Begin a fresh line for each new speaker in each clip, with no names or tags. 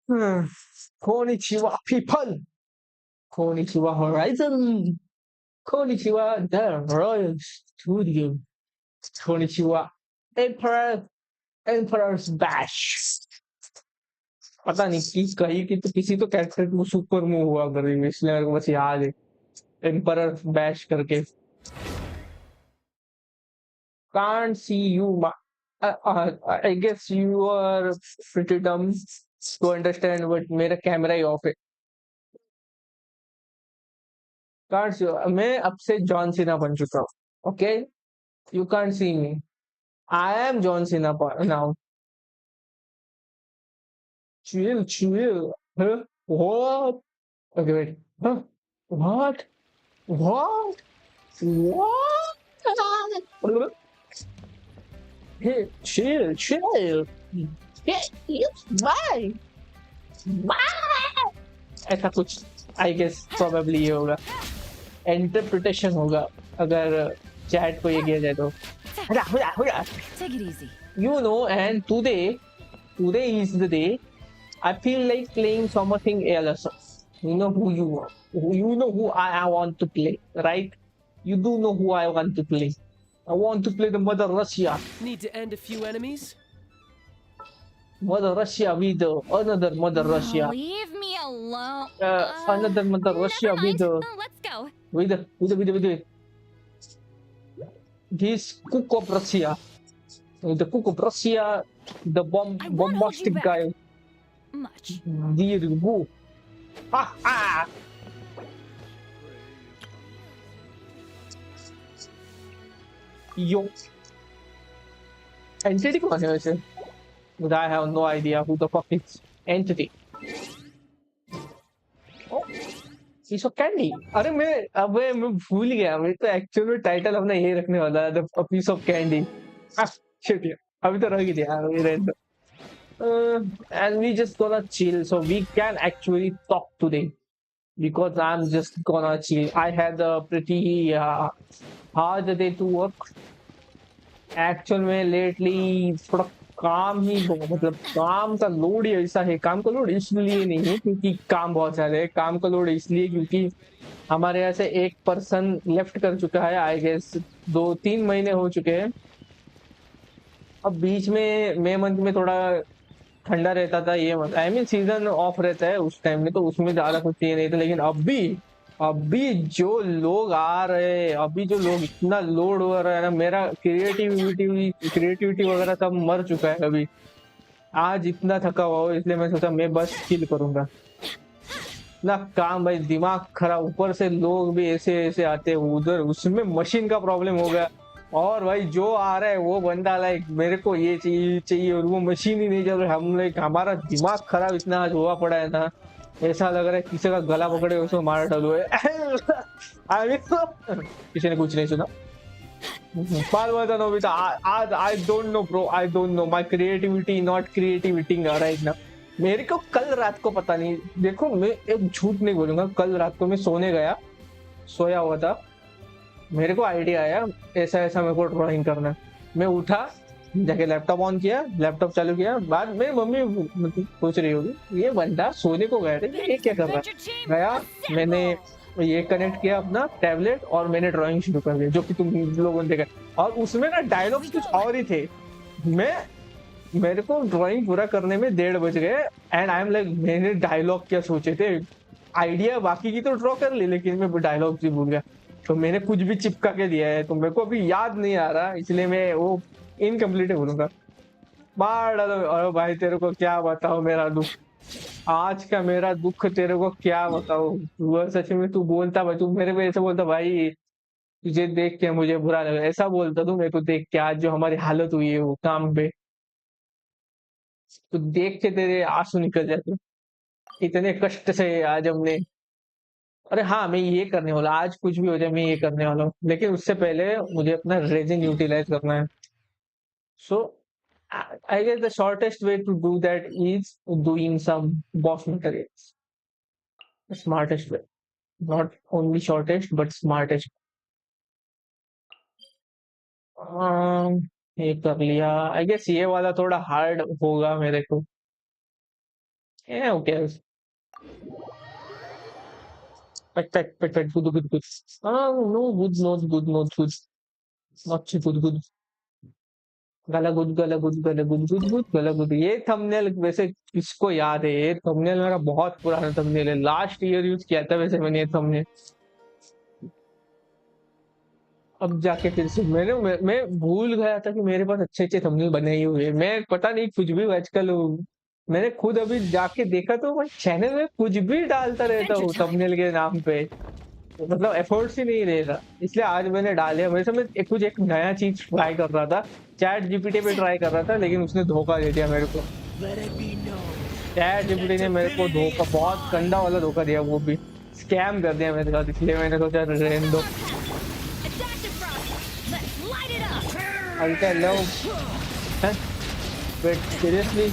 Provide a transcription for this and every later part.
Hmm. Konnichiwa, people. Konnichiwa, Horizon. Konnichiwa, the Royal Studio. Konnichiwa, Emperor's Bash. पता नहीं किस कहीं की तो किसी तो कैरेक्टर को सुपर मूव हुआ कर रही है, इसलिए मेरे को बस याद है एम्परर बैश करके. Can't see you. I guess you are pretty dumb to understand, but मेरा कैमरा ही ऑफ है. Can't see. मैं अब से जॉन सीना बन चुका हूँ. Okay, you can't see me. I am John Cena now. Chill, chill. Huh? What? Okay, wait. Huh? What? What? What? Hey, chill, chill. Hey, bye. Bye. ऐसा कुछ I guess probably ये होगा, interpretation होगा अगर chat को ये किया जाए तो. You know, and today is the day I feel like playing something else. You know who you are. You know who I want to play, right? You do know who I want to play. I want to play the Mother Russia.
Need to end a few enemies?
Mother Russia with another Mother Russia.
Leave me alone.
Another Mother Russia with
Let's go.
with this cook of Russia. The cook of Russia, the bombastic guy.
Much.
Dear go. Ha ha. Yo. Entity कौन है वैसे? But I have no idea who the fuck is Entity. Oh, piece of candy. अरे मैं भूल गया. मैं तो actual में टाइटल अपना यही रखने वाला है, the piece of candy. Ah, shit यार. अभी तो रह गई थी यार. अभी रहने दो. And we just gonna chill, so we can actually talk today because I'm just gonna chill. I had a pretty hard day to work. Actual में लेटली थोड़ा काम ही मतलब काम का लोड ही ऐसा है. काम का लोड इसलिए नहीं है क्योंकि काम बहुत सारे है. काम का लोड इसलिए क्योंकि हमारे यहाँ से एक पर्सन लेफ्ट कर चुका है. आई गेस 2-3 महीने हो चुके हैं. अब बीच में मई मंथ में थोड़ा ठंडा रहता था. ये month I mean season of रहता है उस टाइम में, तो उसमें ज्यादा कुछ ये नहीं था. लेकिन अभी जो लोग आ रहे हैं, अभी जो लोग इतना लोड हो रहा है ना, मेरा क्रिएटिविटी वगैरह सब मर चुका है. अभी आज इतना थका हुआ हो, इसलिए मैं सोचा मैं बस चिल करूंगा ना. काम भाई दिमाग खराब, ऊपर से लोग भी ऐसे ऐसे आते हैं उधर, उसमें मशीन का प्रॉब्लम हो गया. और भाई जो आ रहा है वो बंदा लाइक मेरे को ये चाहिए और वो मशीन ही नहीं चल रहा. हम लाइक हमारा दिमाग खराब इतना आज हुआ पड़ा है ना, ऐसा लग रहा है किसी का गला पकड़े उसको मार डालो. किसी ने कुछ नहीं सुना. बाल बता नो बेटा. आज आई don't no bro, I don't no. My creativity not creativity right ना. मेरे को कल रात को पता नहीं, देखो मैं एक झूठ नहीं बोलूंगा, कल रात को मैं सोया हुआ था. मेरे को आइडिया आया ऐसा ऐसा मेरे को ड्राइंग करना है. मैं उठा, जाके लैपटॉप ऑन किया, लैपटॉप चालू किया. बाद में मम्मी पूछ रही होगी ये बंदा सोने को गया था, ये क्या कर रहा है. गया, मैंने ये कनेक्ट किया अपना टैबलेट और मैंने ड्राइंग शुरू कर दी, जो कि तुम लोगों ने देखा. और उसमें ना डायलॉग्स कुछ और ही थे. मेरे को ड्राइंग पूरा करने में 1:30 बज गए. एंड आई एम लाइक मैंने डायलॉग क्या सोचे थे. आइडिया बाकी की तो ड्रॉ कर ली, लेकिन मैं डायलॉग भी भूल गया. तो मैंने कुछ भी चिपका के दिया है, तो मेरे को अभी याद नहीं आ रहा, इसलिए मैं वो इनकम्प्लीट बोलूंगा. मार डालो. अरे भाई तेरे को क्या बताओ मेरा दुख, आज का मेरा दुख तेरे को क्या बताओ. सच में तू बोलता भाई, तू मेरे को ऐसे बोलता भाई तुझे देख के मुझे बुरा लगा, ऐसा बोलता तू मेरे को देख के आज जो हमारी हालत हुई है वो काम पे, तो देख के तेरे आंसू निकल जाते. इतने कष्ट से आज हमने. अरे हाँ, मैं ये करने वाला, आज कुछ भी हो जाए मैं ये करने वाला हूँ, लेकिन उससे पहले मुझे अपना रेजिन यूटिलाइज करना है. सो I guess the shortest way to do that is doing some boss materials. The smartest way. Not only shortest, but smartest. ये कर लिया. I guess ये वाला थोड़ा हार्ड होगा मेरे को. Yeah, who cares? Pet, good. Oh, no, good, not good, not good. Not good. गला गुड ये थंबनेल वैसे किसको याद है? ये थंबनेल मेरा बहुत पुराना थंबनेल है, लास्ट ईयर यूज किया था वैसे मैंने ये थंबनेल। अब जाके फिर से मैं भूल गया था कि मेरे पास अच्छे अच्छे थंबनेल बने ही हुए हैं। मैं पता नहीं कुछ भी आजकल मैंने खुद अभी जाके देखा तो मैं चैनल में कुछ भी डालता रहता
Adventure
हूँ
time.
थंबनेल के नाम पे, मतलब एफर्ट्स ही नहीं रहता, इसलिए आज मैंने डाले। वैसे मैं कुछ एक नया चीज ट्राई कर रहा था, चैट जीपीटी पे ट्राई कर रहा था, लेकिन उसने धोखा दे दिया मेरे को।
Let it be known
chat GPT
that
ने मेरे को धोखा,
divinity is
बहुत गंदा वाला धोखा दिया, वो भी स्कैम कर दिया मेरे साथ, इसलिए मैंने सोचा रहने दो।
Adaptive frost. Let's light it up.
अल्टा लव वेट सीरियसली,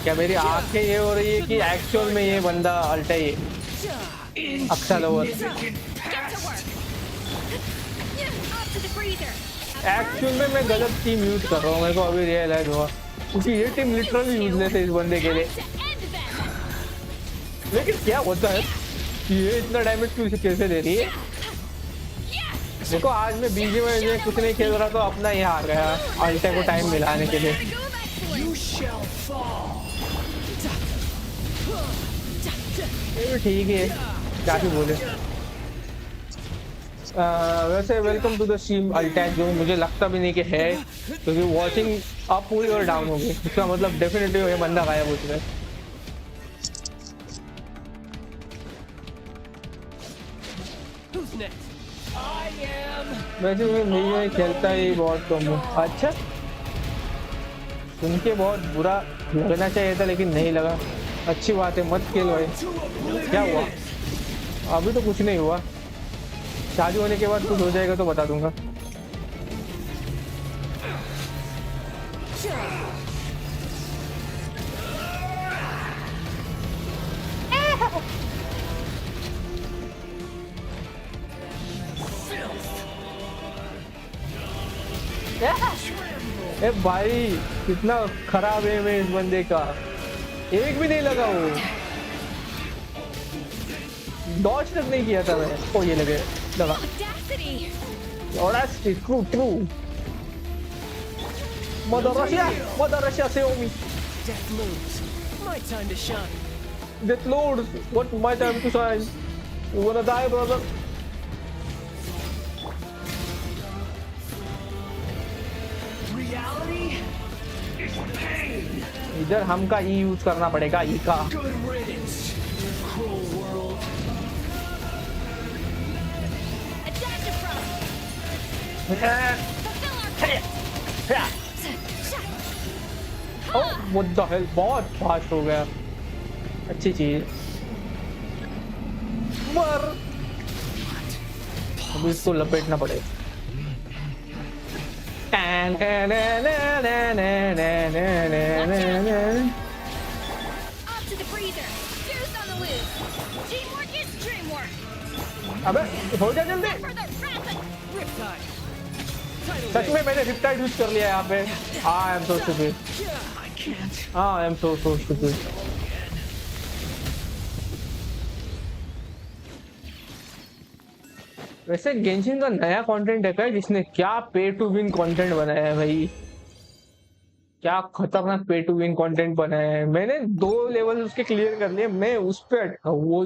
क्या मेरी आंखें ये हो रही है कि एक्चुअल में ये बंदा अल्टा ही है? अक्सा lover
Get to work. Up to the freezer.
Actual में मैं गलत टीम यूज कर रहा हूँ, मेरे को अभी रियलाइज हुआ, क्योंकि ये टीम लिटरली यूजलेस है इस बंदे के लिए।
Time to end them.
लेकिन क्या होता है ये इतना डैमेज क्यों कैसे दे रही है? देखो आज मैं बीजे में कुछ नहीं खेल रहा तो अपना ही हार गया अल्टा को टाइम मिलाने के लिए।
you shall fall.
ये भी ठीक है, क्या ही बोले। वैसे वेलकम टू द स्ट्रीम अल्टैक, जो मुझे लगता भी नहीं कि है, क्योंकि वॉचिंग अप हुई और डाउन हो गई, इसका मतलब डेफिनेटली ये बंदा गायब हो चुका है।
Who's next? I am.
वैसे मैं खेलता ही बहुत कम हूँ। अच्छा, सुन के बहुत बुरा लगना चाहिए था लेकिन नहीं लगा। अच्छी बात है, मत खेल भाई। क्या हुआ? अभी तो कुछ नहीं हुआ, शादी होने के बाद कुछ हो जाएगा तो बता दूंगा। ए भाई कितना खराब है मैं इस बंदे का, एक भी नहीं लगा वो, डॉज तक नहीं किया था मैं। ओ ये लगा
Audacity.
Audacity, true mother Russia से ओमी
Death moves. My time to shine.
Death lord, what my time to shine, you wanna die brother.
Reality is pain.
इधर हम का ई यूज करना पड़ेगा, ई का।
Good riddance. Cruel world.
Adaptive frost. Fulfill our
oh what the hell, बहुत fast हो गया, अच्छी चीज। मर, अभी इसको लपेटना पड़ेगा।
Up to the freezer. Juice on the loose. Teamwork is dreamwork.
अबे हो जा जल्दी।
For the rapid.
Riptide. Tidal
सच में मैंने रिप्टाइड यूज कर लिया यहाँ पे। I am so stupid,
I can't.
I am so stupid. वैसे गेंशिन का नया कंटेंट है क्या? जिसने क्या पे टू विन कंटेंट बनाया है भाई, क्या खतरनाक पे टू विन कंटेंट बनाया है। मैंने 2 लेवल उसके क्लियर कर लिए, मैं उस पे अटका हूँ।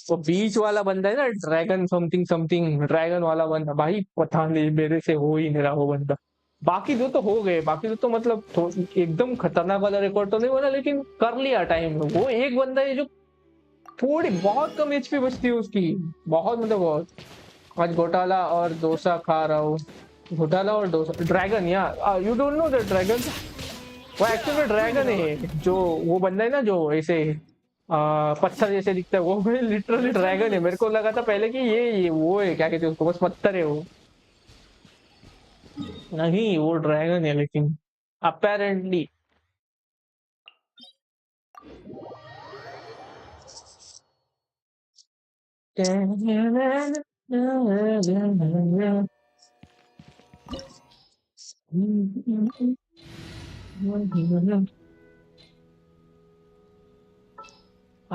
वो बीच वाला बंदा है ना, ड्रैगन समथिंग समथिंग, ड्रैगन वाला बंदा, भाई पता नहीं मेरे से हो ही नहीं रहा वो बंदा। बाकी दो तो हो गए, बाकी दो तो मतलब एकदम खतरनाक वाला रिकॉर्ड तो नहीं बना, लेकिन कर लिया टाइम में। वो एक बंदा है जो थोड़ी बहुत कम एचपी बचती है उसकी, बहुत मतलब बहुत। आज घोटाला और डोसा खा रहा हूँ, घोटाला और डोसा। ड्रैगन, या you don't know that dragon, वो एक्चुअली में ड्रैगन है। जो वो बंदा है ना जो ऐसे पत्थर जैसे दिखता है, वो भाई लिटरली ड्रैगन है। मेरे को लगा था पहले कि ये वो है, क्या कहते हैं उसको, बस पत्थर है वो। नहीं, वो ड्रैगन है लेकिन apparently.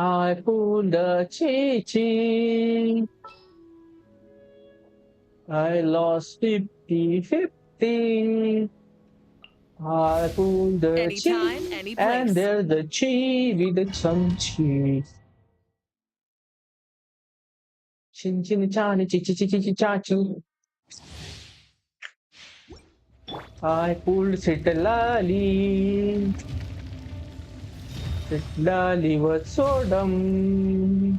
I pulled the chi. I lost 50-50. I pulled the
Anytime,
chi,
any
and
place.
there's the chi with some cheese. Chin chin chani chi chi chi chi chi cha chi. I pulled Sitalali. Sitalali was so dumb.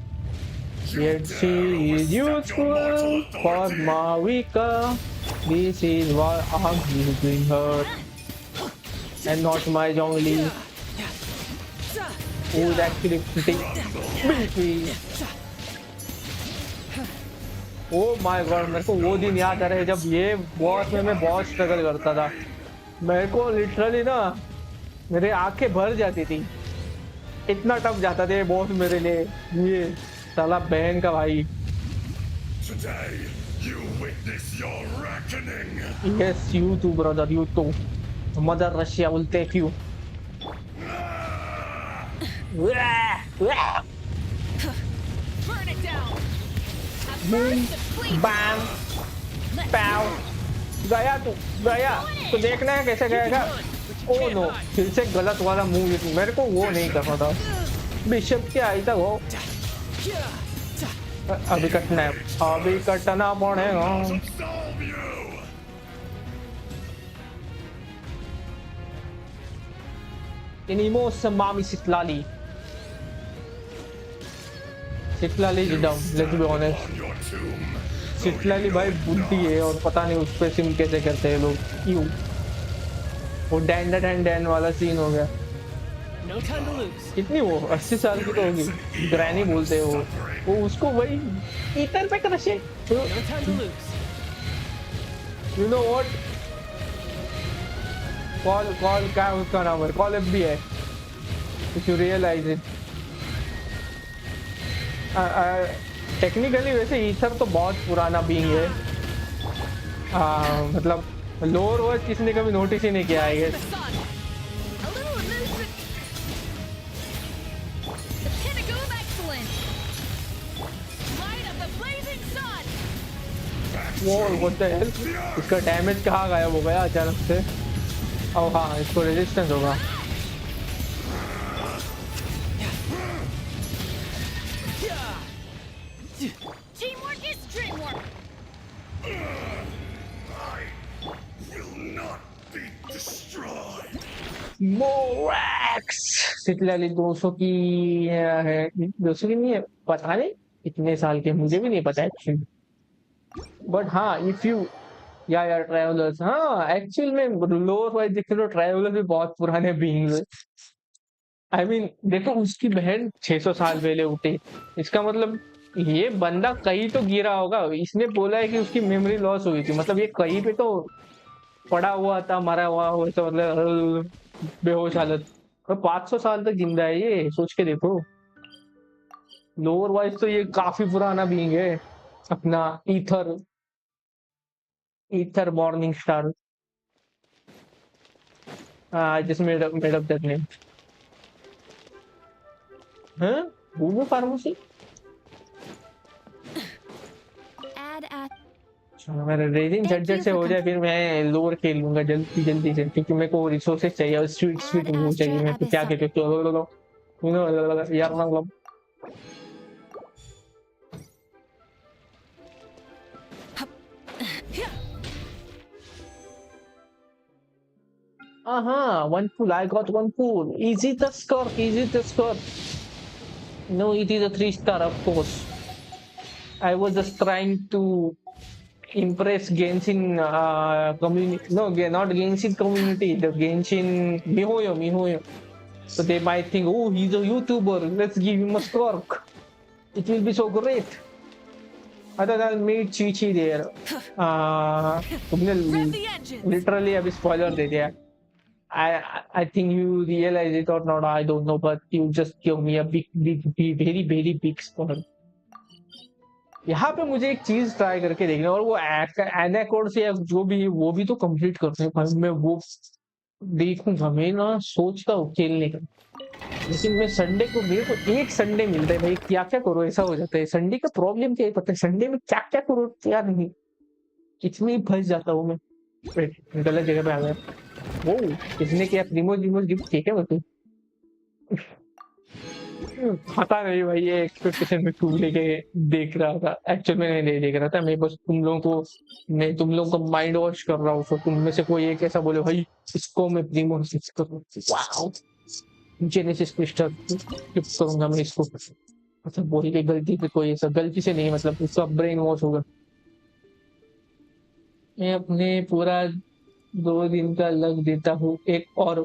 Yet she is useful for Mavika. This is why I'm using her and not my Zhongli, who is actually pretty beefy. Oh my God, मेरे को वो दिन याद आ रहा है जब ये boss में मैं बहुत स्ट्रगल करता था। मेरे को लिटरली ना मेरी आंखें भर जाती थी, इतना टफ जाता था ये बॉस मेरे लिए। ये साला बहन का भाई।
Today, you witness your reckoning.
Yes you too brother, you too. Mother Russia will take you.
Burn it down. A
Boom,
burst of fleet.
bam, pow. गया तो देखना है कैसे गएगा। ओ नो, फिर से गलत वाला मूव। मेरे को वो नहीं करना था। बिशप के आई था वो। अभी कटना है, अभी कटना पड़ेगा।
Absolve you.
Tenemos Mami Sitlali. Sitlali is dumb, let's be honest.
On your tomb.
सिटलाली भाई बुद्धि है और पता नहीं उस पे सिम कैसे करते हैं लोग, क्यों। वो डैन वाला सीन हो गया।
No time to lose.
कितनी वो 80 साल की तो होगी, ग्रैनी बोलते हैं वो उसको वही ईथर पे क्रश है।
No time to lose.
You know what, call क्या है उसका नाम है, call FBI, if you realise it. Technically वैसे ईथर तो बहुत पुराना बीइंग है। मतलब लोअर वर्ल्ड किसी ने कभी नोटिस ही नहीं किया है।
The sun. A little elusive. The pinnacle of excellence. Light of the blazing sun.
वो व्हाट द हेल, इसका डैमेज कहाँ गायब हो गया अचानक से। और हाँ, इसको रेजिस्टेंस होगा।
Teamwork is dreamwork.
I will not be destroyed.
मोरैक्स सिटलाली 200 की है, 200 की नहीं है, पता नहीं कितने साल के, मुझे भी नहीं पता एक्चुअली। बट हाँ, इफ यू या ट्रैवलर्स, हाँ एक्चुअल में लोअर वाइज देखे तो ट्रैवलर भी बहुत पुराने बीइंग्स है। आई मीन देखो, उसकी बहन 600 साल पहले उठी। इसका मतलब ये बंदा कहीं तो गिरा होगा। इसने बोला है कि उसकी मेमोरी लॉस हुई थी, मतलब ये कहीं पे तो पड़ा हुआ था, मरा हुआ हो, तो मतलब बेहोश हालत। और 500 साल तक जिंदा है ये, सोच के देखो। लोअर वाइज तो ये काफी पुराना बीइंग है। अपना ईथर मॉर्निंग स्टार। जिस मेड अप दैट नेम। हाँ, वो फार्मेसी।
Add at.
चलो, मेरा रेजिंग झटझट से हो जाए, फिर मैं लोअर खेल लूंगा जल्दी से, क्योंकि मेरे को रिसोर्सेज चाहिए और स्वीट वो चाहिए। मेरे को क्या कहते हो यार, मतलब one pool. I got one pool. Is it a score? No, it is a 3-star, of course. I was just trying to impress Genshin community. No, not Genshin community. The Genshin Mihoyo. So they might think, oh, he's a YouTuber. Let's give him a score. It will be so great. Other than meet Chi there. तुमने
Rev the engines.
literally अभी spoiler दे दिया। I think you realize it or not, I don't know, but you just give me a very big spoiler. यहाँ पे मुझे एक चीज try करके देखना, और वो एनाकोड से या जो भी वो भी तो कंप्लीट करते हैं भाई। मैं वो देखूंगा मैं ना, सोचता हूँ खेलने का। लेकिन मैं संडे को, मेरे को एक संडे मिलता है भाई, क्या क्या करो ऐसा हो जाता है। संडे का प्रॉब्लम क्या है पता है, संडे में क्या क्या करो क्या नहीं, इसमें ही फंस जाता हूँ मैं। वेट, गलत जगह पे आ गया। वो किसने किया, रिमोट रिमोट गिफ्ट किया क्या मतलब? पता नहीं भाई, ये एक्सपेक्टेशन में तू लेके देख रहा था, एक्चुअल में नहीं देख रहा था मैं, बस तुम लोगों को, मैं तुम लोगों को माइंड वॉश कर रहा हूँ। तो तुम में से कोई एक ऐसा बोले भाई इसको मैं रिमोट गिफ्ट करूँ, वाओ जेनेसिस क्रिस्टल गिफ्ट करूंगा मैं इसको। मतलब बोल के गलती पे, कोई ऐसा गलती से नहीं, मतलब उसका ब्रेन वॉश होगा। मैं अपने पूरा 2 दिन का लग देता हूँ, एक और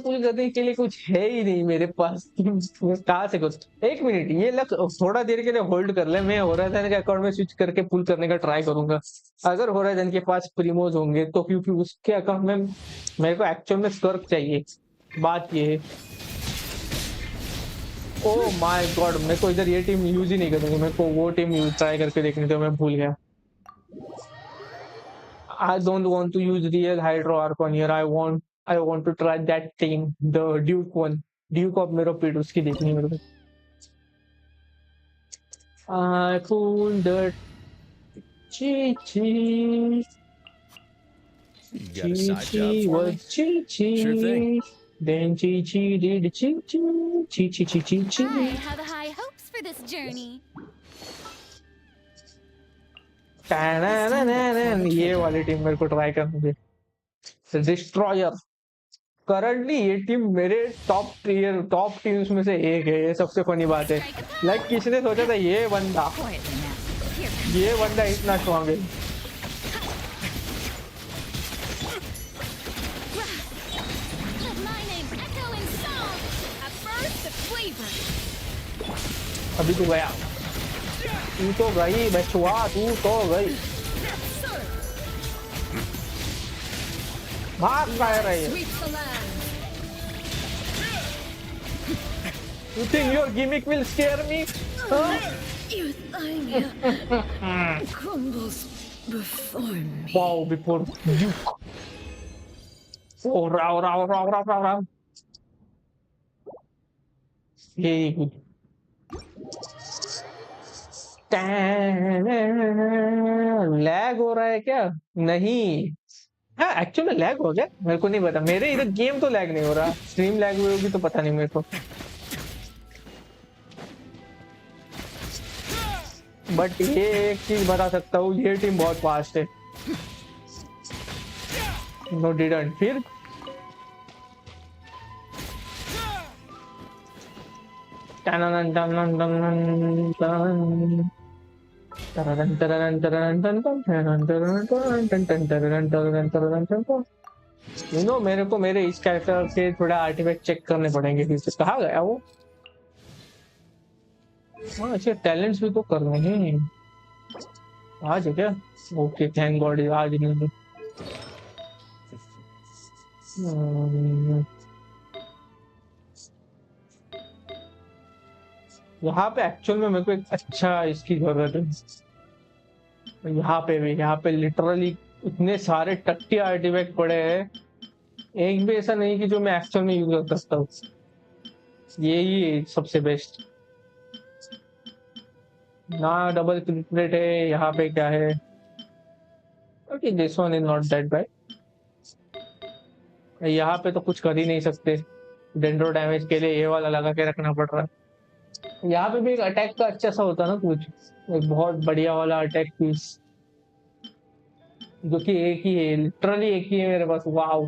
पुल करने के लिए कुछ है ही नहीं मेरे पास। कहाँ से कुछ, 1 मिनट ये लग, थोड़ा देर के लिए होल्ड कर ले, मैं होराइजन के अकाउंट में स्विच करके पुल करने का ट्राई करूंगा। अगर होराइजन के पास प्रीमोज होंगे तो, क्योंकि उसके अकाउंट में मेरे को एक्चुअल में स्कर्क चाहिए। बात ये है। ओ माय गॉड, मेरे को इधर ये टीम यूज ही नहीं करूंगी, मेरे को वो टीम यूज ट्राई करके देखने दो, मैं भूल गया। I don't want to use real Hydro Archon here. I want to try that team, the Duke one. Duke of Meropid, उसकी देखनी है मेरे को। I pulled the Chi Chi.
You got
Chi
a side
Chi
job for me?
was Chi Chi.
Sure thing.
Then Chi Chi did Chi Chi. Chi Chi Chi Chi Chi.
I have high hopes for this journey.
ये वाली team मेरे को try करनी है। Destroyer, currently ये team मेरे top teams में से एक है। ये सबसे फनी बात है, लाइक किसने सोचा था ये बंदा
Quietly now. Here comes
इतना स्ट्रॉन्ग है।
let my name echo in song. A burst of flavor.
अभी तो गया, तू तो गई बचवा, तू तो गई। भाग रहा है।
Sweeps the land.
You think your gimmick will scare me? Huh?
Euthymia crumbles before me.
Wow, before Duke. Oh, raw. Very good. Lag हो रहा है क्या? नहीं, हाँ एक्चुअली लैग हो गया, मेरे को नहीं पता। मेरे इधर गेम तो लैग नहीं हो रहा, स्ट्रीम लैग हुई होगी तो पता नहीं मेरे को। बट ये एक चीज बता सकता हूँ, ये टीम बहुत फास्ट है। नो डिडंट, फिर मेरे को मेरे इस कैरेक्टर के थोड़ा आर्टिफैक्ट चेक करने पड़ेंगे फिर से। कहाँ गया वो? हाँ अच्छे टैलेंट्स भी तो करने हैं आज है क्या? ओके थैंक गॉड आज नहीं। यहाँ पे एक्चुअल में मेरे को एक अच्छा इसकी जरूरत है। यहाँ पे लिटरली इतने सारे टट्टी आर्टिफैक्ट पड़े हैं, एक भी ऐसा नहीं कि जो मैं एक्चुअल में यूज कर सकता हूँ। यही सबसे बेस्ट ना। डबल क्रिकेट है यहाँ पे, क्या है? Okay this one is not that bad. यहाँ पे तो कुछ कर ही नहीं सकते, डेंड्रो डैमेज के लिए ये वाला लगा के रखना पड़ रहा है। यहाँ पे भी एक अटैक का अच्छा सा होता ना कुछ, एक बहुत बढ़िया वाला अटैक पीस, जो कि एक ही है, लिटरली एक ही है मेरे पास। वाओ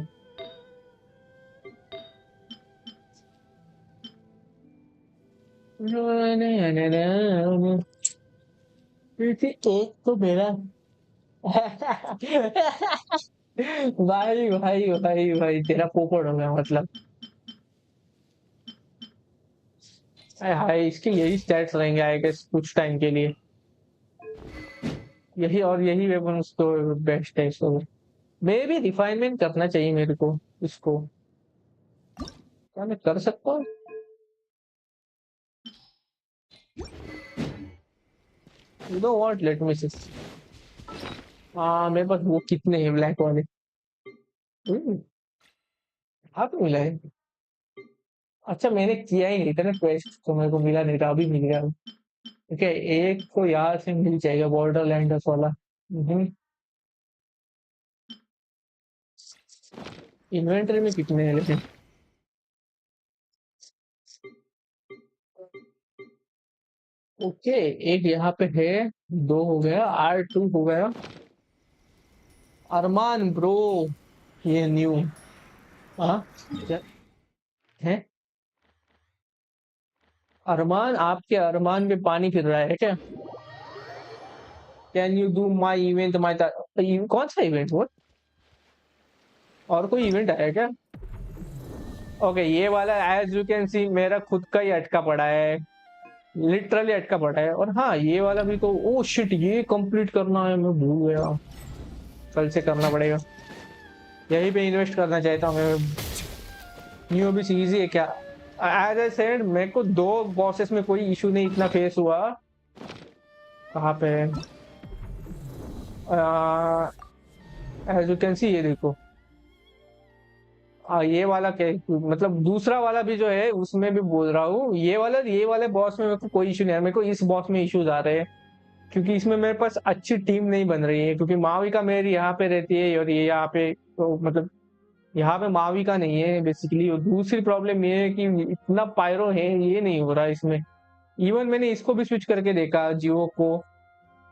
एक तो मेरा भाई तेरा पोपट हो गया मतलब। हाय इसके यही स्टैट्स रहेंगे आई गेस कुछ टाइम के लिए, यही वेपन उसको बेस्ट है। इसको मे भी रिफाइनमेंट करना चाहिए मेरे को इसको। क्या मैं कर सकता हूँ? You know what, let me see. हाँ मेरे पास वो कितने हैं ब्लैक वाले? आप मिला है? अच्छा मैंने किया ही नहीं था ना क्वेस्ट, तो मेरे को मिला नहीं था, अभी मिल गया। ठीक है, एक को यहाँ से मिल जाएगा बॉर्डर लैंडर्स वाला। इन्वेंटरी में कितने हैं लेकिन? ओके, एक यहाँ पे है, दो हो गया, R2 हो गया। अरमान ब्रो, ये न्यू। हाँ क्या है? अरमान, आपके अरमान में पानी फिर रहा है क्या? Can you do my event my? कौन सा इवेंट वो? और कोई इवेंट आया क्या? ओके, ये वाला एज यू कैन सी मेरा खुद का ही अटका पड़ा है, लिटरली अटका पड़ा है। और हाँ, ये वाला भी तो, ओ शिट, ये कंप्लीट करना है, मैं भूल गया, कल से करना पड़ेगा। यही पे इन्वेस्ट करना चाहता हूँ मैं। न्यू भी इजी है क्या? एज आई सेड, मेरे को दो बॉसेस में कोई इशू नहीं इतना फेस हुआ। कहाँ पे? एज यू कैन सी, ये देखो। ये वाला क्या, मतलब दूसरा वाला भी जो है उसमें भी बोल रहा हूँ, ये वाले बॉस में मेरे को कोई इशू नहीं है। मेरे को इस बॉस में इश्यूज आ रहे हैं क्योंकि इसमें मेरे पास अच्छी टीम नहीं बन रही है, क्योंकि माविका मेरी यहाँ पे रहती है और ये यहाँ पे, तो मतलब यहाँ पे माविका नहीं है बेसिकली। और दूसरी प्रॉब्लम ये है कि इतना पायरो है, ये नहीं हो रहा इसमें। इवन मैंने इसको भी स्विच करके देखा, जियो को,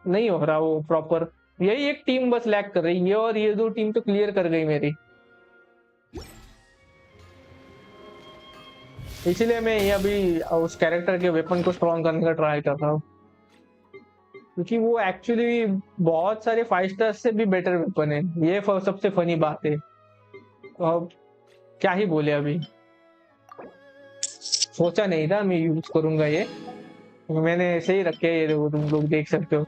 नहीं हो रहा वो प्रॉपर। यही एक टीम बस लैग कर रही है, और ये दो टीम तो क्लियर कर गई मेरी। इसलिए मैं ये अभी उस कैरेक्टर के वेपन को स्ट्रॉन्ग करने का ट्राई कर रहा हूँ, क्योंकि वो एक्चुअली बहुत सारे 5 स्टार से भी बेटर वेपन है। ये सबसे फनी बात है। तो अब क्या ही बोले, अभी सोचा नहीं था मैं यूज करूंगा ये, मैंने ऐसे ही रखे है, ये देखो तुम लोग देख सकते हो।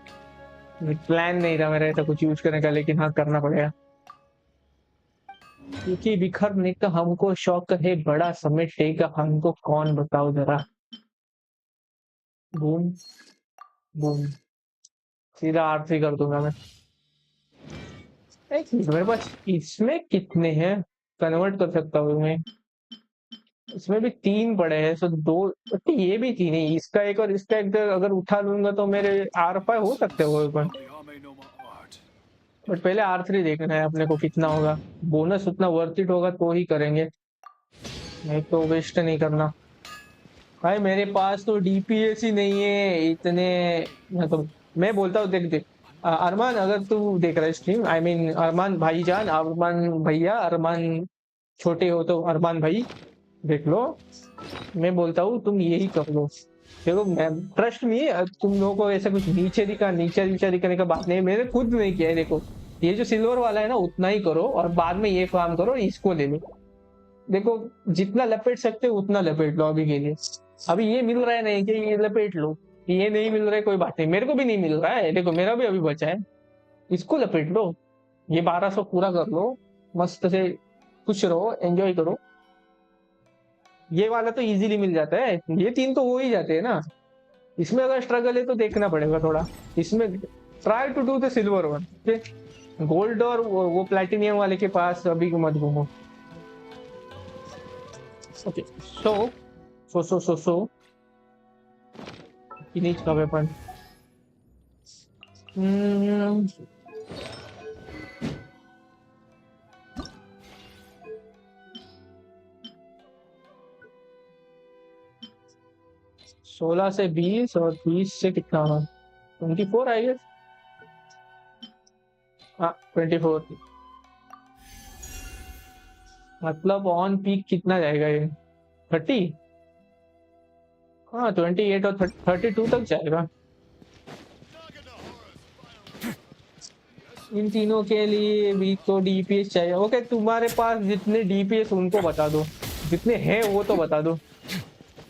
प्लान नहीं था मेरा ऐसा कुछ यूज करने का, लेकिन हाँ करना पड़ेगा क्योंकि बिखरने का हमको शौक है, बड़ा समेटेगा हमको कौन, बताओ जरा। बूम बूम, सीधा आरती कर दूंगा मैं। एक मिनट, मेरे पास इसमें कितने हैं? कन्वर्ट कर सकता हूँ मैं। इसमें भी 3 पड़े हैं, सो 2। ये भी 3 है, इसका एक और इसका एक, अगर उठा लूंगा तो मेरे R5 हो सकते हो वेपन। बट पहले R3 देखना है अपने को कितना होगा। बोनस उतना वर्थ इट होगा तो ही करेंगे, नहीं तो वेस्ट नहीं करना। भाई मेरे पास तो DPS ही नहीं है इतने, मतलब मैं बोलता हूँ, देख देख अरमान, अगर तू देख रहा है स्ट्रीम, आई मीन अरमान भाईजान, अरमान भैया, अरमान छोटे हो तो अरमान भाई, देख लो। मैं बोलता हूँ तुम यही कर लो। देखो मैं, ट्रस्ट मी, तुम लोगों को ऐसा कुछ नीचे नीचे दिखाने का बात नहीं है, मैंने खुद नहीं किया है। देखो ये जो सिल्वर वाला है ना, उतना ही करो और बाद में ये फार्म करो, इसको ले लो। देखो जितना लपेट सकते हो उतना लपेट लो अभी के लिए। अभी ये मिल रहा है नहीं कि ये लपेट लो, ये नहीं मिल रहा है कोई बात नहीं, मेरे को भी नहीं मिल रहा है, देखो मेरा भी अभी बचा है, इसको लपेट लो। ये 1200 पूरा कर लो, मस्त से खुश रहो, एंजॉय करो। ये वाला तो इजीली मिल जाता है, ये 3 तो हो ही जाते हैं ना। इसमें अगर स्ट्रगल है तो देखना पड़ेगा थोड़ा। इसमें try to do the silver one, gold और वो प्लैटिनियम वाले के पास अभी मत घूमो। ओके, सो फिनिश का वेपन। सोलह से 20 और 20 से कितना होगा? 24 आई गेस। हाँ 24, मतलब ऑन पीक कितना जाएगा ये? 30। हाँ 28 और 32 तक जाएगा। इन तीनों के लिए भी तो DPS चाहिए। ओके, तुम्हारे पास जितने DPS उनको बता दो, जितने हैं वो तो बता दो,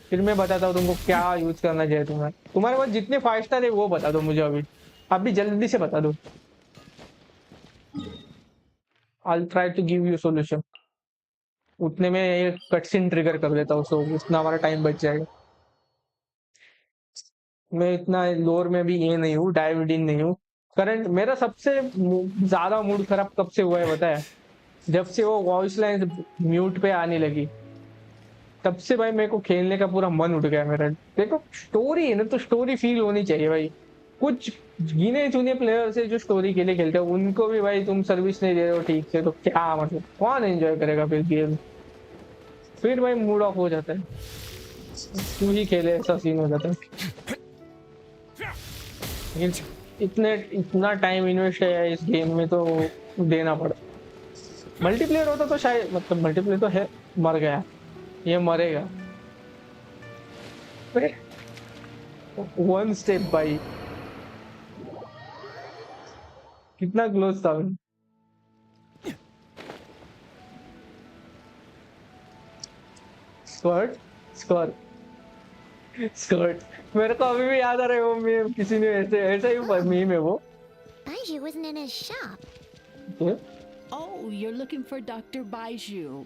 फिर मैं बताता हूँ तुमको क्या यूज करना चाहिए। तुम्हारे पास जितने 5 स्टार है वो बता दो मुझे अभी जल्दी से बता दो। I'll try to give you solution। उतने में एक कटसीन ट्रिगर कर देता हूँ, सो उतना हमारा टाइम बच जाएगा। मैं इतना लोर में भी ये नहीं हूँ, डाइविड इन नहीं हूँ। करंट मेरा सबसे ज्यादा मूड खराब कब से हुआ है बताया? जब से वो वॉइस लाइन म्यूट पे आने लगी तब से भाई मेरे को खेलने का पूरा मन उठ गया मेरा। देखो स्टोरी है ना, तो स्टोरी फील होनी चाहिए भाई। कुछ गिने चुने प्लेयर्स है जो स्टोरी के लिए खेलते हैं, उनको भी भाई तुम सर्विस नहीं दे रहे हो ठीक से, तो क्या मतलब कौन एंजॉय करेगा फिर गेम? फिर भाई मूड ऑफ हो जाता है, क्यों ही खेले, ऐसा सीन हो जाता है। लेकिन इतना टाइम इन्वेस्ट है इस गेम में तो देना पड़ा। मल्टीप्लेयर होता तो शायद, मतलब मल्टीप्लेयर तो है, मर गया, ये मरेगा। वन स्टेप भाई, कितना क्लोज था भाई। स्कर्ट स्कर्ट स्कर्ट, मेरे को अभी भी याद आ रहा है वो मीम, किसी ने ऐसे ऐसा ही मीम है वो।
Baiju wasn't in his shop.
Oh, you're looking for Dr. Baiju.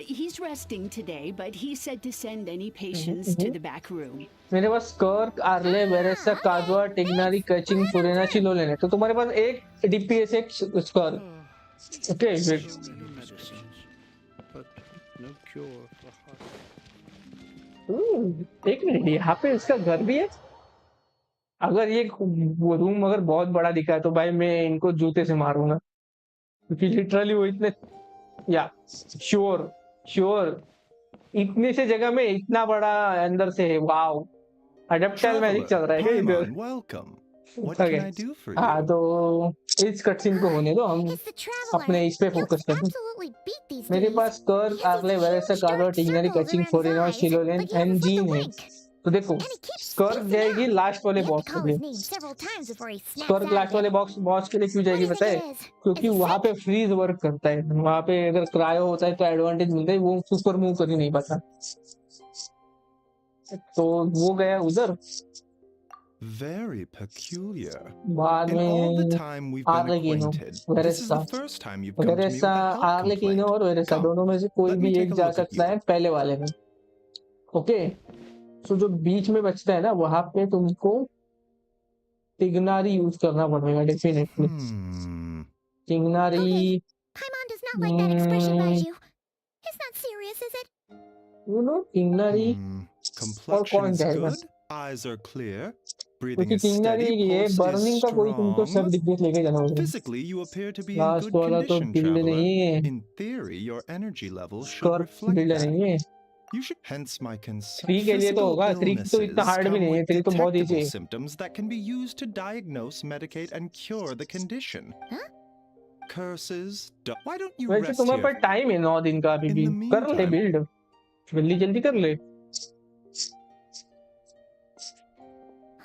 He's resting today, but he said to send any patients to the back room.
मेरे पास Skirk, Arle, Varesa, Kazuha, Tighnari, Kachina, फुरेना, चिलो लेने, तो तुम्हारे पास एक DPS, एक स्कर्क। Okay फिर
So many medicines, but no cure for heart.
एक minute, यहाँ पे इसका घर भी है? अगर ये रूम अगर बहुत बड़ा दिखा है तो भाई मैं इनको जूते से मारूंगा, क्योंकि लिटरली वो इतने, या श्योर श्योर इतने से जगह में इतना बड़ा अंदर से है। वाओ, अडप्टाइल मैजिक चल रहा है क्या इधर?
Paimon, welcome. What
Okay.
can I do for
हाँ
you?
तो इस कटसीन को होने दो, हम
It's the traveler.
अपने इस पे फोकस करते हैं।
Absolutely beat these
मेरे
days.
पास Skirk, Arle, Varesa, Kazuha, Tighnari, Kachina, Furina, Xilonen and Jean है। तो देखो स्कर्क जाएगी लास्ट वाले
You have
बॉक्स
to
के
call
लिए।
his name several times before he snaps
स्कर्क
out
last
of
वाले
it.
बॉक्स के लिए क्यों जाएगी
What do you
पता
think
है?
it is?
क्योंकि
Is it
वहां
sick?
पे फ्रीज वर्क करता है, वहां पे अगर क्रायो होता है तो एडवांटेज मिलता है, वो सुपर मूव कर ही नहीं पाता, तो वो गया उधर।
Very peculiar.
बाद
In all the
में
time we've been
आर्लेकिनो,
acquainted, this is
वेरेसा,
the first time you've come to me with
वेरेसा,
a health
आर्लेकिनो
complaint.
और वेरेसा
Come,
दोनों में से कोई
let me
भी
take
एक
a
जा
look at
सकता
you.
है पहले वाले में। ओके, तो जो बीच में बचता है ना, वहां पे तुमको टिग्नारी यूज करना पड़ेगा definitely.
Hmm.
टिग्नारी,
Paimon does not like that expression, Baiju. It's not serious, is it?
You know Tighnari और
Complexion
कौन
is
जाएगा?
good. Eyes are clear. Breathing
क्योंकि
is
टिग्नारी
steady.
ये
Pulse is
बर्निंग का कोई तुमको सब
strong.
डिग्रेस लेके जाना होगा।
Physically, you appear to be in
last
good
वाला तो
condition,
बिल्ड
traveler.
नहीं है,
In theory, your energy level should
स्कर्प
reflect
build
that.
नहीं है।
You should hence my concern.
3 के लिए तो
Physical
होगा, 3 तो इतना
illnesses
हार्ड भी
come
नहीं है,
with
3 तो बहुत इजी
detectable
है।
symptoms that can be used to diagnose, medicate, and cure the condition.
Huh?
Curses. Why don't you
वैसे
rest
तुम्हारे
here?
पास टाइम है 9 दिन का अभी
In
भी,
the
कर ले
meantime-
बिल्ड, जल्दी जल्दी कर ले।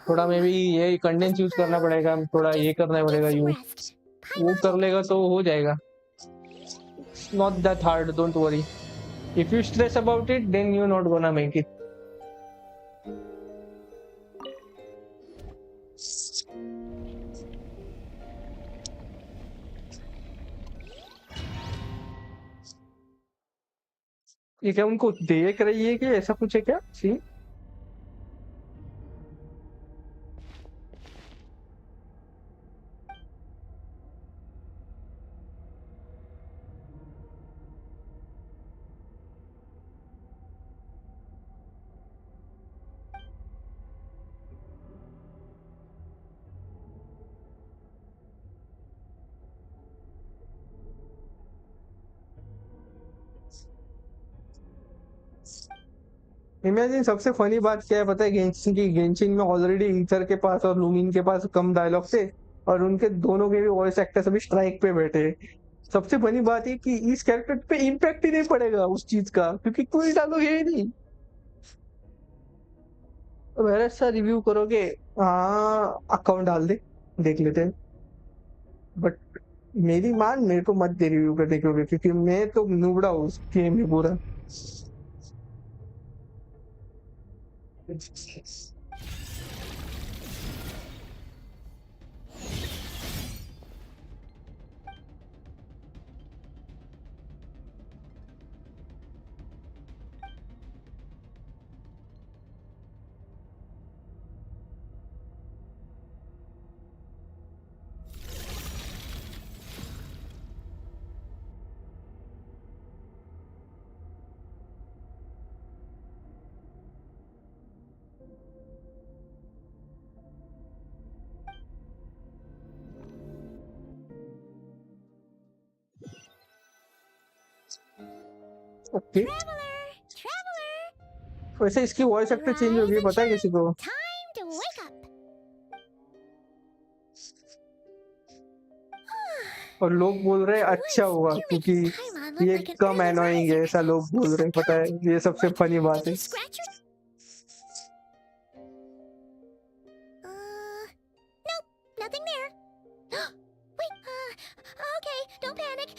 थोड़ा मे भी ये कंडेंस यूज करना पड़ेगा, थोड़ा ये करना पड़ेगा
Get some
यूज,
rest.
वो कर लेगा तो हो जाएगा। Not that hard, don't worry. If you stress about it then you not gonna make it. ये क्या उनको देख रही है कि ऐसा कुछ है क्या सीन? इमेजिन सबसे फनी बात क्या है पता है गेंशिन की? गेंशिन में ऑलरेडी ईथर के पास और लूमिन के पास कम डायलॉग थे, और उनके दोनों के भी वॉइस एक्टर्स अभी स्ट्राइक पे बैठे हैं। सबसे फनी बात है कि इस कैरेक्टर पे इम्पैक्ट ही नहीं पड़ेगा उस चीज का, क्योंकि कोई डायलॉग है ही नहीं। मेरा ऐसा रिव्यू करोगे? हाँ, अकाउंट डाल दे, देख लेते हैं। बट मेरी मान, मेरे को मत दे रिव्यू करने के लिए, क्योंकि मैं तो नुबड़ा हूँ उस गेम में पूरा। Okay
Traveler!
वैसे इसकी वॉइस एक्टर चेंज हो गई, पता है किसी को?
Time to wake up!
और लोग बोल रहे हैं अच्छा हुआ क्योंकि ये कम एनोइंग है, ऐसा लोग बोल रहे हैं, पता है? ये सबसे फनी बात
Did
है।
you scratch your... Nope, nothing there. Wait, okay, don't panic.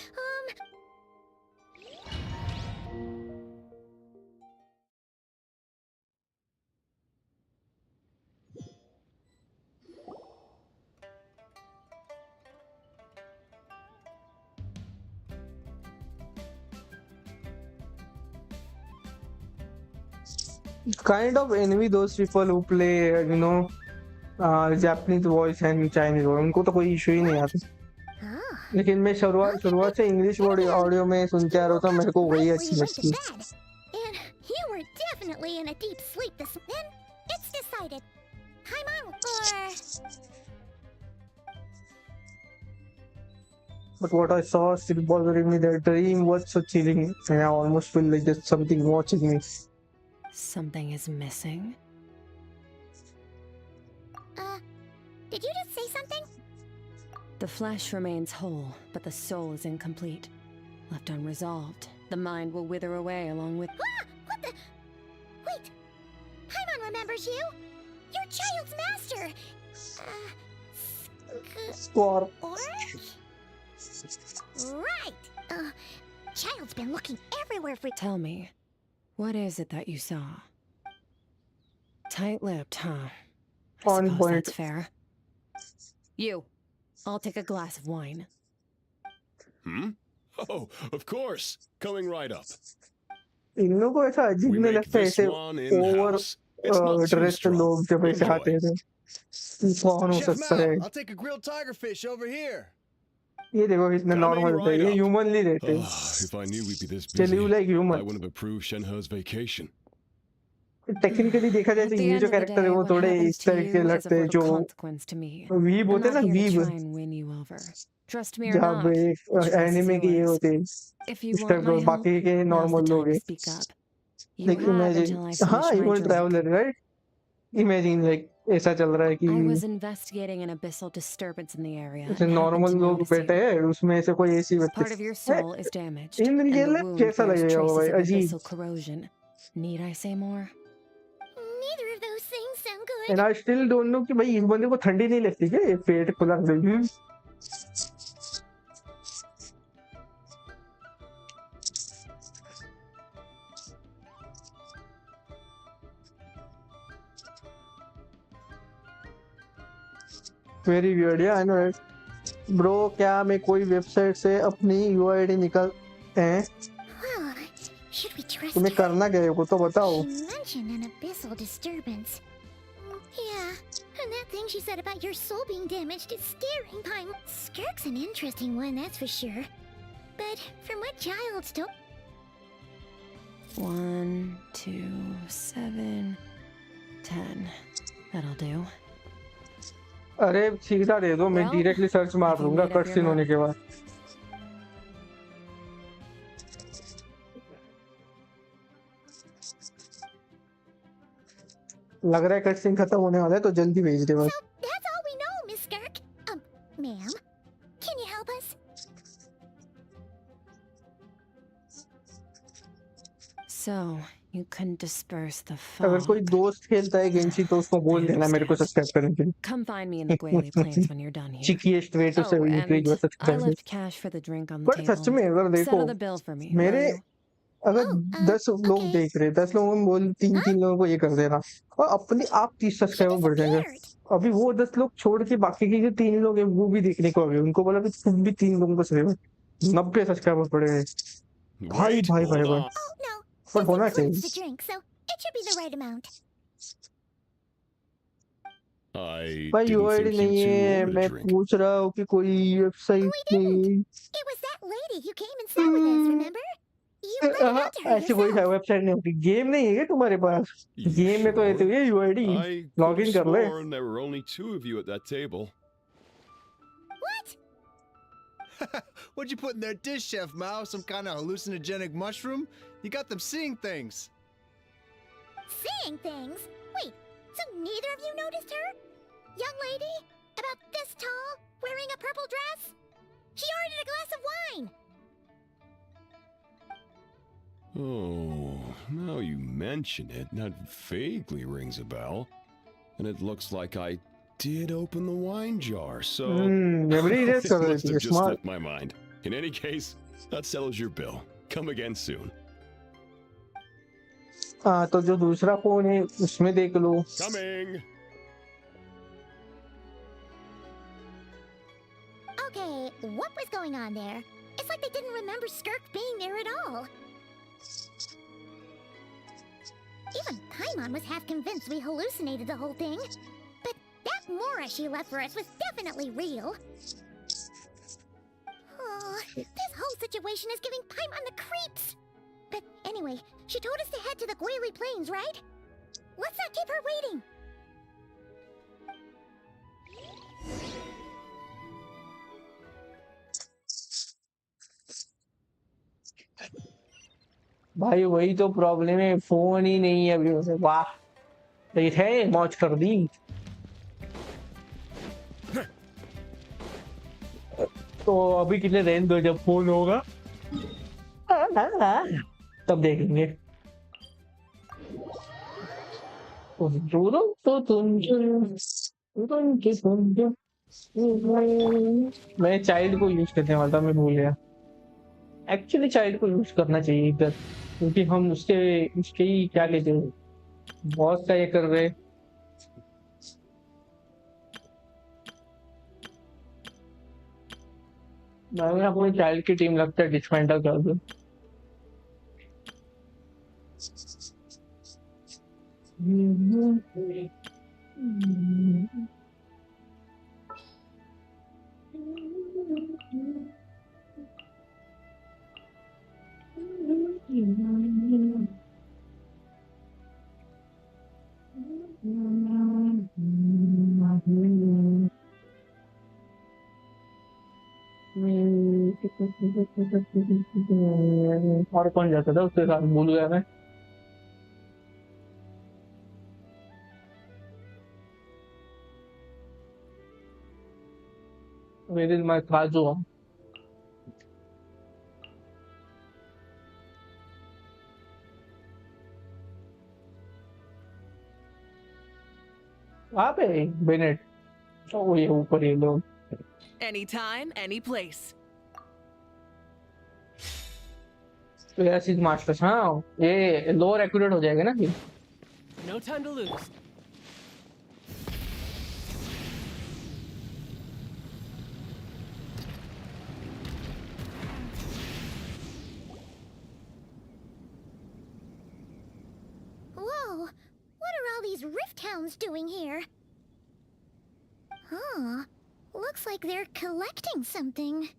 Kind of envy those people who play, Japanese voice and Chinese voice. उनको तो कोई इशू ही नहीं आता।
Oh.
लेकिन मैं शुरुआत से इंग्लिश ऑडियो में सुन के आ रहा था, मेरे को वही
Right where
अच्छी
you went to
लगती।
bed. And you were definitely in a deep sleep this... Then it's decided. Paimon or...
But what I saw still bothering me. The dream was so chilling, and I almost feel like there's something watching me.
Something is missing.
Did you just say something?
The flesh remains whole, but the soul is incomplete. Left unresolved, the mind will wither away along with...
Ah! What the... Wait! Paimon remembers you! Your child's master!
Score.
Right! Child's been looking everywhere for...
Tell me, what is it that you saw? Tight-lipped, huh? I
On
suppose
point.
that's fair. You, I'll take a glass of wine.
Hmm? Oh, of course. Coming right up.
इन लोगों को ऐसा अजीब
We
नहीं
make
लगता
this
ऐसे
one
over
in-house. It's not too
dressed
strong.
लोग जब ऐसे
Enjoy.
आते हैं तो कौन हो
Chef
सकता है?
Mal, I'll take a grilled tiger fish over here.
ये देखो कितने
Coming
नॉर्मल होते हैं,
right
ये
up.
ह्यूमनली रहते हैं।
Ah, if I knew we'd be this
Tell you
busy,
like
I
human.
wouldn't have approved Shenhe's vacation.
Technically देखा जाए
At
तो
the
ये
end
जो
of the
कैरेक्टर है
day,
वो
what
थोड़े
happens
इस
to
तरह के
you is
लगते
of
हैं
little
जो
consequence to me.
Weeb
I'm
होते हैं
not
ना,
here to
weeb,
try and win you over. Trust me or
जहाँ
not,
पे
the choice is
एनिमे के ये
yours.
होते हैं
If you
इस
want
टाइप
my
के,
help,
बाकी के
now's the
नॉर्मल लोग
time
हैं।
to speak up. You
like
have
imagine,
until I
हाँ,
finish
you
my
want traveller,
drink.
Right? Imagine like ऐसा चल रहा है कि
I was investigating an abyssal disturbance in the area
जैसे
and happened
normal
to
लोग
notice
बैठे
you.
हैं उसमें से कोई ऐसी व्यक्ति
Part of your soul is damaged,
in
and
real
the
life
wound
कैसा
bears
लगेगा वो भाई?
traces of
अजीब।
abyssal corrosion. Need I say more?
Neither of those things sound good.
And I still don't know कि भाई इस बंदे को ठंडी नहीं लगती क्या? ये पेट खुला देगी। वेरी वियर्ड, या आई नो इट ब्रो। क्या मैं कोई वेबसाइट से अपनी यूआईडी निकाल हैं?
Well, should we trust
तुम्हें
her?
करना क्या है वो तो बताओ।
She mentioned an abyssal disturbance. Yeah, and that thing she said about your soul being damaged is scaring, Paim. Skirk's an interesting one, that's for sure. But from what Child's told...
1, 2, 7, 10. That'll do.
अरे सीधा दे दो, मैं
Well,
directly search मार
have you
दूंगा
made up
cut
your
scene होने के बाद। लग रहा है कट सीन खत्म होने वाला है तो जल्दी भेज दे बस।
So, that's all we know, Miss Skirk. Ma'am, can you help us?
So, you can disperse the
अगर कोई
fog.
दोस्त खेलता है गेंशी तो उसको बोल देना मेरे को सब्सक्राइब करने के लिए।
Come find me in the Guili Plains when you're done here.
Cheekiest way to
Oh,
say
and
increase your
I
subscribers।
left cash for the drink on the
but such
table.
में अगर देखो
Settle the bill for me, will
मेरे
you?
अगर
Oh,
10 लोग
okay.
देख रहे, 10 लोगों में बोल 3 लोगों को ये कर देना और अपने आप 30
She
सब्सक्राइबर बढ़ जाएंगे।
disappeared.
अभी वो 10 लोग छोड़ के बाकी के जो 3 लोग हैं वो भी देखने को आ गए, उनको बोला कि तुम भी 3 लोगों को सब्सक्राइबर 90 सब्सक्राइबर पड़े हैं। भाई
Wait,
भाई
hold
भाई भाई
on.
Oh, no.
पर
This
होना
includes the
चाहिए।
drink, so it should be the right amount.
I
भाई
didn't
यूआईडी
think you
नहीं
two
है,
ordered a
मैं
drink.
पूछ रहा हूँ कि कोई वेबसाइट
We didn't.
नहीं।
It was that lady who came and sat with us, remember? You let it out to her
ऐसी कोई
yourself.
वेबसाइट नहीं होती। गेम नहीं है क्या तुम्हारे पास?
You
गेम में तो
sure?
ऐसे ही UID
I
log in
could've
कर ले।
sworn there were only 2 of you at that table.
What?
What'd you put in their dish, Chef Mao? Some kind of hallucinogenic mushroom? You got them seeing things.
Seeing things? Wait, so neither of you noticed her? Young lady? About this tall? Wearing a purple dress? She ordered a glass of wine!
Oh, now you mention it, that vaguely rings a bell. And it looks like I did open the wine jar, so...
memory erase
it
कर रही
must
थी,
have just
smart.
slipped my mind. In any case, that settles your bill. Come again soon.
हाँ तो जो दूसरा phone है उसमें देख लो.
Coming!
Okay, what was going on there? It's like they didn't remember Skirk being there at all. Even Paimon was half convinced we hallucinated the whole thing. But that Mora she left for us was definitely real. Oh, this whole situation is giving Paimon the creeps. But anyway, she told us to head to the Guili Plains, right? Let's not keep her waiting.
भाई वही तो problem है, phone ही नहीं है अभी उसे. वाह, देख है मौज कर दी. तो अभी कितने रहने दो, जब फोन होगा तब देखेंगे. मैं चाइल्ड को यूज करने वाला था, मैं भूल गया. एक्चुअली चाइल्ड को यूज करना चाहिए इधर, क्योंकि हम उसके उसके ही क्या कहते हैं, बॉस का ये कर रहे. मैं अपनी चाइल्ड की टीम लगता है डिस्मेंटल कर दूं. और कौन जाता था उसके साथ, भूल गया मैं. Where is my Kazu? वहाँ पे बेनेट. ओ ये ऊपर ये लोग.
Anytime, any place.
Classic masters. हाँ ये लोअर एक्यूरेट हो जाएगा ना फिर.
No time to lose.
Whoa, what are all these rift hounds doing here? Huh, looks like they're collecting something.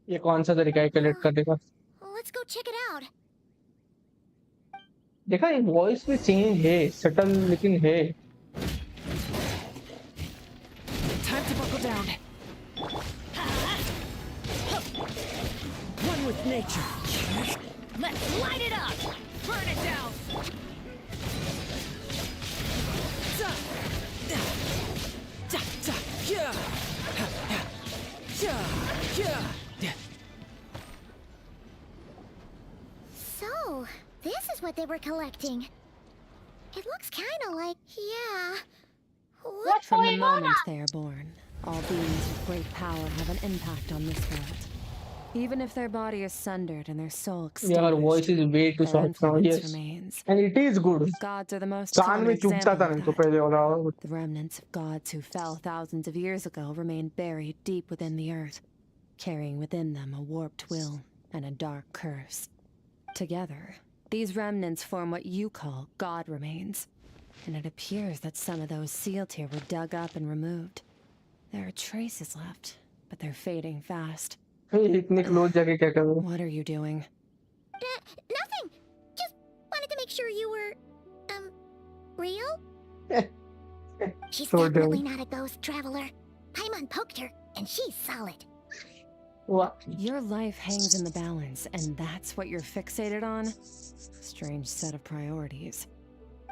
ये कौन सा तरीका है कलेक्ट करने का?
Let's go check it out.
देखा ये वॉइस में चेंज है, सटल लेकिन है.
Time to buckle down. One with nature.
Let's light it up!
Burn it down.
So, this is what they were collecting. It looks kind of like, yeah. What's
From the
going on?
moment they are born, all beings with great power have an impact on this world. Even if their body is sundered and their soul
Your voice
extinguished,
is way too
their
soft now.
influence
Yes,
remains.
and it is good.
Gods are the most
can't
common
में चुभता था
example
नहीं
of
तो
that.
पहले वाला.
The remnants of gods who fell thousands of years ago remain buried deep within the earth, carrying within them a warped will and a dark curse. Together, these remnants form what you call god remains, and it appears that some of those sealed here were dug up and removed. There are traces left, but they're fading fast.
इतने close जाके क्या करूँ?
What are you doing?
Nothing. Just wanted to make sure you were, real? She's
So
definitely
dumb.
not a ghost traveler. Paimon poked her, and she's solid.
What?
Your life hangs in the balance, and that's what you're fixated on? Strange set of priorities.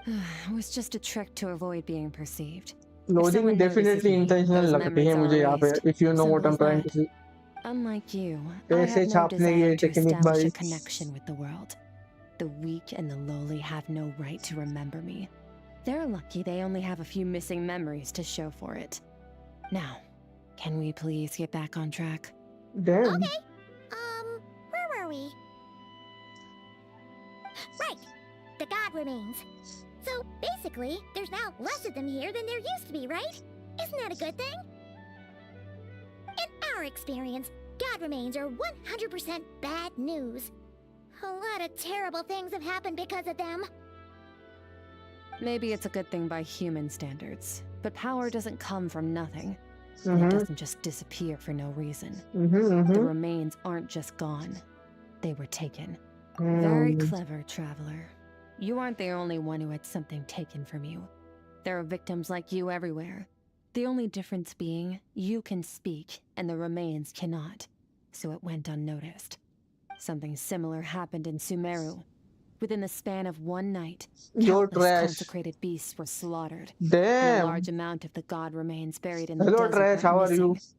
It was just a trick to avoid being perceived. If
Loading
someone notices
definitely
me,
intentional
those
लगती है
memories
मुझे
are
यहाँ पे,
erased.
if you know what
Simple
I'm
as
trying to
that.
say.
Unlike you, I
पैसे
have no
छापने
desire
की
to
technique
establish
भाई.
a connection with the world. The weak and the lowly have no right to remember me. They're lucky they only have a few missing memories to show for it. Now, can we please get back on track?
Damn.
Okay. Where were we? Right. The god remains. So basically, there's now less of them here than there used to be, right? Isn't that a good thing? In our experience, god remains are 100% bad news. A lot of terrible things have happened because of them.
Maybe it's a good thing by human standards, but power doesn't come from nothing. And
Mm-hmm.
it doesn't just disappear for no reason.
Mm-hmm.
The remains aren't just gone. They were taken. Very clever, traveler. You aren't the only one who had something taken from you. There are victims like you everywhere. The only difference being, you can speak, and the remains cannot. So it went unnoticed. Something similar happened in Sumeru. Within the span of one night,
Yo,
countless
trash.
consecrated beasts were slaughtered. And a
Damn.
large amount of the god remains buried in the
Hello
desert
trash,
went
how are you?
missing.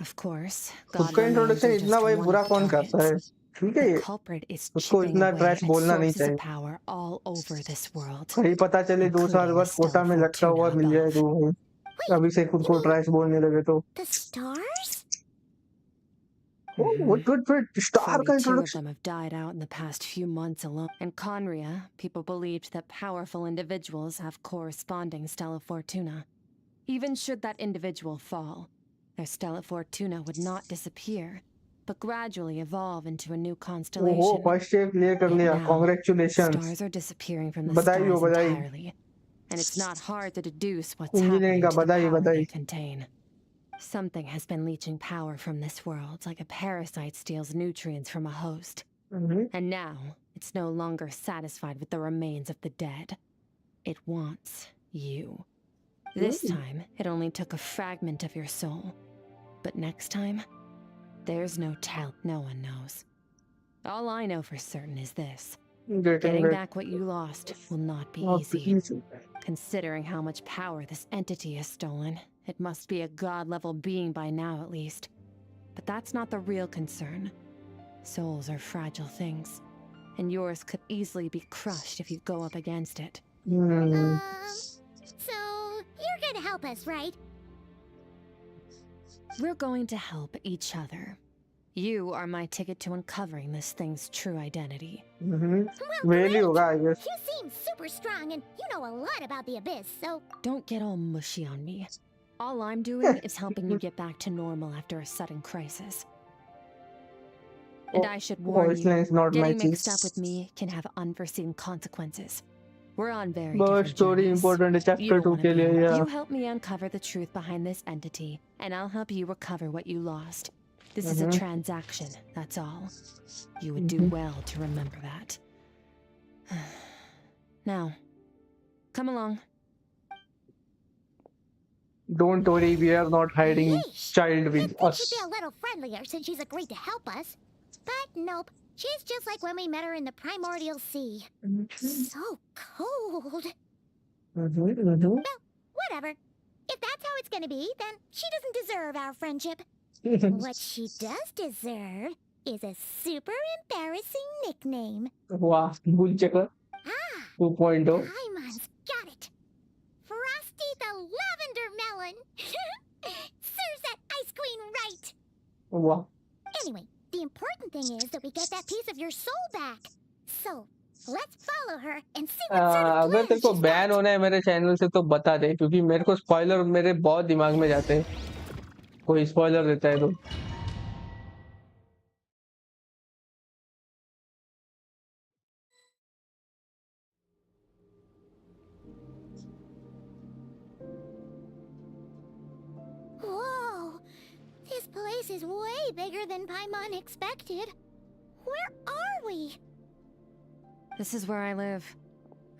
Of course,
खुद
god
का
remains
introduction
are
इतना
just
भाई
one
बुरा
of the
कौन करता है?
targets.
ठीक है
The
ये.
culprit is
उसको
chipping
इतना
away
ट्रैश
at
बोलना नहीं
sources
चाहिए.
of power all over this world.
कहीं पता चले 2 साल
including
बाद
the
कोटा में
Stella
लटका हुआ
Fortuna
मिल जाए
above.
तो अभी से खुद
you
को
mean
ट्रैश बोलने लगे तो.
the stars?
Oh, wait, star का
42 of
introduction.
them have died out in the past few months alone. In Conria, people believed that powerful individuals have corresponding Stella Fortuna. Even should that individual fall, their Stella Fortuna would not disappear, but gradually evolve into a new
ओहो,
constellation.
First step clear कर
Right
लिया.
now,
congratulations.
stars are disappearing from the
बधाई हो,
skies
बधाई.
entirely, and it's not hard to deduce what's
engineering
happening
का
to the
बधाई
power
बधाई.
they contain. Something has been leeching power from this world like a parasite steals nutrients from a host. And now, it's no longer satisfied with the remains of the dead. It wants you. This time, it only took a fragment of your soul. But next time, there's no tell. No one knows. All I know for certain is this. Getting back what you lost will not be easy. Considering how much power this entity has stolen, it must be a god-level being by now at least. But that's not the real concern. Souls are fragile things, and yours could easily be crushed if you go up against it.
So you're gonna help us, right?
We're going to help each other. You are my ticket to uncovering this thing's true identity.
Well,
belly
great.
होगा I guess.
You seem super strong and you know a lot about the abyss, so
Don't get all mushy on me. All I'm doing is helping you get back to normal after a sudden crisis. And I should warn you,
Voice lines not
getting
matching.
mixed up with me can have unforeseen consequences. We're on very
But
different
story
journeys.
important है
You
chapter
don't
2
wanna
के लिए.
be-
Yeah.
You help me uncover the truth behind this entity, and I'll help you recover what you lost. This is a transaction, that's all. You would do well to remember that. Now, come along.
Don't worry, we are not hiding
yeesh.
child
You'd
with
think
us.
she'd be a little friendlier since she's agreed to help us. But nope, she's just like when we met her in the primordial sea. So cold. Whatever. If that's how it's gonna be, then she doesn't deserve our friendship. What she does deserve is a super embarrassing nickname.
वाह, bull checker
Ah,
2.0.
Paimon's got it. Frosty the Lavender Melon. Serves that ice queen right.
वाह.
Anyway, the important thing is that we get that piece of your soul back. So, let's follow her and see what sort of
अगर
plan
तेरे को
she's
ban
got.
होना है मेरे channel से तो बता दे क्योंकि मेरे को स्पॉइलर मेरे बहुत दिमाग में जाते हैं. कोई स्पॉइलर देता है तो.
Whoa! This place is way bigger than Paimon expected. Where are we?
This is where I live.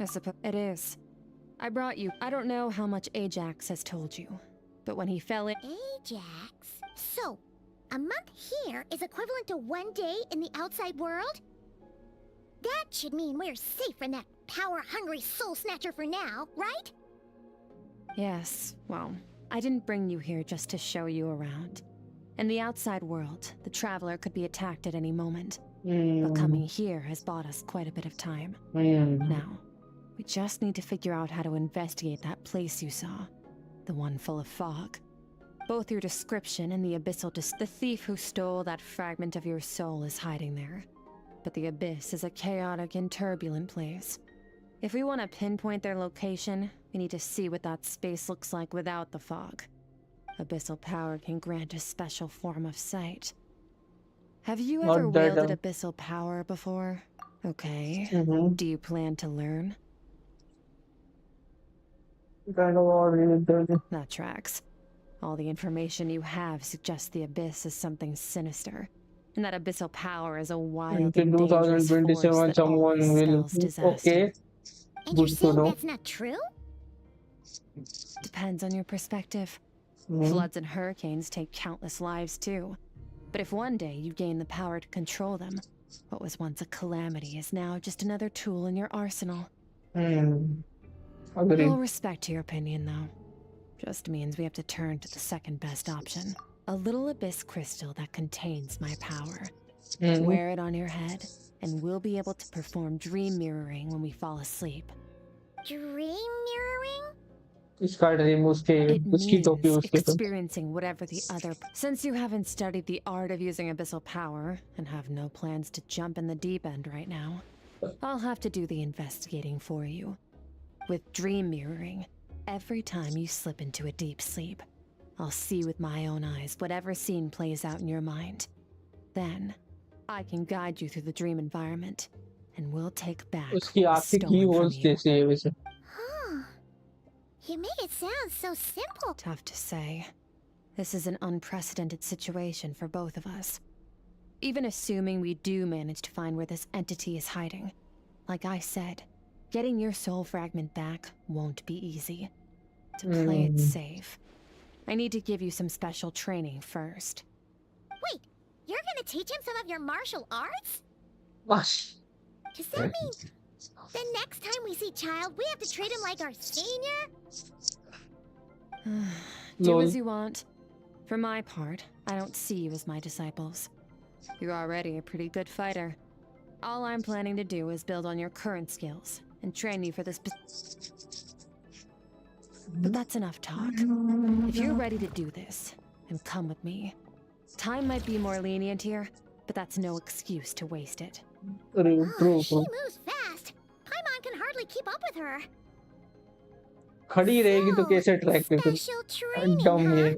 I suppose it is. I brought you. I don't know how much Ajax has told you, but when he fell in.
Ajax? So, a month here is equivalent to 1 day in the outside world? That should mean we're safe from that power-hungry soul snatcher for now, right?
Yes, well, I didn't bring you here just to show you around. In the outside world, the traveler could be attacked at any moment. But coming here has bought us quite a bit of time. Now, we just need to figure out how to investigate that place you saw. The one full of fog. Both your description and the abyssal the thief who stole that fragment of your soul is hiding there. But the abyss is a chaotic and turbulent place. If we want to pinpoint their location, we need to see what that space looks like without the fog. Abyssal power can grant a special form of sight. Have you ever wielded abyssal power before? Okay. Do you plan to learn? That tracks. All the information you have suggests the abyss is something sinister, and that abyssal power is a wild and dangerous force that always spells disaster.
Okay.
And you're saying that's not true?
Depends on your perspective. Floods and hurricanes take countless lives too. But if one day you gain the power to control them, what was once a calamity is now just another tool in your arsenal.
Agreed.
Full respect to your opinion, though. Just means we have to turn to the second best option. A little abyss crystal that contains my power. Wear it on your head, and we'll be able to perform dream mirroring when we fall asleep.
Dream mirroring?
It means experiencing whatever the other... Since you haven't studied the art of using abyssal power, and have no plans to jump in the deep end right now, I'll have to do the investigating for you. With dream mirroring, every time you slip into a deep sleep, I'll see with my own eyes whatever scene plays out in your mind. Then, I can guide you through the dream environment, and we'll take back what's stolen from you.
Huh. You make it sound so simple.
Tough to say. This is an unprecedented situation for both of us. Even assuming we do manage to find where this entity is hiding, like I said, getting your soul fragment back won't be easy. To play it safe, I need to give you some special training first.
Wait, you're gonna teach him some of your martial arts?
Gosh.
Does that mean the next time we see Child, we have to treat him like our senior?
Do as you want. For my part, I don't see you as my disciples. You're already a pretty good fighter. All I'm planning to do is build on your current skills and train you for this. But that's enough talk. If you're ready to do this, then come with me. Time might be more lenient here, but that's no excuse to waste it.
She moves fast. Paimon can hardly keep up with her.
खड़ी रहेगी तो कैसे track पे फिर
Special training,
dumb
huh?
ये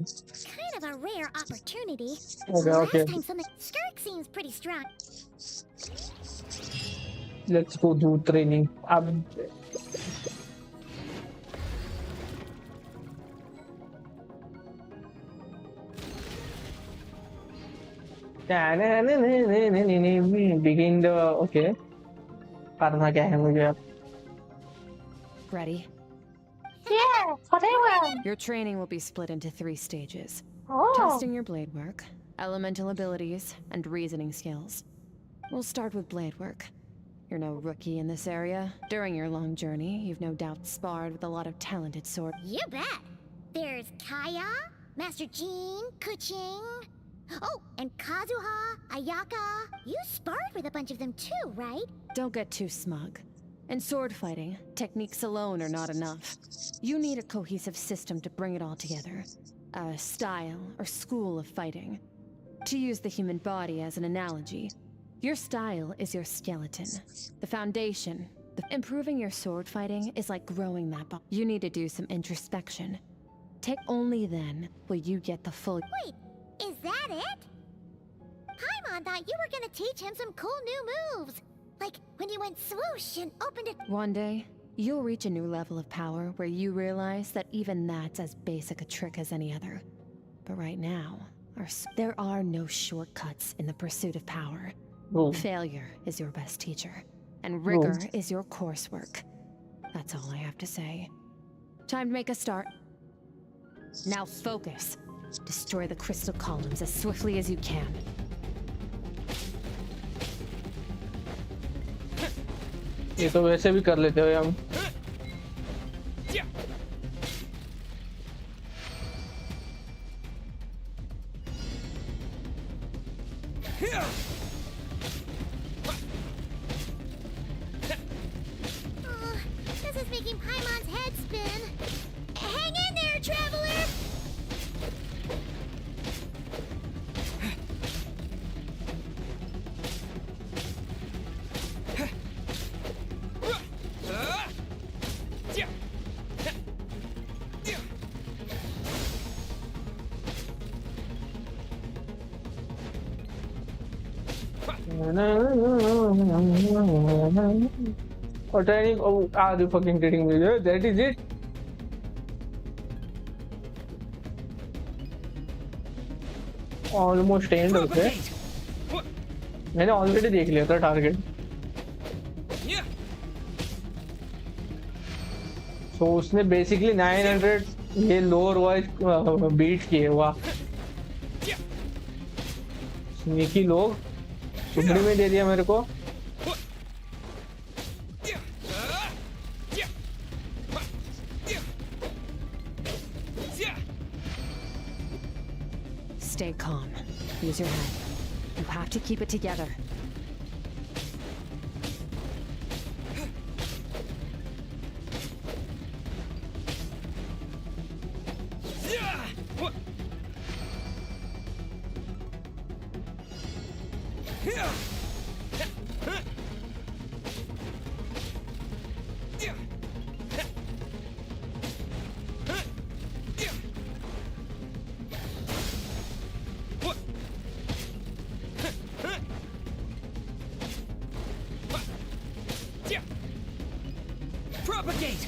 Kind of a rare opportunity.
Okay.
Last time something Skirk seems pretty strong.
Let's go do training अब begin the okay करना क्या है मुझे अब
Ready?
Yeah, whatever.
Your training will be split into 3 stages.
Oh.
Testing your blade work, elemental abilities, and reasoning skills. We'll start with blade work. You're no rookie in this area. During your long journey, you've no doubt sparred with a lot of talented sword.
You bet. There's Kaya, Master Jean, Kuching. Oh, and Kazuha, Ayaka. You sparred with a bunch of them too, right?
Don't get too smug. In sword fighting, techniques alone are not enough. You need a cohesive system to bring it all together. A style or school of fighting. To use the human body as an analogy, your style is your skeleton. The foundation. Improving your sword fighting is like growing that body. You need to do some introspection. Only then will you get the full...
Wait, is that it? Paimon thought you were gonna teach him some cool new moves. Like when you went swoosh and opened it.
One day, you'll reach a new level of power where you realize that even that's as basic a trick as any other. But right now, there are no shortcuts in the pursuit of power. Failure is your best teacher, and rigor is your coursework. That's all I have to say. Time to make a start. Now focus. Destroy the crystal columns as swiftly as you can.
ये तो वैसे भी कर लेते हो हम।
Oh, this is making Paimon's head spin. Hang in there, traveler!
Or training. Oh, the fucking training video. That is it. Almost end होते हैं। मैंने ऑलरेडी देख लिया था टारगेट। तो उसने बेसिकली 900 ये लोअर वॉइस बीट किए। वाह, स्नीकी लोग चुमड़ी में दे दिया मेरे को।
Stay calm. Use your head. You have to keep it together.
Propagate!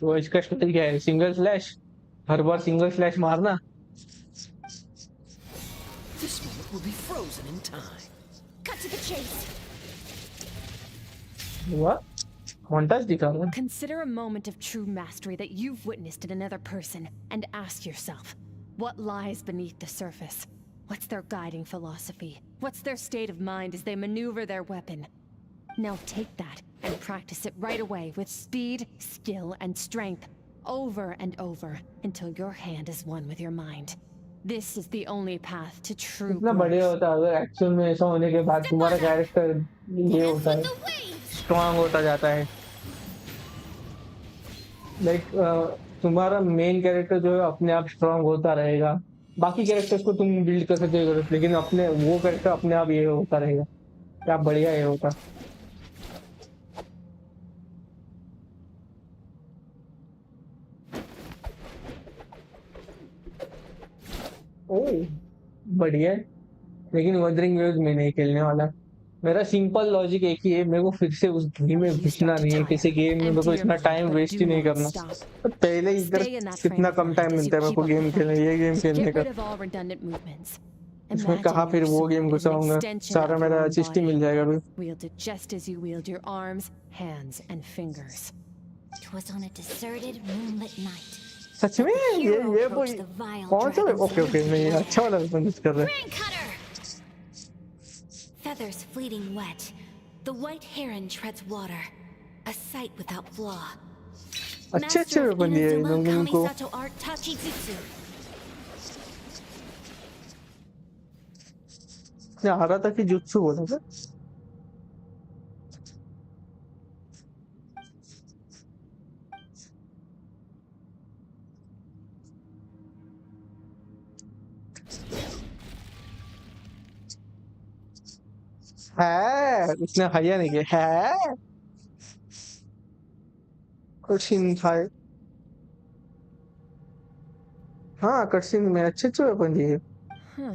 तो इसका स्टाइल क्या है? सिंगल स्लैश, हर बार सिंगल स्लैश मारना।
This moment will be frozen in time.
Cut to the chase.
What? Montage दिखा रहा है।
Consider a moment of true mastery that you've witnessed in another person and ask yourself, what lies beneath the surface? What's their guiding philosophy? What's their state of mind as they maneuver their weapon? Now take that and practice it right away with speed, skill, and strength, over and over, until your hand is one with your mind. This is the only path to true
इतना बढ़िया
growth.
होता है अगर actual में ऐसा होने के बाद तुम्हारा कैरेक्टर ये होता है, स्ट्रांग होता जाता है। लाइक तुम्हारा मेन कैरेक्टर जो है अपने आप स्ट्रांग होता रहेगा। बाकी कैरेक्टर्स को तुम बिल्ड कर सकते हो, लेकिन अपने वो कैरेक्टर अपने आप ये होता रहेगा। क्या बढ़िया ये होता। ओह बढ़िया है, लेकिन वंडरिंग वेव्स में नहीं खेलने वाला। मेरा सिंपल लॉजिक एक ही है, मेरे को फिर से उस गेम में घुसना नहीं है। किसी गेम में मेरे को इतना टाइम वेस्ट ही नहीं करना। तो पहले ही इधर कितना कम टाइम मिलता है मेरे को गेम खेलने, ये गेम खेलने का। इसमें कहाँ फिर वो गेम घुसाऊंगा, सारा मेरा असिस्ट ही मिल जाएगा भाई।
Wield it just as you wield your arms, hands, and fingers.
'Twas on a deserted moonlit night.
सच में ये वो कौन सा? ओके ओके, मैं ये अच्छा वाला मिस कर रहा है।
Brain cutter! Feathers fleeting wet. The white heron treads water. A sight without flaw.
अच्छे अच्छे वेपन दिए इन लोगों को।
Kamisato art Tachijutsu.
मैं आ रहा था कि जुत्सु बोला था। है उसने हाया नहीं किया है, कुछ ही नहीं था। हाँ कटसीन में अच्छे अच्छे वेपन दिए.
Huh.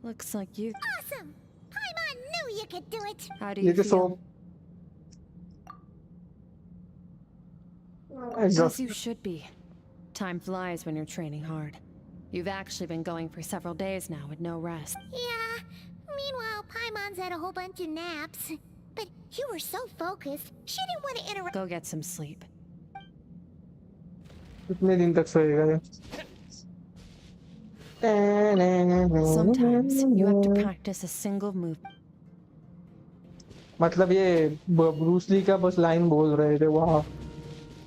Looks like you.
Awesome! Paimon knew you could do it!
How do
ये
you
तो
feel? As
exhaust.
you should be. Time flies when you're training hard. You've actually been going for several days now with no rest.
Yeah. Meanwhile, Paimon's had a whole bunch of naps. But you were so focused, she didn't want to interrupt.
Go get some sleep.
कितने दिन तक सोएगा ये?
Sometimes you have to practice a single move.
मतलब ये Bruce Lee का बस line बोल रहे थे. वाह,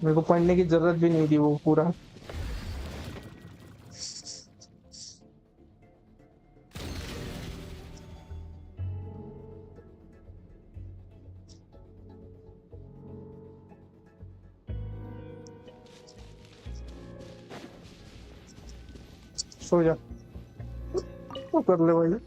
मेरे को पढ़ने की जरूरत भी नहीं थी वो पूरा. सो जा, तो कर ले भाई.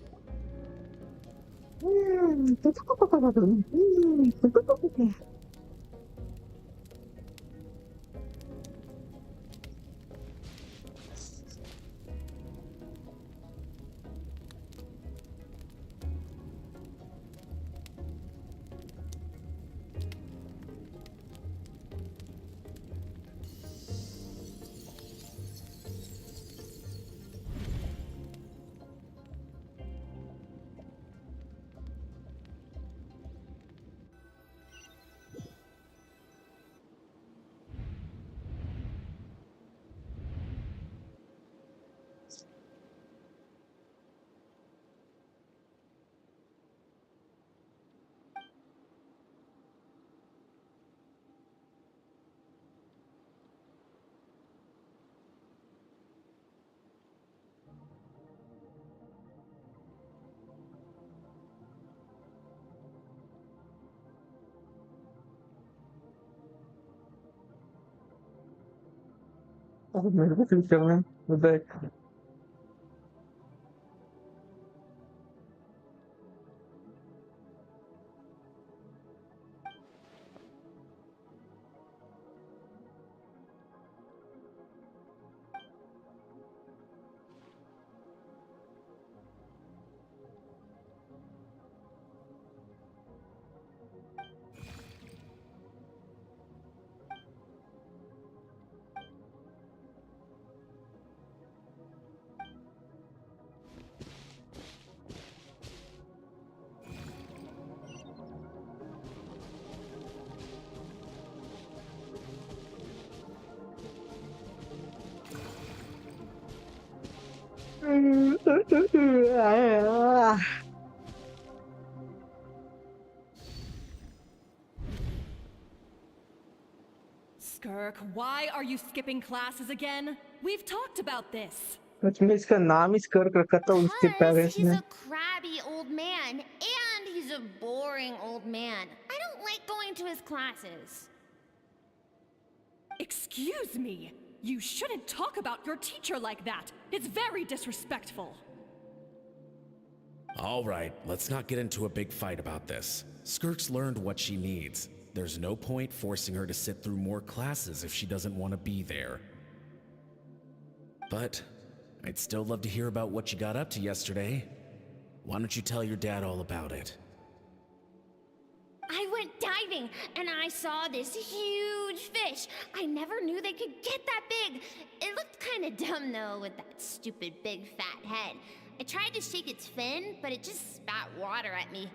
मेरे को फील करना है देख.
Skirk, why are you skipping classes again? We've talked about this.
मैं इसका नाम ही स्कर्क रखा था उसके
Because
पेरेंट्स
he's
ने.
a crabby old man, and he's a boring old man. I don't like going to his classes.
Excuse me. You shouldn't talk about your teacher like that. It's very disrespectful.
All right, let's not get into a big fight about this. Skirk's learned what she needs. There's no point forcing her to sit through more classes if she doesn't want to be there. But I'd still love to hear about what you got up to yesterday. Why don't you tell your dad all about it?
I went diving, and I saw this huge fish. I never knew they could get that big. It looked kind of dumb, though, with that stupid big fat head. I tried to shake its fin, but it just spat water at me.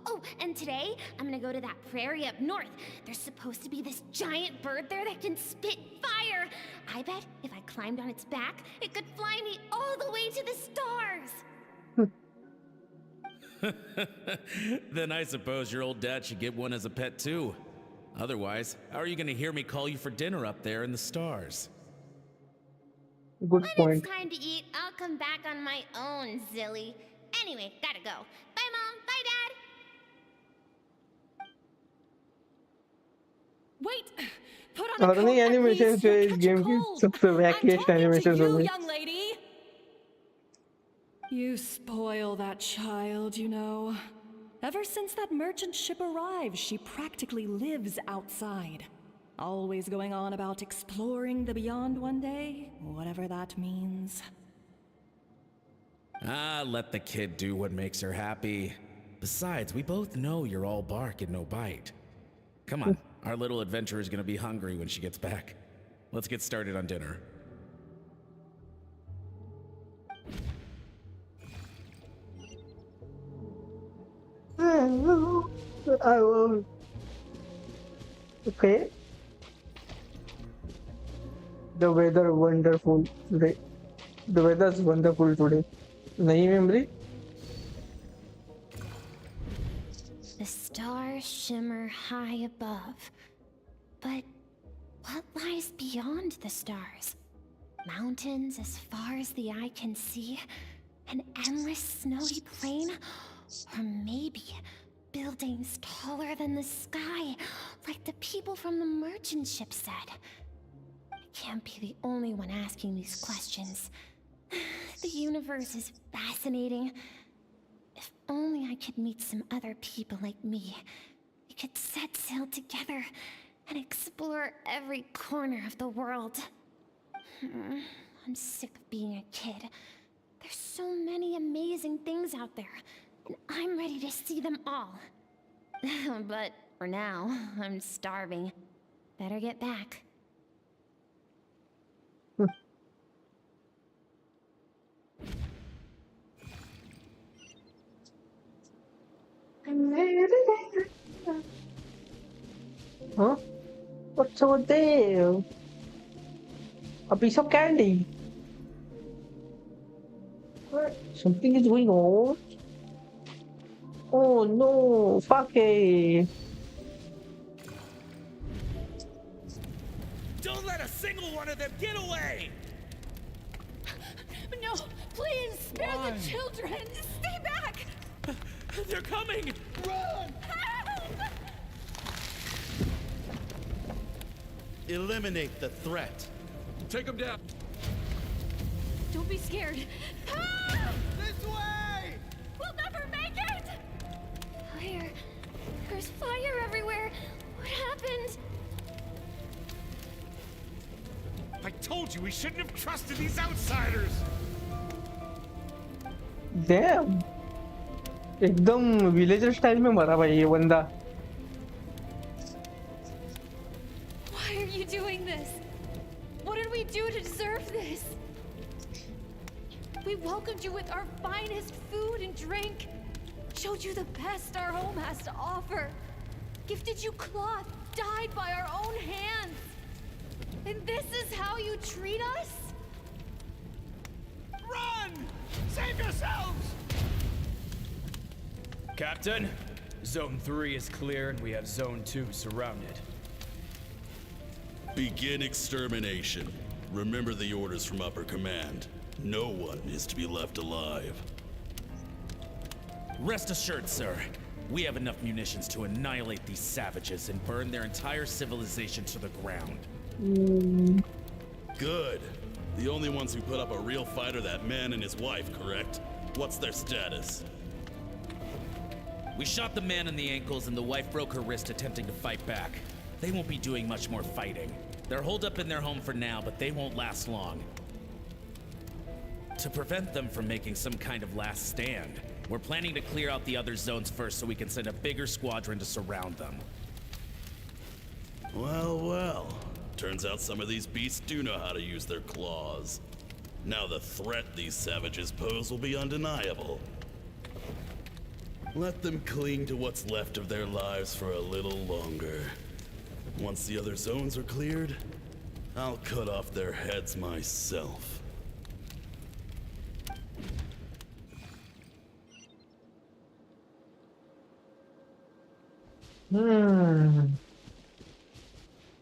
Oh, and today, I'm gonna go to that prairie up north. There's supposed to be this giant bird there that can spit fire. I bet if I climbed on its back, it could fly me all the way to the stars.
Then I suppose your old dad should get one as a pet too. Otherwise, how are you going to hear me call you for dinner up there in the stars?
Good
When
point.
it's time to eat, I'll come back on my own, Zilly. Anyway, gotta go. Bye, Mom. Bye, Dad.
Wait! Put on a
और
coat
नहीं
at
animation
least.
जो
You'll
इस
catch a
game की
cold.
सबसे
I'm
वैकिएस्ट
talking
animation
to you,
है.
young lady. You spoil that child, you know. Ever since that merchant ship arrived, she practically lives outside. Always going on about exploring the beyond one day, whatever that means.
Ah, let the kid do what makes her happy. Besides, we both know you're all bark and no bite. Come on, our little adventurer is gonna be hungry when she gets back. Let's get started on dinner.
Okay. The weather wonderful today. The weather's wonderful today. Nahi memory?
The stars shimmer high above. But what lies beyond the stars? Mountains as far as the eye can see? An endless snowy plain? Or maybe buildings taller than the sky, like the people from the merchant ship said. I can't be the only one asking these questions. The universe is fascinating. If only I could meet some other people like me. We could set sail together and explore every corner of the world. I'm sick of being a kid. There's so many amazing things out there, and I'm ready to see them all. But for now, I'm starving. Better get back.
Huh? What's over there? A piece of candy. What? Something is going on. Oh no, fuck it.
Don't let a single one of them get away!
No, please, spare the children! Stay back!
They're coming!
Help!
Eliminate the threat.
Take them down.
Don't be scared.
This way!
We'll never make it!
Fire. There's fire everywhere. What happened?
I told you we shouldn't have trusted these outsiders!
Damn. एकदम villager style में मरा भाई ये बंदा.
Why are you doing this? What did we do to deserve this? We welcomed you with our finest food and drink, showed you the best our home has to offer, gifted you cloth dyed by our own hands. And this is how you treat us?
Run! Save yourselves!
Captain, Zone 3 is clear and we have Zone 2 surrounded.
Begin extermination. Remember the orders from upper command. No one is to be left alive.
Rest assured, sir. We have enough munitions to annihilate these savages and burn their entire civilization to the ground.
Good. The only ones who put up a real fight are that man and his wife, correct? What's their status?
We shot the man in the ankles and the wife broke her wrist attempting to fight back. They won't be doing much more fighting. They're holed up in their home for now, but they won't last long. To prevent them from making some kind of last stand, we're planning to clear out the other zones first so we can send a bigger squadron to surround them.
Well, well. Turns out some of these beasts do know how to use their claws. Now the threat these savages pose will be undeniable. Let them cling to what's left of their lives for a little longer. Once the other zones are cleared, I'll cut off their heads myself.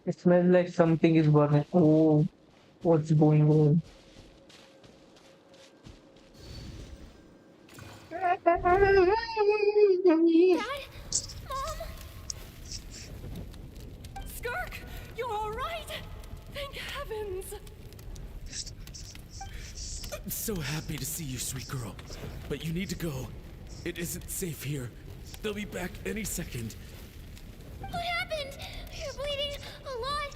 It smells like something is burning. Oh, what's going on?
Dad? Mom?
Skirk, you're all right? Thank heavens.
I'm so happy to see you, sweet girl. But you need to go. It isn't safe here. They'll be back any second.
What happened? You're bleeding a lot.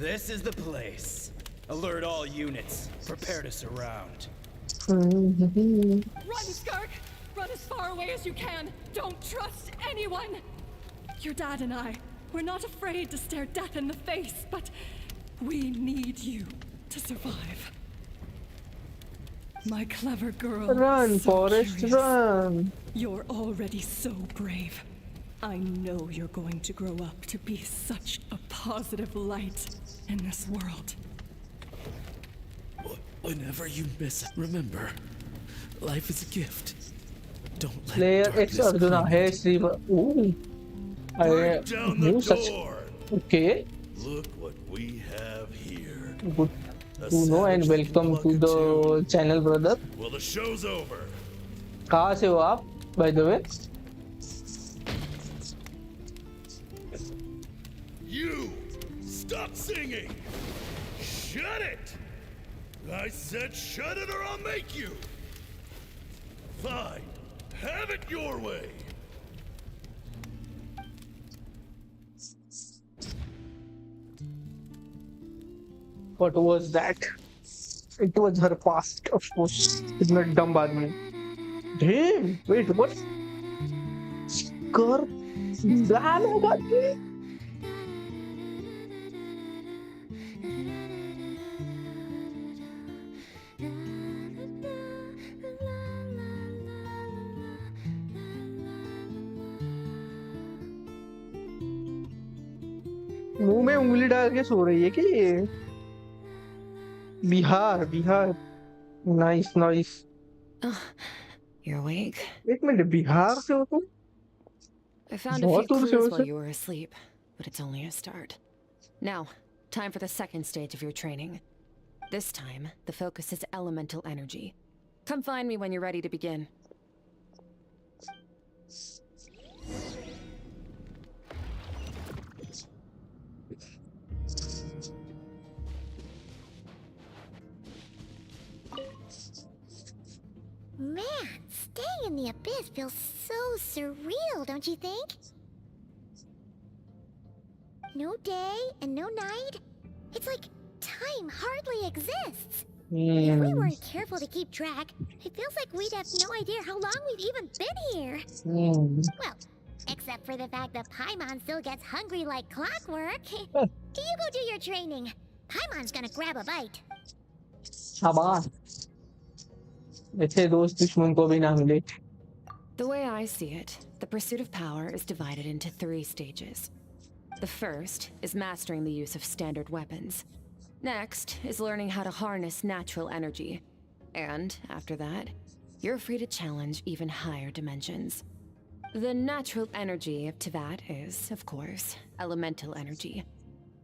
This is the place. Alert all units. Prepare to surround.
Run, Skirk! Run as far away as you can. Don't trust anyone. Your dad and I, we're not afraid to stare death in the face, but we need you to survive. My clever girl.
Run,
so
Forrest,
curious.
run.
You're already so brave. I know you're going to grow up to be such a positive light in this world.
Whenever you miss it, remember, life is a gift. Don't let
Player X
darkness
Arjuna.
claim
Hey,
it.
Steve. Ooh.
Break down the
such.
door.
Okay.
Look what we have here.
Good to know and welcome to the channel, brother.
Well, the show's over.
कहाँ से हो आप? By the way.
You stop singing. Shut it. I said shut it or I'll make you. Fine. Have it your way.
What was that? It was her past, of course. It's not dumb आदमी. Damn. Wait, what? Scar. Damn, I got it. मुंह में उंगली डाल के सो रही है कि ये Bihar Bihar nice nice
You're awake?
एक मिनट बिहार से हो तुम
I found a
बहुत
few
दूर से हो
clues while
sir
you were asleep, but it's only a start. Now, time for the second stage of your training. This time, the focus is elemental energy. Come find me when you're ready to begin.
Man, staying in the abyss feels so surreal, don't you think? No day and no night? It's like time hardly exists. If we weren't careful to keep track, it feels like we'd have no idea how long we've even been here. Well, except for the fact that Paimon still gets hungry like clockwork. You go do your training. Paimon's gonna grab a bite.
शाबाश ऐसे दोस्त दुश्मन को भी ना मिले
The way I see it, the pursuit of power is divided into 3 stages. The first is mastering the use of standard weapons. Next is learning how to harness natural energy. And after that, you're free to challenge even higher dimensions. The natural energy of Tevat is, of course, elemental energy.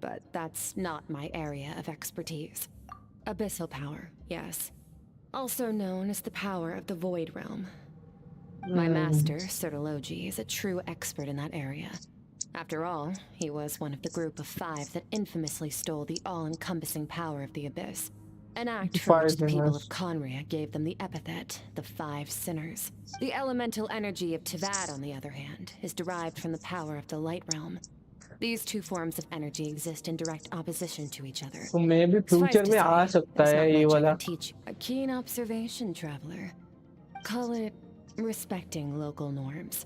But that's not my area of expertise. Abyssal power, yes. Also known as the power of the Void Realm. My master, Sertologi, is a true expert in that area. After all, he was one of the group of 5 that infamously stole the all-encompassing power of the Abyss. An act for which the people of Conria gave them the epithet, the 5 Sinners. The elemental energy of Tevat, on the other hand, is derived from the power of the Light Realm. These 2 forms of energy exist in direct opposition to each other.
तो मैं भी future में आ सकता है ये वाला
Teach a keen observation, traveler. Call it respecting local norms.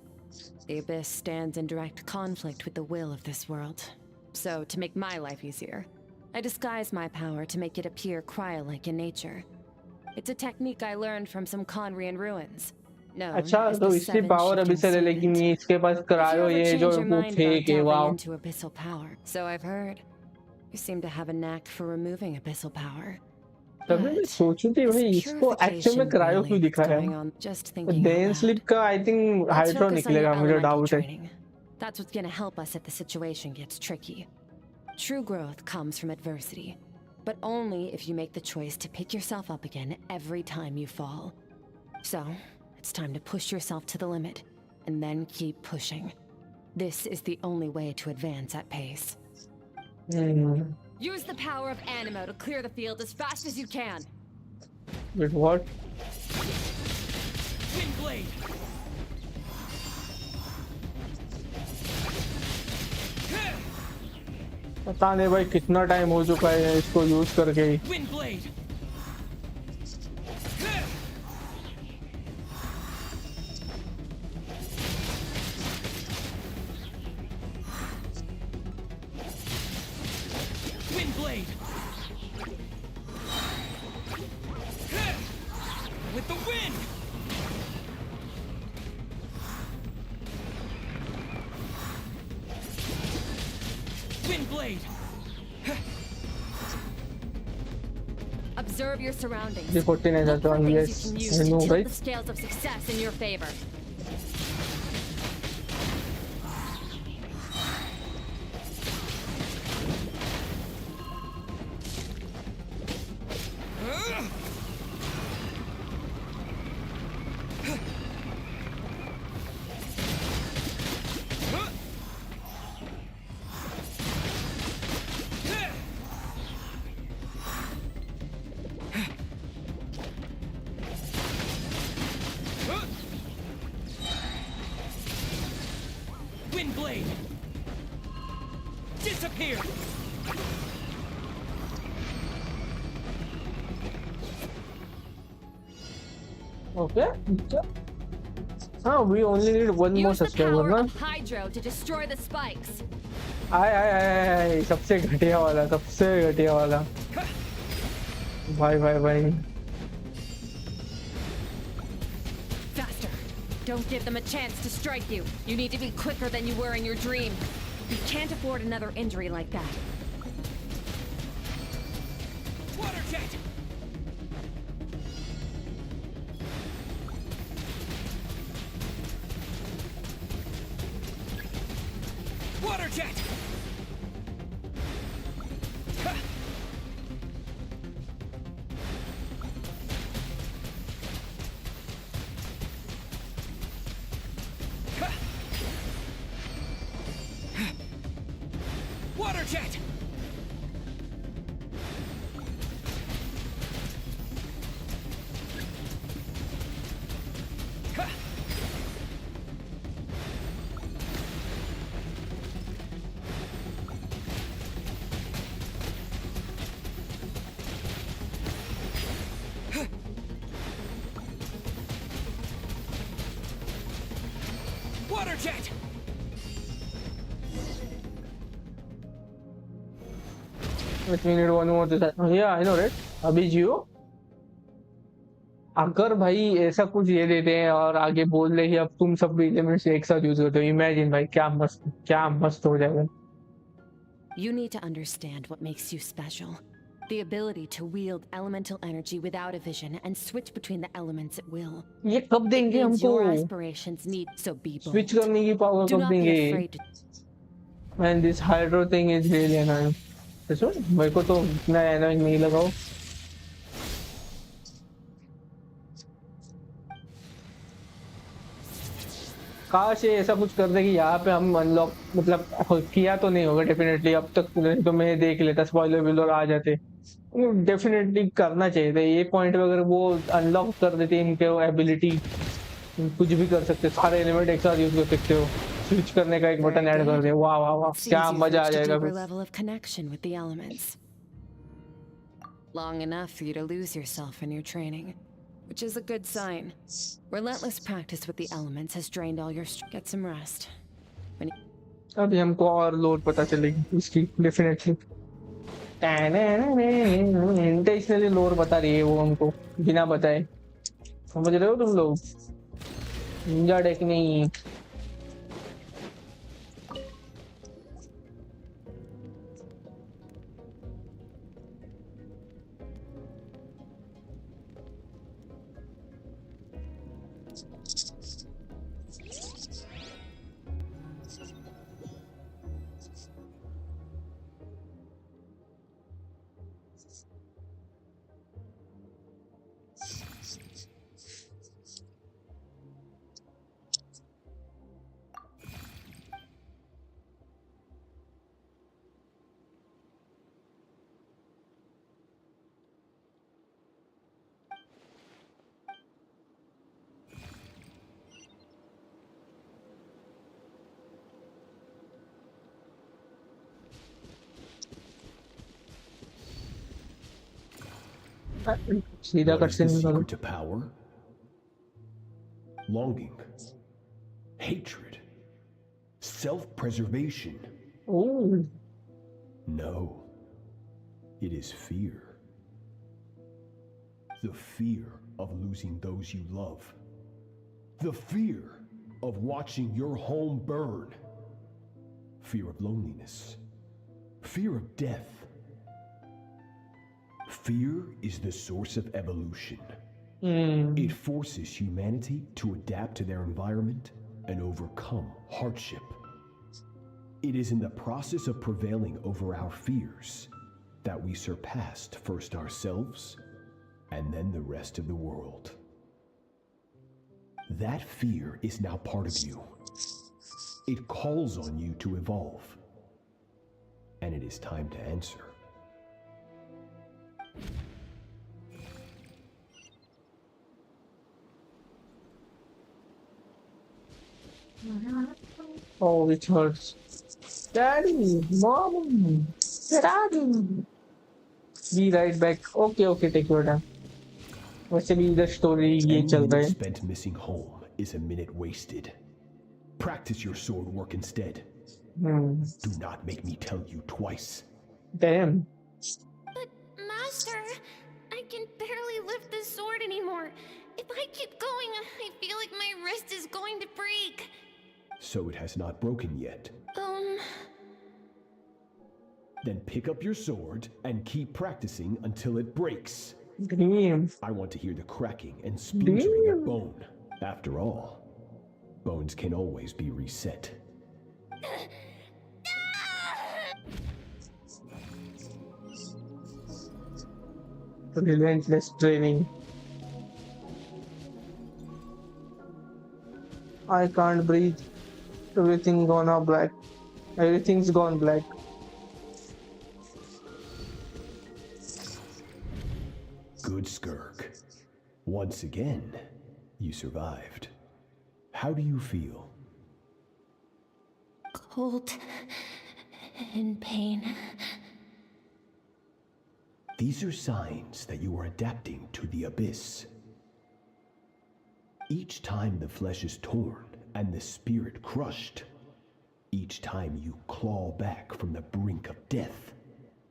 The Abyss stands in direct conflict with the will of this world. So, to make my life easier, I disguise my power to make it appear cryo-like in nature. It's a technique I learned from some Conrian ruins.
अच्छा तो इसकी power अभी से ले लेकिन ये इसके पास करायो ये जो वो फेक है wow
into abyssal power. So I've heard. You seem to have a knack for removing abyssal power.
तभी मैं सोचूं कि भाई इसको एक्चुअल में करायो क्यों दिखा है डेन स्लिप का आई थिंक हाइड्रो निकलेगा मुझे डाउट है
That's what's gonna help us if the situation gets tricky. True growth comes from adversity, but only if you make the choice to pick yourself up again every time you fall. So, it's time to push yourself to the limit, and then keep pushing. This is the only way to advance at pace. Use the power of Animo to clear the field as fast as you can.
Wait, what?
Twin blade.
पता नहीं भाई कितना time हो चुका है इसको use करके ही।
Wind blade. Wind blade. With the wind. Wind blade.
Observe your surroundings.
The 14 is
Look for
on,
things
yes.
you can use
I
to
know,
tilt
right?
the scales of success in your favor.
Wind blade. Disappear.
Okay. We only need one more
Use the
subscriber
power
ना।
of Hydro to destroy the spikes.
आय सबसे घटिया वाला, सबसे घटिया वाला। भाई।
Faster. Don't give them a chance to strike you. You need to be quicker than you were in your dream. You can't afford another injury like that.
Water jet. Water jet. Water jet. Water jet.
Which we need one more to that. Yeah, I know, right? अभी जियो। अगर भाई ऐसा कुछ ये देते हैं और आगे बोल रहे कि अब तुम सब भी एलिमेंट्स एक साथ यूज करते हो, इमेजिन भाई क्या मस्त हो जाएगा।
You need to understand what makes you special. The ability to wield elemental energy without a vision and switch between the elements at will.
ये कब
It
देंगे
means
हमको?
your aspirations need, so be bold.
Switch करने की power
Do
कब
not be
देंगे?
afraid to
And this hydro thing is really annoying. मेरे को तो इतना annoying नहीं लगा वो। काश ये ऐसा कुछ कर दे कि यहाँ पे हम अनलॉक, मतलब किया तो नहीं होगा डेफिनेटली, अब तक तो मैं देख लेता, स्पॉइलर विलर आ जाते। डेफिनेटली करना चाहिए था ये पॉइंट पे, अगर वो अनलॉक कर देते इनके एबिलिटी, कुछ भी कर सकते, सारे एलिमेंट एक साथ यूज कर सकते हो, स्विच करने का एक बटन ऐड कर दे, वाह वाह वाह,
Seems
क्या
you've
मजा आ
reached a
जाएगा
deeper
फिर।
level of connection with the elements. Long enough for you to lose yourself in your training, which is a good sign. Relentless practice with the elements has drained all your strength. Get some rest.
अभी हमको और load पता चलेगी उसकी definitely. Intentionally load बता रही है वो हमको बिना बताए, समझ रहे हो तुम लोग? निंजा डेक नहीं। सीधा
What
कट
is
से
the
निकालो।
secret to power? Longing, hatred, self-preservation.
Oh,
No, it is fear. The fear of losing those you love. The fear of watching your home burn. Fear of loneliness. Fear of death. Fear is the source of evolution. It forces humanity to adapt to their environment and overcome hardship. It is in the process of prevailing over our fears that we surpassed first ourselves and then the rest of the world. That fear is now part of you. It calls on you to evolve. And it is time to answer.
oh, it hurts. Daddy, mom, daddy. Be right back. Okay, okay, take your time. वैसे भी इधर story ये
Any
चल रहा
minute
है।
spent missing home is a minute wasted. Practice your sword work instead. Do not make me tell you twice.
Damn.
But, Master, I can barely lift this sword anymore. If I keep going, I feel like my wrist is going to break.
So it has not broken yet. Then pick up your sword and keep practicing until it breaks.
Damn.
I want to hear the cracking and splintering of bone. After all, bones can always be reset.
Relentless training. I can't breathe. Everything's gone black. Everything's gone black.
Good, Skirk. Once again, you survived. How do you feel?
Cold. In pain.
These are signs that you are adapting to the abyss. Each time the flesh is torn and the spirit crushed, each time you claw back from the brink of death,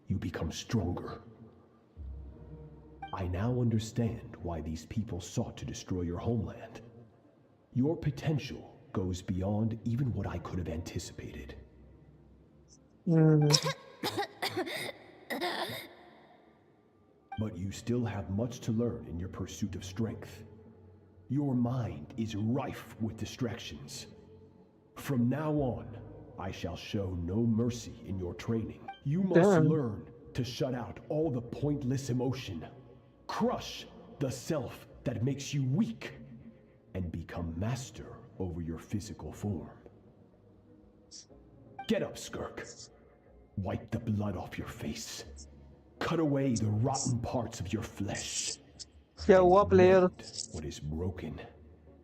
you become stronger. I now understand why these people sought to destroy your homeland. Your potential goes beyond even what I could have anticipated. But you still have much to learn in your pursuit of strength. Your mind is rife with distractions. From now on, I shall show no mercy in your training. You must learn to shut out all the pointless emotion. Crush the self that makes you weak and become master over your physical form. Get up, Skirk. Wipe the blood off your face. Cut away the rotten parts of your flesh.
क्या हुआ player?
What is broken?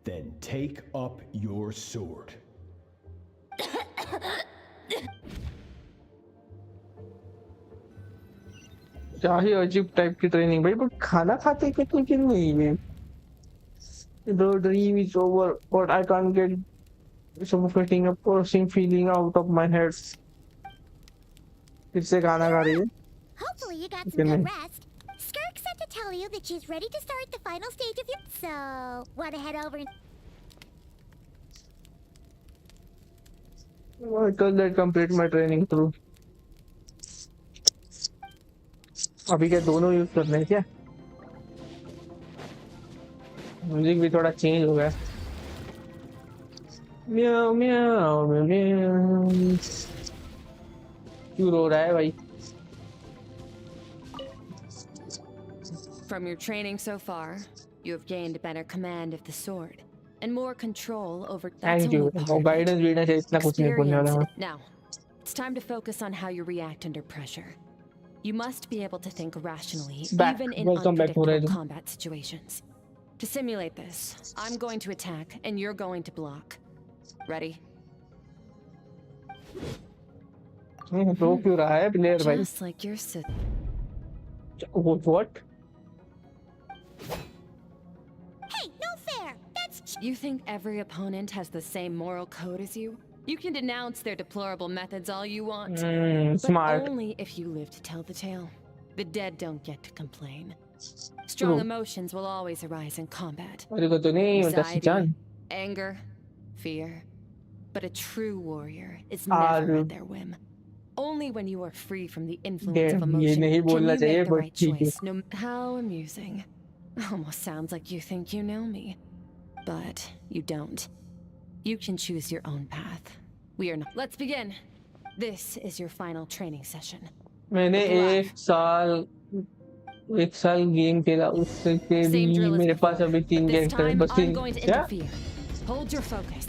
Then take up your sword.
क्या ही अजीब type की training भाई, but खाना खाते कितनी किन नहीं है। The dream is over, but I can't get suffocating a pulsing feeling out of my head. फिर से खाना खा रही है।
Hopefully you got some good rest. Skirk said to tell you that she's ready to start the final stage of your... So, wanna head over and...
I told that complete my training through. अभी क्या दोनों use करने हैं क्या? Music भी थोड़ा change हो गया। म्याऊ म्याऊ म्याऊ। क्यों रो रहा है भाई?
From your training so far, you have gained better command of the sword and more control over. That's
Thank you.
only part of it.
Guidance भी ना चाहिए, इतना कुछ नहीं बोलने वाला मैं।
Now, it's time to focus on how you react under pressure. You must be able to think rationally, even in unpredictable combat situations. To simulate this, I'm going to attack and you're going to block. Ready?
रो क्यों रहा है player भाई?
Just like your sister.
What?
You think every opponent has the same moral code as you? You can denounce their deplorable methods all you want. But
Smart.
only if you live to tell the tale. The dead don't get to complain.
True.
Strong emotions will always arise in combat.
मेरे को तो नहीं होता
Anxiety,
जान.
anger, fear. But a true warrior is never at their whim. Only when you are free from the influence of
ये
emotion
नहीं
can
बोलना
you
चाहिए
make the
but
right
ठीक है.
choice. No, how amusing. Almost sounds like you think you know me. But you don't. You can choose your own path. We are not. Let's begin. This is your final training session.
मैंने एक साल game खेला उससे के
Same
भी
drill as
मेरे
before,
पास अभी
but
3
this
character
time
बस
I'm
3
going to
क्या
interfere. Hold your focus.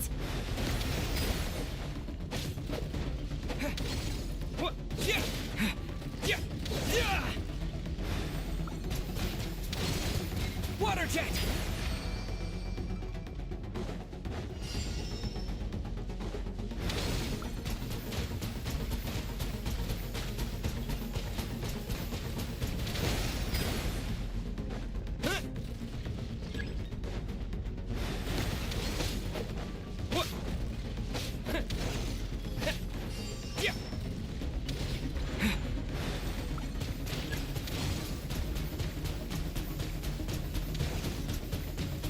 Water jet!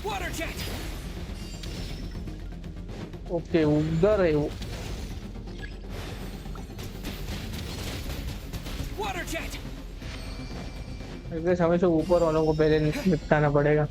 Water jet!
Okay उधर है वो.
Water jet!
ऐसे हमेशा ऊपर वालों को पहले निपटाना पड़ेगा.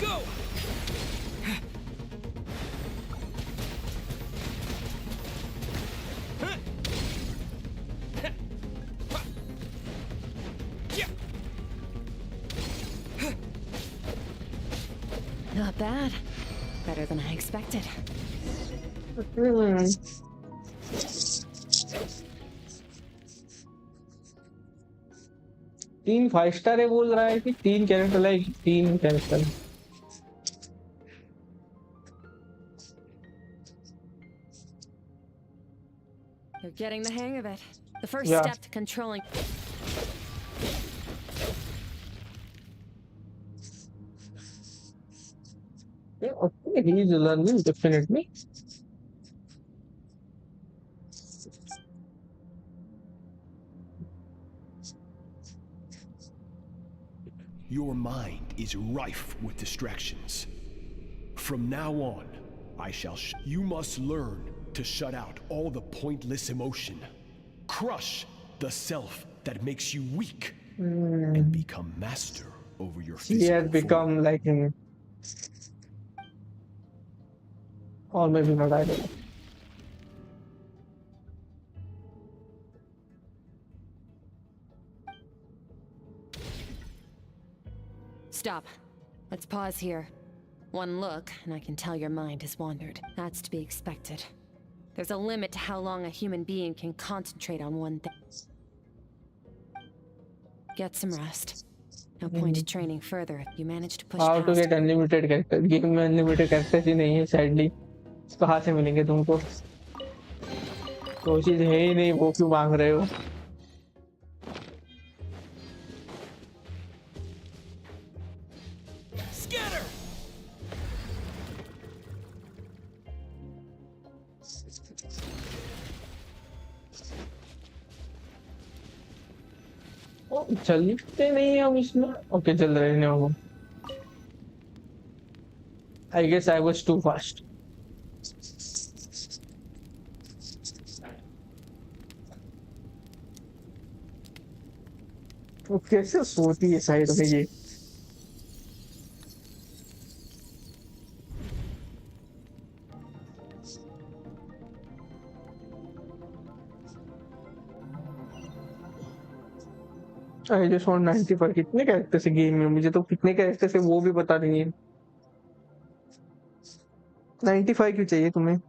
Go!
Not bad. Better than I expected.
तीन 5 स्टार है बोल रहा है कि 3 character like 3 character.
You're getting the hang of it. The first
Yeah.
step to controlling.
Yeah, okay, he is learning definitely.
Your mind is rife with distractions. From now on, I shall you must learn to shut out all the pointless emotion. Crush the self that makes you weak and become master over your
He
physical
has become
form.
like him. Or maybe not, I don't know.
Stop. Let's pause here. One look, and I can tell your mind has wandered. That's to be expected. There's a limit to how long a human being can concentrate on one thing. Get some rest. No point in training further if you manage to push
How to
past
get unlimited character? Game में unlimited characters ही नहीं है sadly. कहाँ से मिलेंगे तुमको? कोई चीज है ही नहीं, वो क्यों मांग रहे हो?
Scatter!
ओ चलते नहीं हम इसमें. ओके चल रहे हैं वो. I guess I was too fast. वो कैसे सोती है साइड में ये? I just want 95. कितने कैरेक्टर्स है गेम में? मुझे तो कितने कैरेक्टर्स है वो भी पता नहीं है. 95 क्यों चाहिए तुम्हें?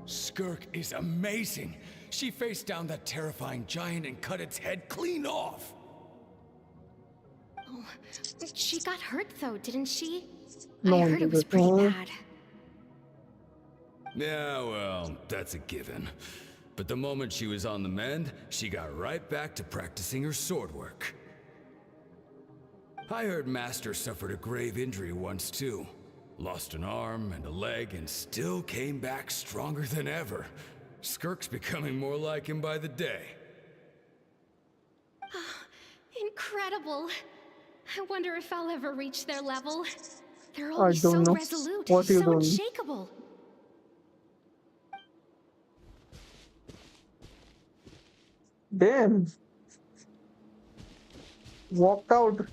Skirk is amazing. She faced down that terrifying giant and cut its head clean off.
Oh, she got hurt though, didn't she?
No,
I heard it was pretty bad.
Yeah, well, that's a given. But the moment she was on the mend, she got right back to practicing her sword work. I heard Master suffered a grave injury once too. Lost an arm and a leg and still came back stronger than ever. Skirk's becoming more like him by the day.
Incredible. I wonder if I'll ever reach their level. They're
I
always so
don't know.
resolute,
What you
so
doing?
unshakable.
Damn. Walked out.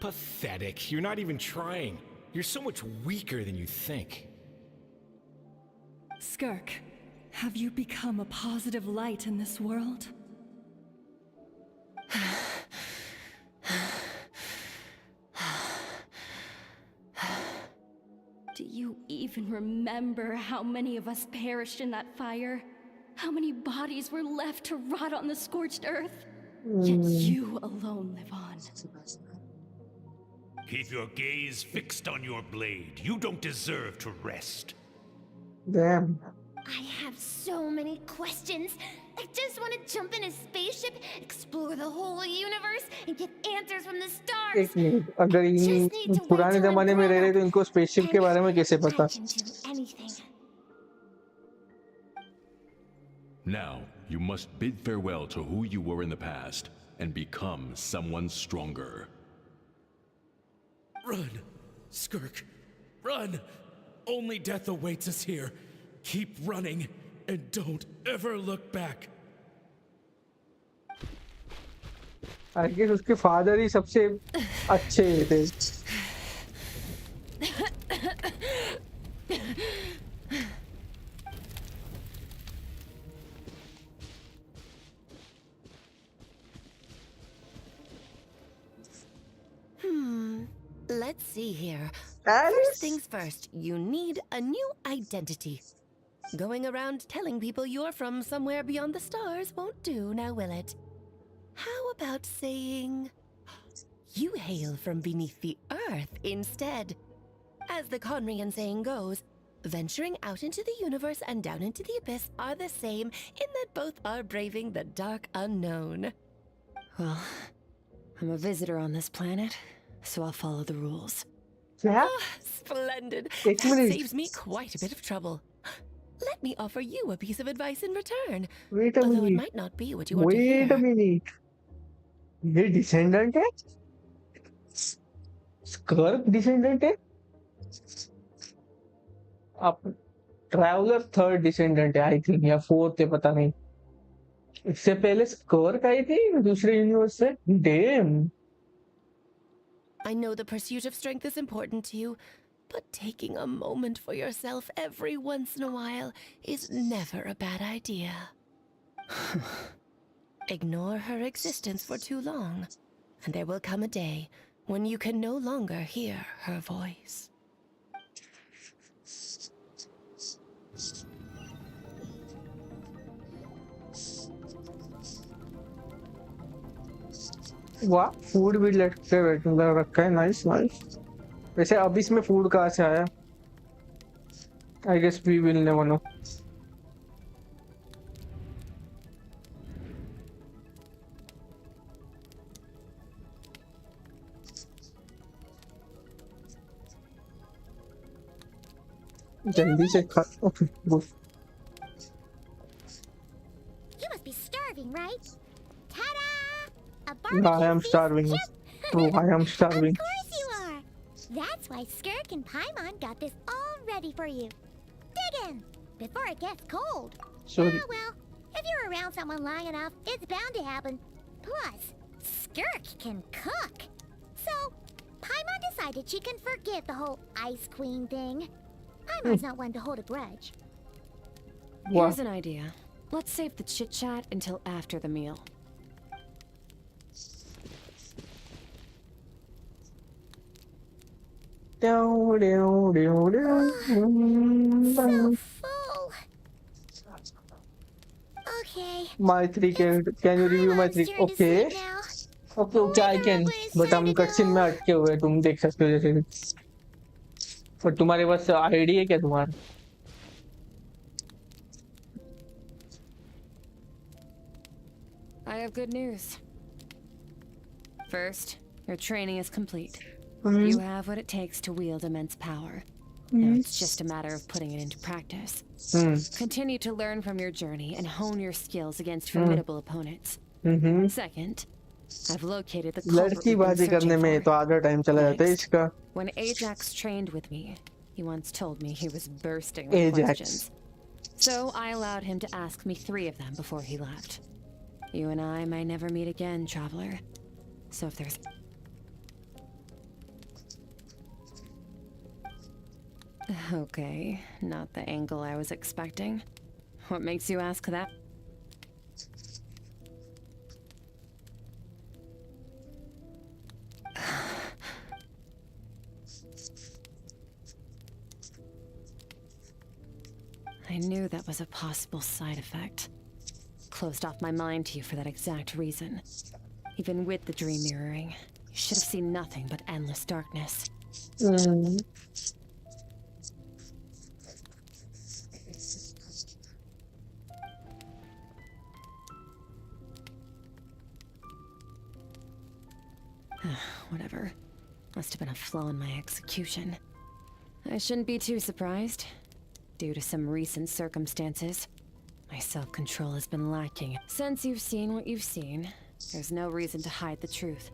Pathetic. You're not even trying. You're so much weaker than you think.
Skirk, have you become a positive light in this world?
Do you even remember how many of us perished in that fire? How many bodies were left to rot on the scorched earth? Yet you alone live on.
Keep your gaze fixed on your blade. You don't deserve to rest.
Damn.
I have so many questions. I just want to jump in a spaceship, explore the whole universe, and get answers from the stars.
एक minute, अगर ये पुराने जमाने में रह रहे तो इनको स्पेसशिप के बारे में कैसे पता?
I can do anything.
Now, you must bid farewell to who you were in the past and become someone stronger.
Run, Skirk, run! Only death awaits us here. Keep running and don't ever look back.
I guess उसके father ही सबसे अच्छे थे.
Let's see here.
Alice?
First things first, you need a new identity. Going around telling people you're from somewhere beyond the stars won't do, now will it? How about saying you hail from beneath the earth instead? As the Conrian saying goes, venturing out into the universe and down into the abyss are the same in that both are braving the dark unknown.
Well, I'm a visitor on this planet, so I'll follow the rules.
Yeah?
Splendid.
एक
That
minute.
saves me quite a bit of trouble. Let me offer you a piece of advice in return.
Wait a
Although it
minute.
might not be what you want to hear.
Wait a minute. ये descendant है? स्कर्क descendant है? अब traveller third descendant है I think या fourth है पता नहीं. इससे पहले स्कर्क आई थी दूसरे यूनिवर्स से. Damn.
I know the pursuit of strength is important to you, but taking a moment for yourself every once in a while is never a bad idea. Ignore her existence for too long, and there will come a day when you can no longer hear her voice.
वाह, food भी लटके बैठे रखा है. Nice nice. वैसे अब इसमें food कहाँ से आया? I guess we will never know. जल्दी से खा. Okay good.
You must be starving, right? Ta-da! A
I
barbecue
am
feast
starving.
just-
True, I am starving.
Of course you are. That's why Skirk and Paimon got this all ready for you. Dig in before it gets cold.
Sorry.
Ah, well, If you're around someone long enough, it's bound to happen. Plus, Skirk can cook. So, Paimon decided she can forget the whole Ice Queen thing. Paimon's not one to hold a grudge.
Here's an idea. Let's save the chit-chat until after the meal.
So full. Okay.
My 3 can you review my 3? Okay. Okay, I can. But हम cutscene में अटके हुए हैं, तुम देख सकते हो जैसे. पर तुम्हारे पास आईडी है क्या तुम्हारा?
I have good news. First, your training is complete.
Mm-hmm.
You have what it takes to wield immense power. Now it's just a matter of putting it into practice. Continue to learn from your journey and hone your skills against formidable opponents. Second, I've located the culprit
लड़की
we've been
बाजी करने
searching
में
for.
तो आधा time चला जाता है इसका.
When Ajax trained with me, he once told me he was bursting with
Ajax.
questions. So I allowed him to ask me 3 of them before he left. You and I may never meet again, traveler. So if there's... Okay, not the angle I was expecting. What makes you ask that? I knew that was a possible side effect. Closed off my mind to you for that exact reason. Even with the dream mirroring, you should have seen nothing but endless darkness. Whatever. Must have been a flaw in my execution. I shouldn't be too surprised. Due to some recent circumstances, my self-control has been lacking. Since you've seen what you've seen, there's no reason to hide the truth.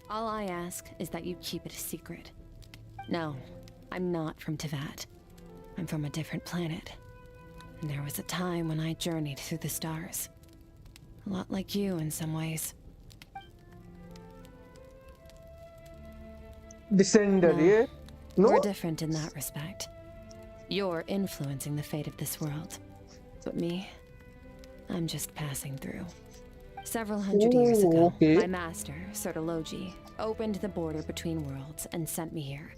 All I ask is that you keep it a secret. No, I'm not from Teyvat. I'm from a different planet. And there was a time when I journeyed through the stars. A lot like you in some ways.
Descender, yeah? No?
We're different in that respect. You're influencing the fate of this world. But me, I'm just passing through. Several hundred years ago, my master, Sertologi, opened the border between worlds and sent me here.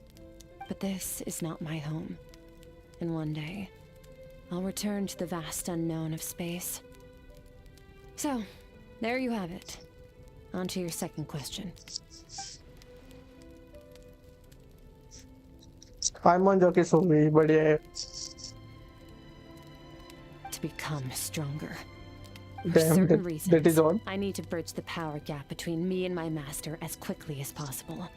But this is not my home. And one day, I'll return to the vast unknown of space. So, there you have it. On to your second question.
Paimon जाके सो गई, बढ़िया है.
To become stronger. For
Damn,
certain
that
reasons,
is odd.
I need to bridge the power gap between me and my master as quickly as possible.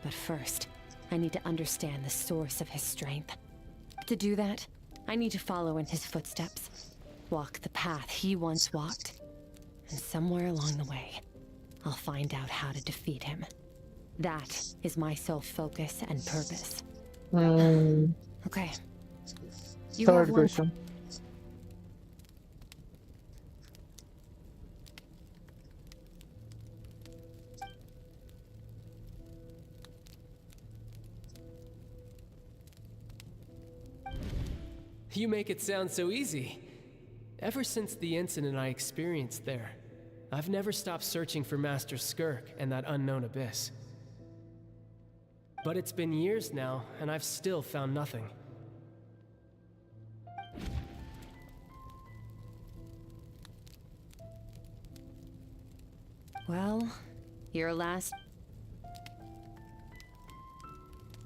But first, I need to understand the source of his strength. To do that, I need to follow in his footsteps, walk the path he once walked, and somewhere along the way, I'll find out how to defeat him. That is my sole focus and purpose. Okay. You have
Third
one
question.
You make it sound so easy. Ever since the incident I experienced there, I've never stopped searching for Master Skirk and that unknown abyss. But it's been years now, and I've still found nothing.
Well, your last...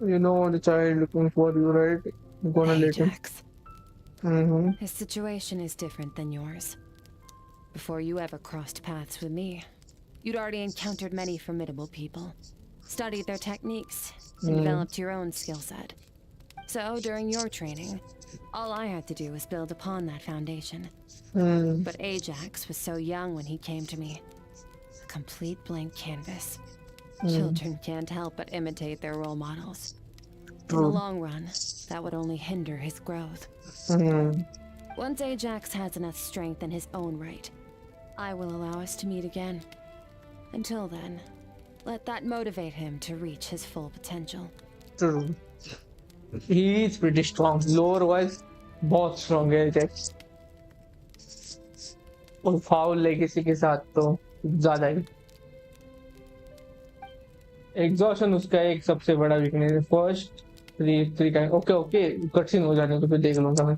You know the child looking for you, right? I'm gonna let him.
His situation is different than yours. Before you ever crossed paths with me, you'd already encountered many formidable people, studied their techniques, and developed your own skill set. So, during your training, all I had to do was build upon that foundation. But Ajax was so young when he came to me. A complete blank canvas. Children can't help but imitate their role models. In the long run, that would only hinder his growth. Once Ajax has enough strength in his own right, I will allow us to meet again. Until then, let that motivate him to reach his full potential.
True. He is pretty strong. Lore wise, बहुत strong है Ajax. और foul legacy के साथ तो ज्यादा ही. Exhaustion उसका एक सबसे बड़ा वीकनेस है. First three time. Okay cutscene हो जाने तो फिर देख लूंगा मैं,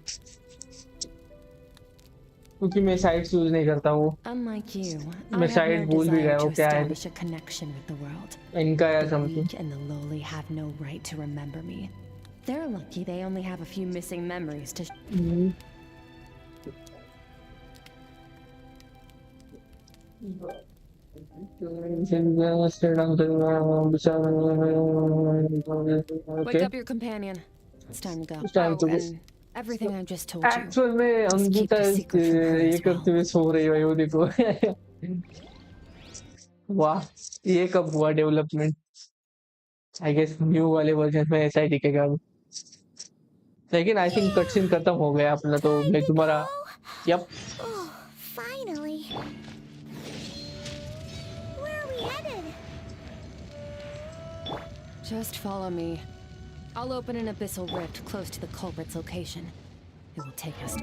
क्योंकि मैं साइट्स यूज नहीं करता वो.
Unlike you, I
मैं
have
साइट
no
भूल भी गया
desire
वो
to
क्या है.
establish a connection with the world.
इनका या
The
something.
weak and the lowly have no right to remember me. They're lucky they only have a few missing memories to. Wake up your companion. It's time to go.
It's time to go.
And everything I just told you.
Actual में
Just keep
Ankita
the secret from her
ये
as well.
करते हुए सो रही है वो देखो. वाह, ये कब हुआ डेवलपमेंट? आई गेस न्यू वाले वर्जन में ऐसा ही दिखेगा अब. लेकिन आई थिंक कटसीन खत्म हो गया अपना तो. मैं तुम्हारा yup.
Oh, finally. Where are we headed?
Just follow me. I'll open an abyssal rift close to the culprit's location. It will take us.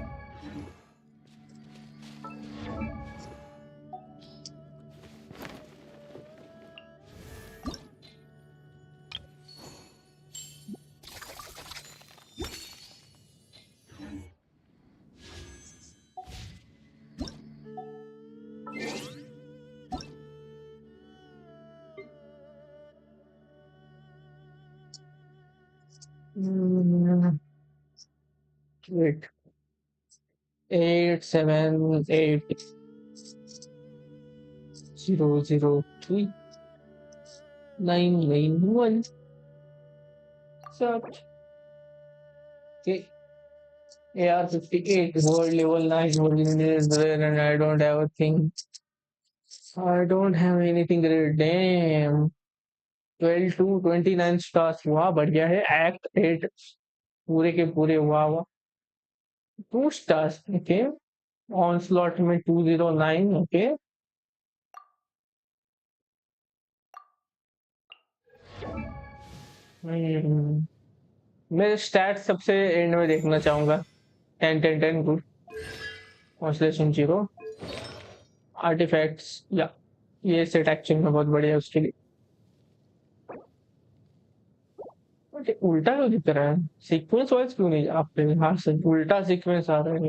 Wait. 878-003-991. Search. Okay. AR-58 world level 9 and I don't have a thing. I don't have anything great. Damn. 12 to 29 stars. वाह बढ़िया है. Act 8 पूरे के पूरे. वाह 2 stars. Okay. Onslaught में 209. Okay. मैं stat सबसे एंड में देखना चाहूंगा. 10 गुड. Constellation 0 artefacts. या ये सेट एक्चुअल में बहुत बढ़िया है उसके लिए. उल्टा क्यों दिख रहा है? सीक्वेंस वाइज क्यों नहीं? आप हाँ से उल्टा सीक्वेंस आ रहा है.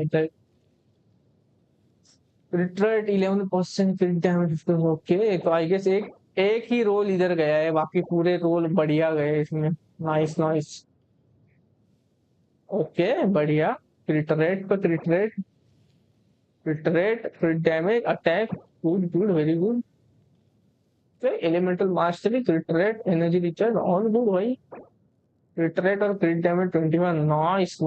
Retreat 11% क्रिट damage. ओके तो आई गेस एक ही रोल इधर गया है, बाकी पूरे रोल बढ़िया गए इसमें. नाइस. ओके बढ़िया. Crit crit damage attack. Good very good. Elemental mastery. Crit rate energy recharge on. Good भाई. क्रिट रेट और क्रिट डैमेज 21. नाइस.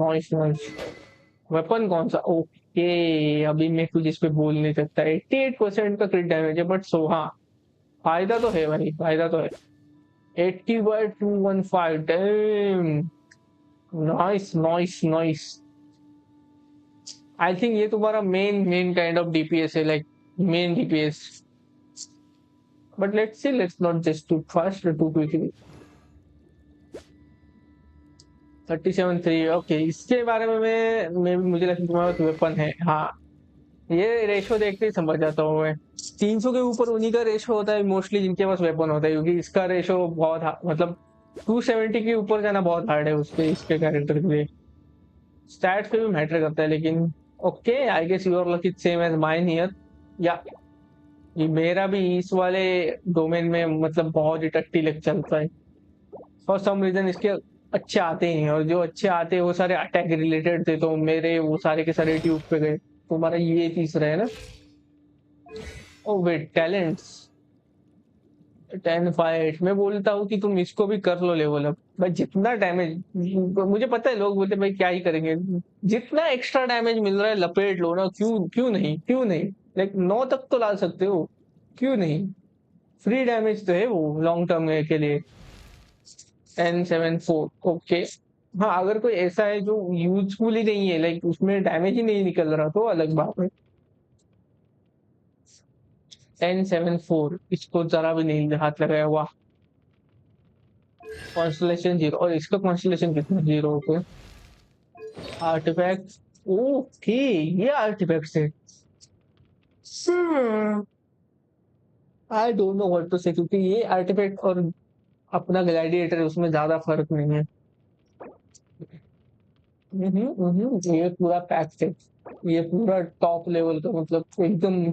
वेपन कौन सा? ओके अभी मैं कुछ इस पे बोल नहीं सकता. 88% का क्रिट डैमेज है बट सो हाँ फायदा तो है भाई. फायदा तो है. 80/215. डैम. नाइस. आई थिंक ये तुम्हारा मेन काइंड ऑफ डीपीएस है, like main DPS. But let's not just too fast too quickly. 37.3. Okay इसके बारे में मुझे लगता है तुम्हारे पास वेपन है. हाँ ये रेशो देखते ही समझ जाता हूँ मैं. 300 के ऊपर उन्हीं का रेशो होता है मोस्टली जिनके पास वेपन होता है, क्योंकि इसका रेशो बहुत मतलब 270 के ऊपर जाना बहुत हार्ड है इसके कैरेक्टर के लिए. स्टैट्स पे भी मैटर करता है लेकिन. Okay I guess your luck is same as mine here. या ये मेरा भी इस वाले डोमेन में मतलब बहुत ही टट्टी लग चलता है. फॉर सम रीजन इसके अच्छे आते ही हैं, और जो अच्छे आते हैं वो सारे अटैक रिलेटेड थे, तो मेरे वो सारे के सारे ट्यूब पे गए. तुम्हारा ये तीसरा है ना? Oh wait talents 10-5. मैं बोलता हूँ कि तुम इसको भी कर लो लेवल अप. भाई जितना डैमेज, मुझे पता है लोग बोलते भाई क्या ही करेंगे, जितना एक्स्ट्रा डैमेज मिल रहा है लपेट लो ना. क्यों नहीं लाइक 9 तक तो ला सकते हो. क्यों नहीं? फ्री डैमेज तो है वो लॉन्ग टर्म के लिए. 10-7-4. ओके हाँ अगर कोई ऐसा है जो यूजफुल ही नहीं है, लाइक उसमें डैमेज ही नहीं निकल रहा, तो अलग बात है। 1074 इसको जरा भी नहीं हाथ लगाया हुआ। कॉन्स्टलेशन 0, और इसका कॉन्स्टलेशन कितना 0 होते हैं। आर्टिफैक्ट, ओके ये आर्टिफैक्ट है। I don't know what to say, क्योंकि ये आर्टिफैक्ट और अपना ग्लैडिएटर उसमें ज्यादा फर्क नहीं है। ये पूरा पैक है, ये पूरा टॉप लेवल का, मतलब एकदम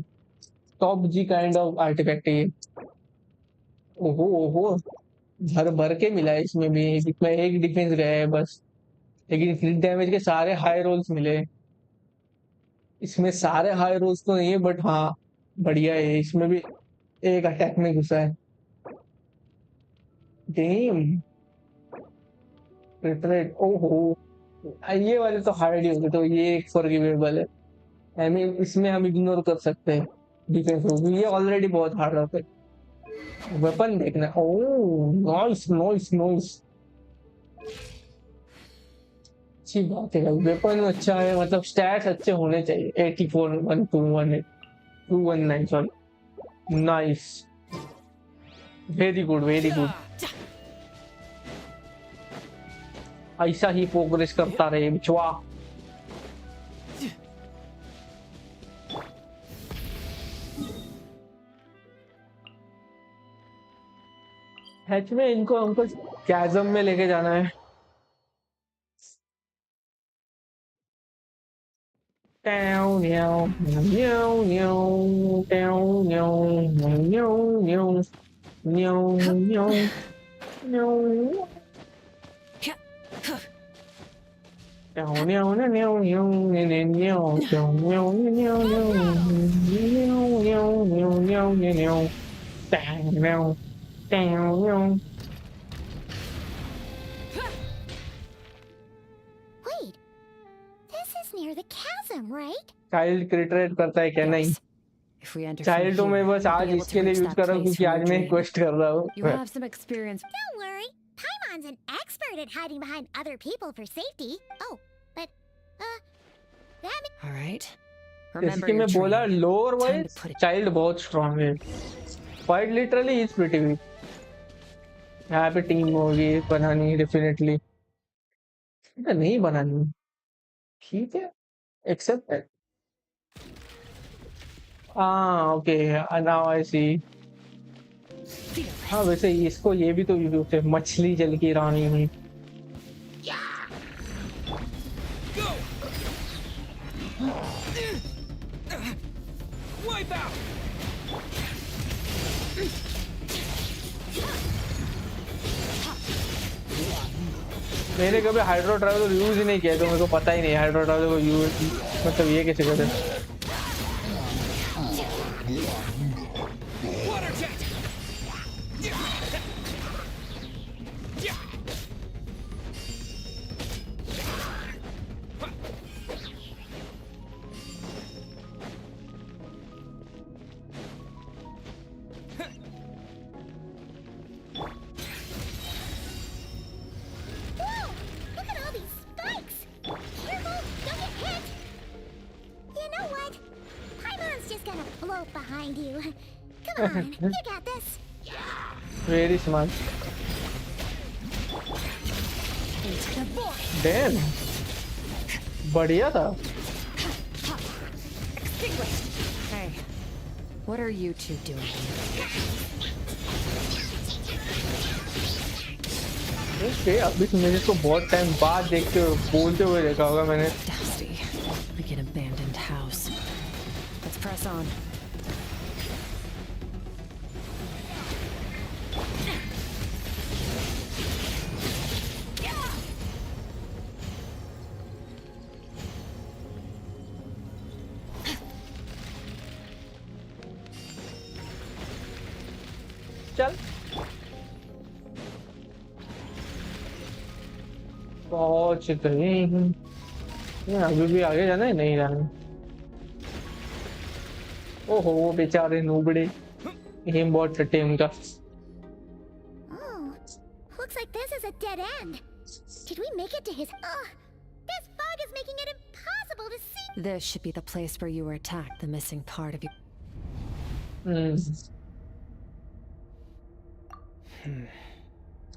टॉप जी काइंड ऑफ आर्टिफैक्ट है ये। ओहो ओहो, भर भर के मिला है इसमें भी, इसमें एक डिफेंस गया है बस, लेकिन क्रिट डैमेज के सारे हाई रोल्स मिले। इसमें सारे हाई रोल्स तो नहीं है, बट हाँ बढ़िया है, इसमें भी एक अटैक में घुसा है। डेम रिट्रेट, ओहो ये वाले तो हार्ड ही होंगे, तो ये एक फॉरगिवेबल है। आई मीन इसमें हम इग्नोर कर सकते हैं डिफेंस रूल, ये ऑलरेडी बहुत हार्ड होता है। वेपन देखना, ओह नाइस नाइस नाइस, अच्छी बात है भाई, वेपन अच्छा है, मतलब स्टैट्स अच्छे होने चाहिए। 84 1218 219 sorry, nice, very good very good. ऐसा ही प्रोग्रेस करता रहे बिचवा। हैच में इनको हमको कैज़म में लेके जाना है। Down, down, down, down, down, down, down, down, down, down, down.
Wait, this is near the chasm, right?
Child create करता है क्या? नहीं,
If we enter from
child तो
here,
मैं बस
we'll
आज
be able
इसके
to
लिए
reach
यूज
that
कर रहा हूँ
place
क्योंकि
from
आज
your
मैं
drain.
क्वेस्ट कर रहा हूँ।
You have some experience.
Don't worry. Paimon's an expert at hiding behind other people for safety. Oh, but, that
All right.
जैसे
Remember
कि
your
मैं बोला,
training.
Lower
Time to
wise
put it.
Child बहुत strong है, quite literally is pretty weak. यहाँ पे team होगी बनानी डेफिनेटली, नहीं बनानी, ठीक है, एक्सेप्ट इट। हाँ ओके, नाउ आई सी। हाँ वैसे इसको ये भी तो यूज है, मछली जल की रानी हुई।
Wipe out!
मैंने कभी हाइड्रो ट्रैवलर यूज ही नहीं किया, तो मेरे को पता ही नहीं हाइड्रो ट्रैवलर को यूज मतलब ये कैसे करते हैं।
Water jet!
Whoa! Look at all these spikes! Careful! Don't get hit! You know what? Paimon's just gonna float behind you. Come on, you got this.
Very smart. Dam, बढ़िया था।
Hey, what are you two doing here?
Okay, अभी तुमने इसको बहुत time बाद देखते हुए बोलते हुए देखा होगा मैंने।
Dusty, like an abandoned house. Let's press on.
चल पहुंच गए हैं। अभी भी आगे जाना है, नहीं जाना। ओहो वो बेचारे नूबड़े, एम बहुत छट्टे उनका।
Oh, looks like this is a dead end. Did we make it to his... Ugh! This fog is making it impossible to see...
This should be the place where you were attacked, the missing part of you.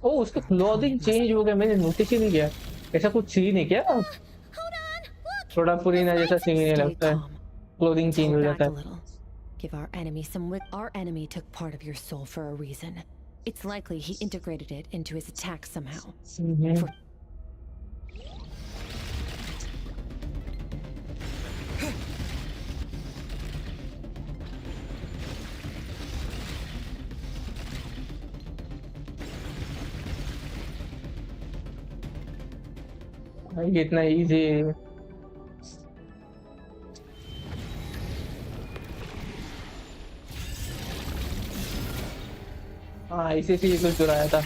ओ उसका clothing change हो गया, मैंने notice ही नहीं किया। ऐसा कुछ scene है क्या? थोड़ा पुरीना जैसा सीन है लगता है, क्लोथिंग चेंज हो जाता है।
Give our enemy some wit. Our enemy took part of your soul for a reason. It's likely he integrated it into his attack somehow.
ये इतना इजी है। हाँ इसी से कुछ चुराया था।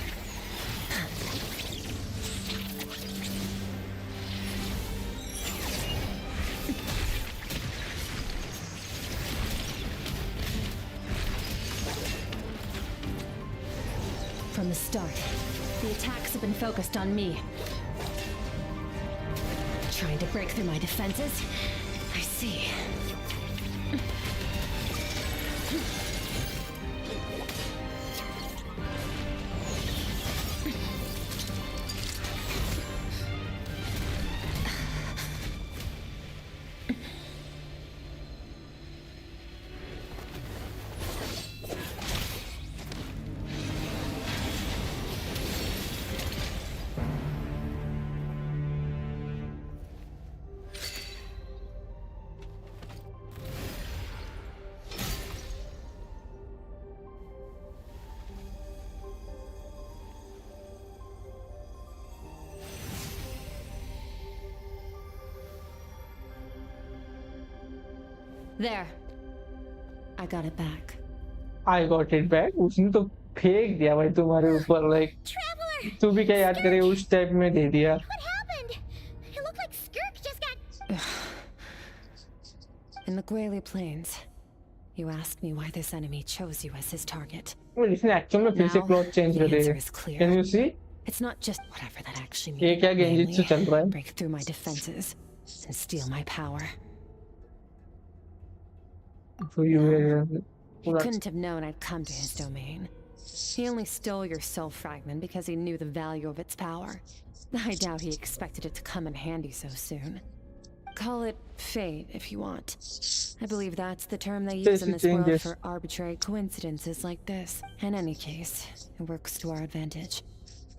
From the start, the attacks have been focused on me. Trying to break through my defenses? I see. There. I got it back.
I got it back. उसने तो फेंक दिया भाई तुम्हारे ऊपर, like तू भी क्या याद करे उस टाइप में दे दिया।
What happened? It looked like Skirk just got...
In the Gwali Plains, you asked me why this enemy chose you as his target.
इसने एक्चुअल में फिर से क्लॉथ चेंज कर दिया। Can you see?
It's not just whatever that actually means.
ये क्या गेंजित्सु चल रहा है?
Break through my defenses and steal my power.
He
couldn't have known I'd come to his domain. He only stole your soul fragment because he knew the value of its power. I doubt he expected it to come in handy so soon. Call it fate if you want. I believe that's the term they use in this world for arbitrary coincidences like this. In any case, it works to our advantage.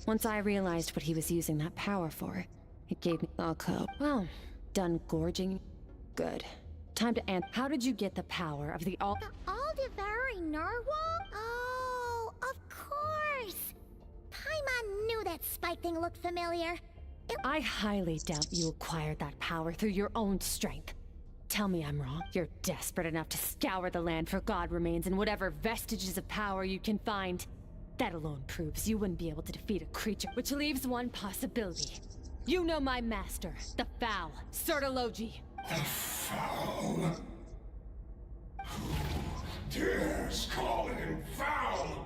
Once I realized what he was using that power for, it gave me a cope. Well, done gorging? Good. Time to answer. How did you get the power of the
all-devouring narwhal? Oh, of course! Paimon knew that spike thing looked familiar.
I highly doubt you acquired that power through your own strength. Tell me I'm wrong. You're desperate enough to scour the land for god remains and whatever vestiges of power you can find. That alone proves you wouldn't be able to defeat a creature, which leaves one possibility. You know my master, the Foul, Sertologi.
The Foul? Who dares call him foul?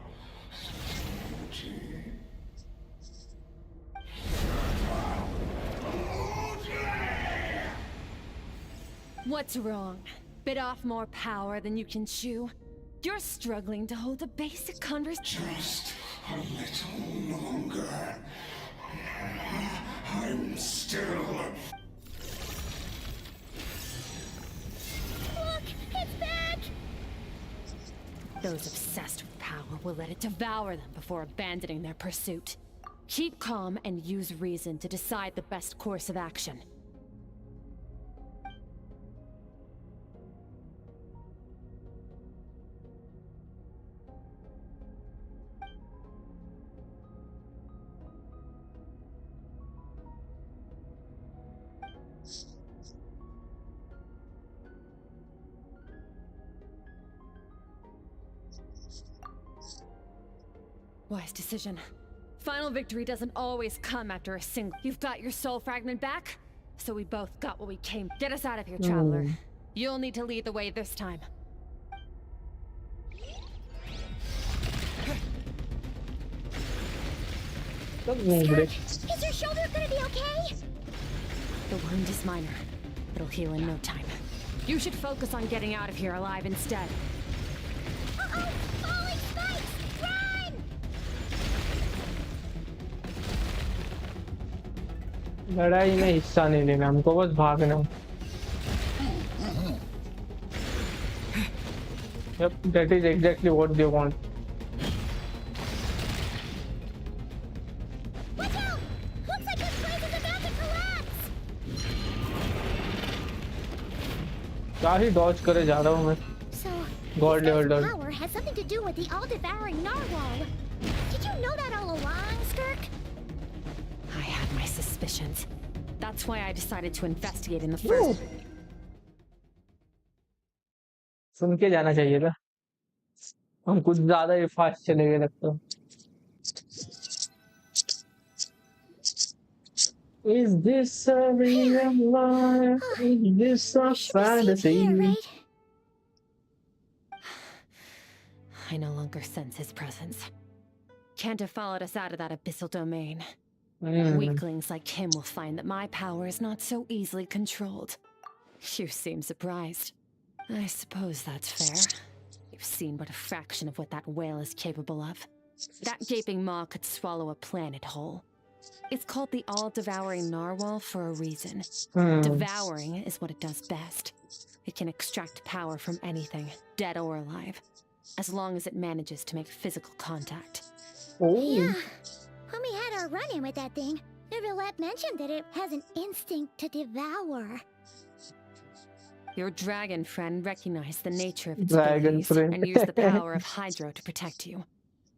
What's wrong? Bit off more power than you can chew? You're struggling to hold a basic conversation.
Just a little longer. I'm still...
Look! It's back!
Those obsessed with power will let it devour them before abandoning their pursuit. Keep calm and use reason to decide the best course of action. Wise decision. Final victory doesn't always come after a single... You've got your soul fragment back? So we both got what we came... Get us out of here, traveler. You'll need to lead the way this time.
Is your shoulder gonna be okay?
The wound is minor. It'll heal in no time. You should focus on getting out of here alive instead.
Uh-oh! Falling spikes! Run!
लड़ाई में हिस्सा नहीं लेना, हमको बस भागना. Yep, that is exactly what they want.
Watch out! Looks like this place is about to collapse!
क्या ही dodge करे जा रहा हूँ मैं.
So,
God level dodge.
power has something to do with the all-devouring narwhal. Did you know that all along, Skirk?
I had my suspicions. That's why I decided to investigate in the first.
सुन के जाना चाहिए था. हम कुछ ज्यादा ही fast चले गए लगता. Is this a real life? Is this a fantasy?
Here, right?
I no longer sense his presence. Can't have followed us out of that abyssal domain. Weaklings like him will find that my power is not so easily controlled. You seem surprised. I suppose that's fair. You've seen but a fraction of what that whale is capable of. That gaping maw could swallow a planet whole. It's called the all-devouring narwhal for a reason. Devouring is what it does best. It can extract power from anything, dead or alive, as long as it manages to make physical contact.
Yeah. When we had our run-in with that thing, Neverlet mentioned that it has an instinct to devour.
Your dragon friend recognized the nature of its
Dragon
abilities
friend.
and used the power of Hydro to protect you.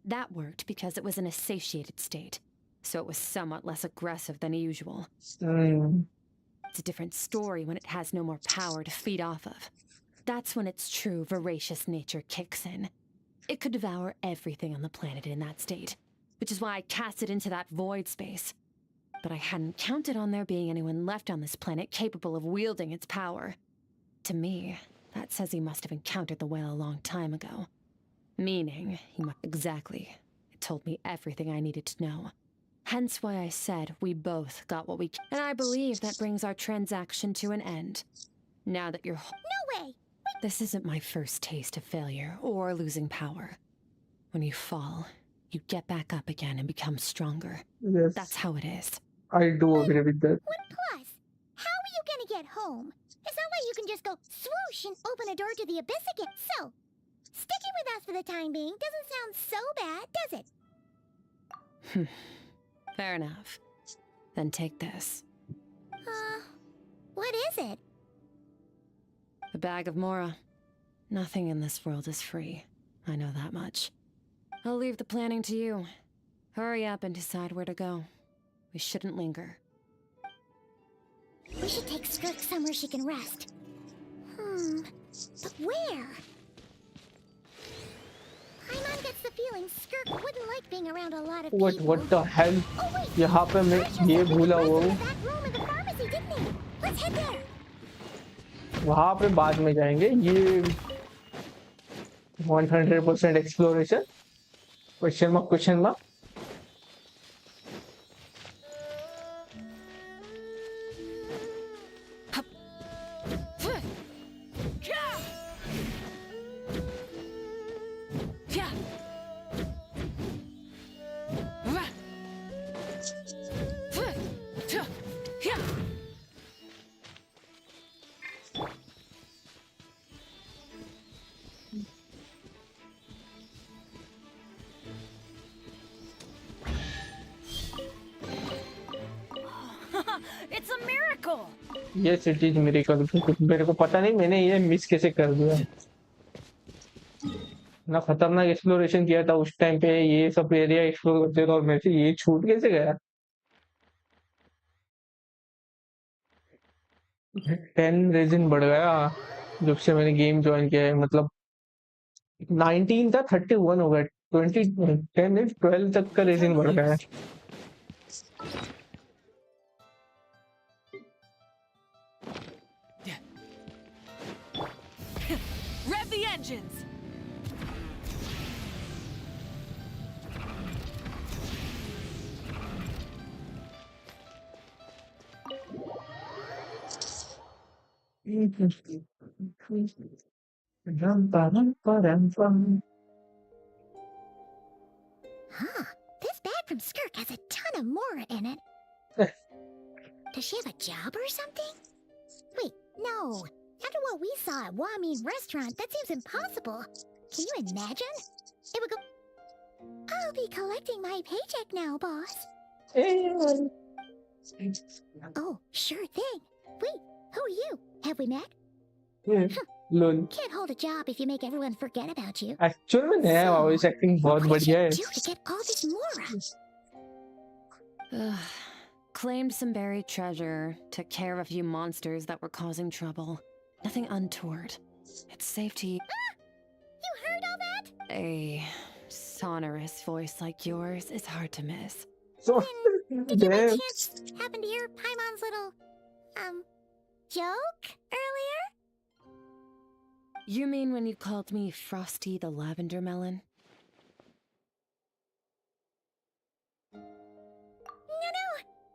That worked because it was in a satiated state, so it was somewhat less aggressive than usual. It's a different story when it has no more power to feed off of. That's when its true voracious nature kicks in. It could devour everything on the planet in that state, which is why I cast it into that void space. But I hadn't counted on there being anyone left on this planet capable of wielding its power. To me, that says he must have encountered the whale a long time ago. Meaning, he must... Exactly. It told me everything I needed to know. Hence why I said we both got what we... And I believe that brings our transaction to an end. Now that you're...
No way!
This isn't my first taste of failure or losing power. When you fall, you get back up again and become stronger.
Yes.
That's how it is.
I do agree with that.
Plus, how are you gonna get home? It's not like you can just go swoosh and open a door to the abyss again. So, sticking with us for the time being doesn't sound so bad, does it?
Fair enough. Then take this.
What is it?
A bag of Mora. Nothing in this world is free. I know that much. I'll leave the planning to you. Hurry up and decide where to go. We shouldn't linger.
We should take Skirk somewhere she can rest. But where? Paimon gets the feeling Skirk wouldn't like being around a lot of people.
What the hell? यहाँ पे मैं ये भूला हुआ हूँ.
That room in the pharmacy, didn't he? Let's head there.
वहाँ पे बाद में जाएंगे. ये 100% exploration. Question mark.
It's a miracle.
Yes, it is miracle. मेरे को पता नहीं मैंने ये मिस कैसे कर दिया. ना खतरनाक एक्सप्लोरेशन किया था उस टाइम पे, ये सब एरिया एक्सप्लोर करते थे और मेरे से ये छूट कैसे गया. 10 रेजिन बढ़ गया जब से मैंने गेम ज्वाइन किया है. मतलब 19 था 31 हो गया. 10 12 तक का रेजिन बढ़ गया है.
Rev the engines.
Huh. This bag from Skirk has a ton of Mora in it. Does she have a job or something? Wait, no. After what we saw at Wamin Restaurant, that seems impossible. Can you imagine? It would go... I'll be collecting my paycheck now, boss. Oh, sure thing. Wait, who are you? Have we met?
Lol
Can't hold a job if you make everyone forget about you.
Actual में नया voice acting बहुत
What did
बढ़िया
you
है
do to get all this Mora?
Claimed some buried treasure, took care of a few monsters that were causing trouble. Nothing untoward. It's safe to...
You heard all that?
A sonorous voice like yours is hard to miss.
So,
Did you by chance happen to hear Paimon's little, joke earlier?
You mean when you called me Frosty the Lavender Melon?
No,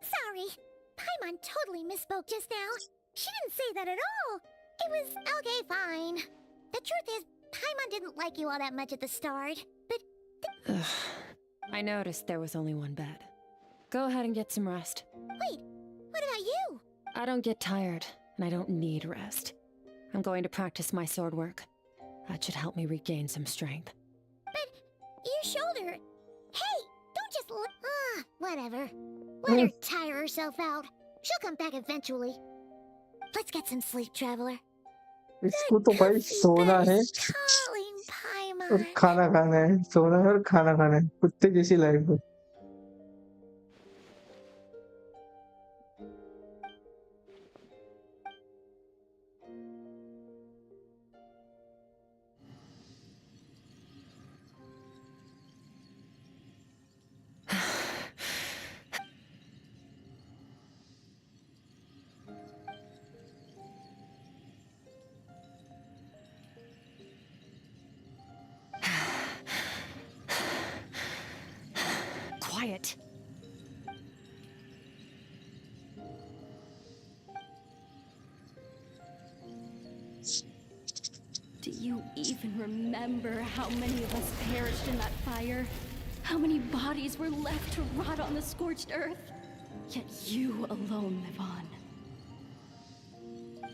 sorry. Paimon totally misspoke just now. She didn't say that at all. It was okay, fine. The truth is, Paimon didn't like you all that much at the start, but...
I noticed there was only one bed. Go ahead and get some rest.
Wait, what about you?
I don't get tired, and I don't need rest. I'm going to practice my sword work. That should help me regain some strength.
But your shoulder... Hey, don't just whatever. Let her tire herself out. She'll come back eventually. Let's get some sleep, traveler.
इसको तो भाई सोना है
Calling Paimon.
और खाना खाना है सोना है और खाना खाना है कुत्ते जैसी लाइफ है
Quiet.
Do you even remember how many of us perished in that fire? How many bodies were left to rot on the scorched earth? Yet you alone live on.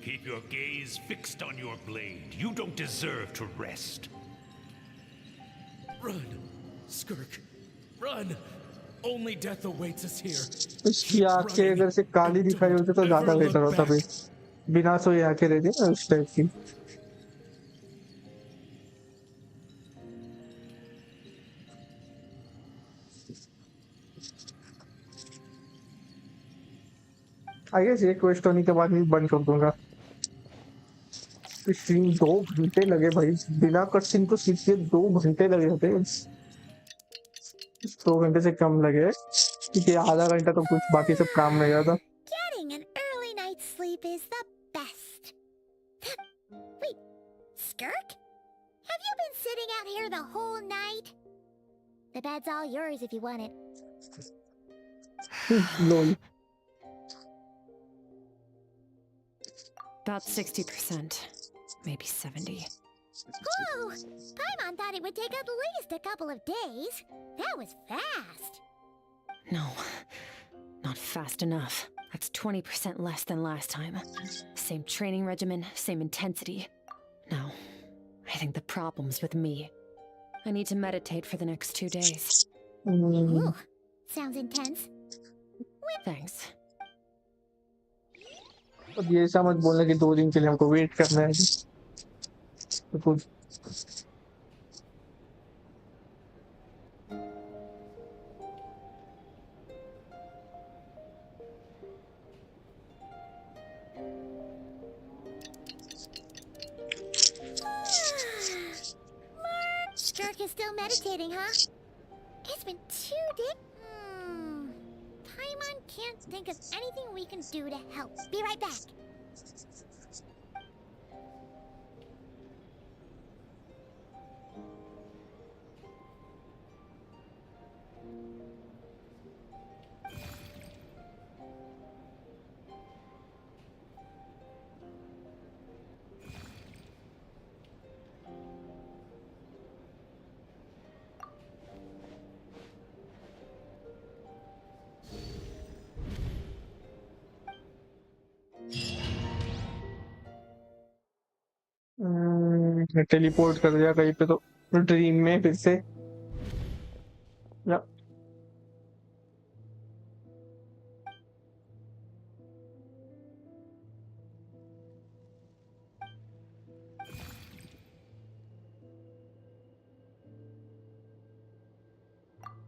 Keep your gaze fixed on your blade. You don't deserve to rest. Run, Skirk. Run. Only death awaits us here.
उसकी आंखें अगर से काली दिखाई होती तो ज्यादा better होता भाई बिना सोए आंखें रहती ना उस टाइप की आई गेस ये क्वेस्ट होने के बाद मैं बंद कर दूंगा स्ट्रीम 2 घंटे लगे भाई बिना कटसीन तो सीधे 2 घंटे लगे होते 2 घंटे से कम लगे क्योंकि आधा घंटा तो कुछ बाकी सब काम में गया था
Getting an early night's sleep is the best. Wait, Skirk? Have you been sitting out here the whole night? The bed's all yours if you want it.
lol
About 60%, maybe 70.
Whoa! Paimon thought it would take at least a couple of days. That was fast.
No, not fast enough. That's 20% less than last time. Same training regimen, same intensity. No, I think the problem's with me. I need to meditate for the next 2 days.
Ooh, sounds intense.
Thanks.
अब ये ऐसा मत बोलना कि 2 दिन के लिए हमको वेट करना है तो कुछ
Skirk is still meditating, huh? It's been 2 days. Paimon can't think of anything we can do to help. Be right back.
Teleport कर दिया कहीं पे तो ड्रीम में फिर से या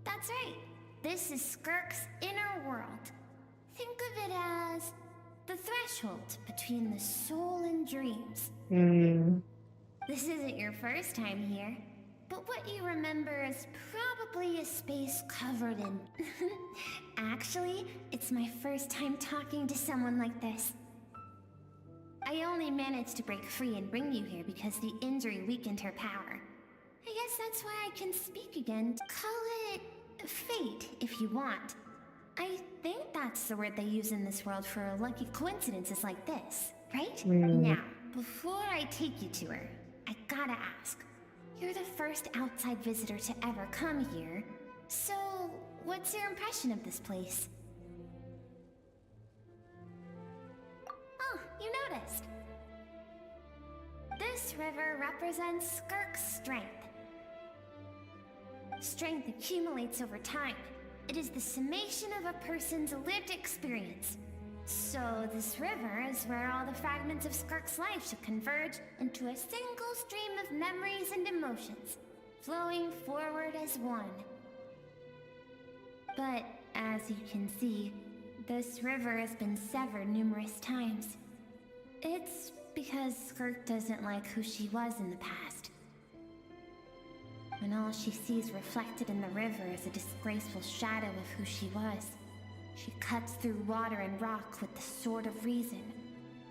That's right. This is Skirk's inner world. Think of it as the threshold between the soul and dreams. This isn't your first time here, but what you remember is probably a space covered in... Actually, it's my first time talking to someone like this. I only managed to break free and bring you here because the injury weakened her power. I guess that's why I can speak again. Call it fate, if you want. I think that's the word they use in this world for lucky coincidences like this, right? Now, before I take you to her, I gotta ask. You're the first outside visitor to ever come here, so what's your impression of this place? Oh, you noticed. This river represents Skirk's strength. Strength accumulates over time. It is the summation of a person's lived experience. So this river is where all the fragments of Skirk's life should converge into a single stream of memories and emotions, flowing forward as one. But as you can see, this river has been severed numerous times. It's because Skirk doesn't like who she was in the past. And all she sees reflected in the river is a disgraceful shadow of who she was. She cuts through water and rock with the sword of reason,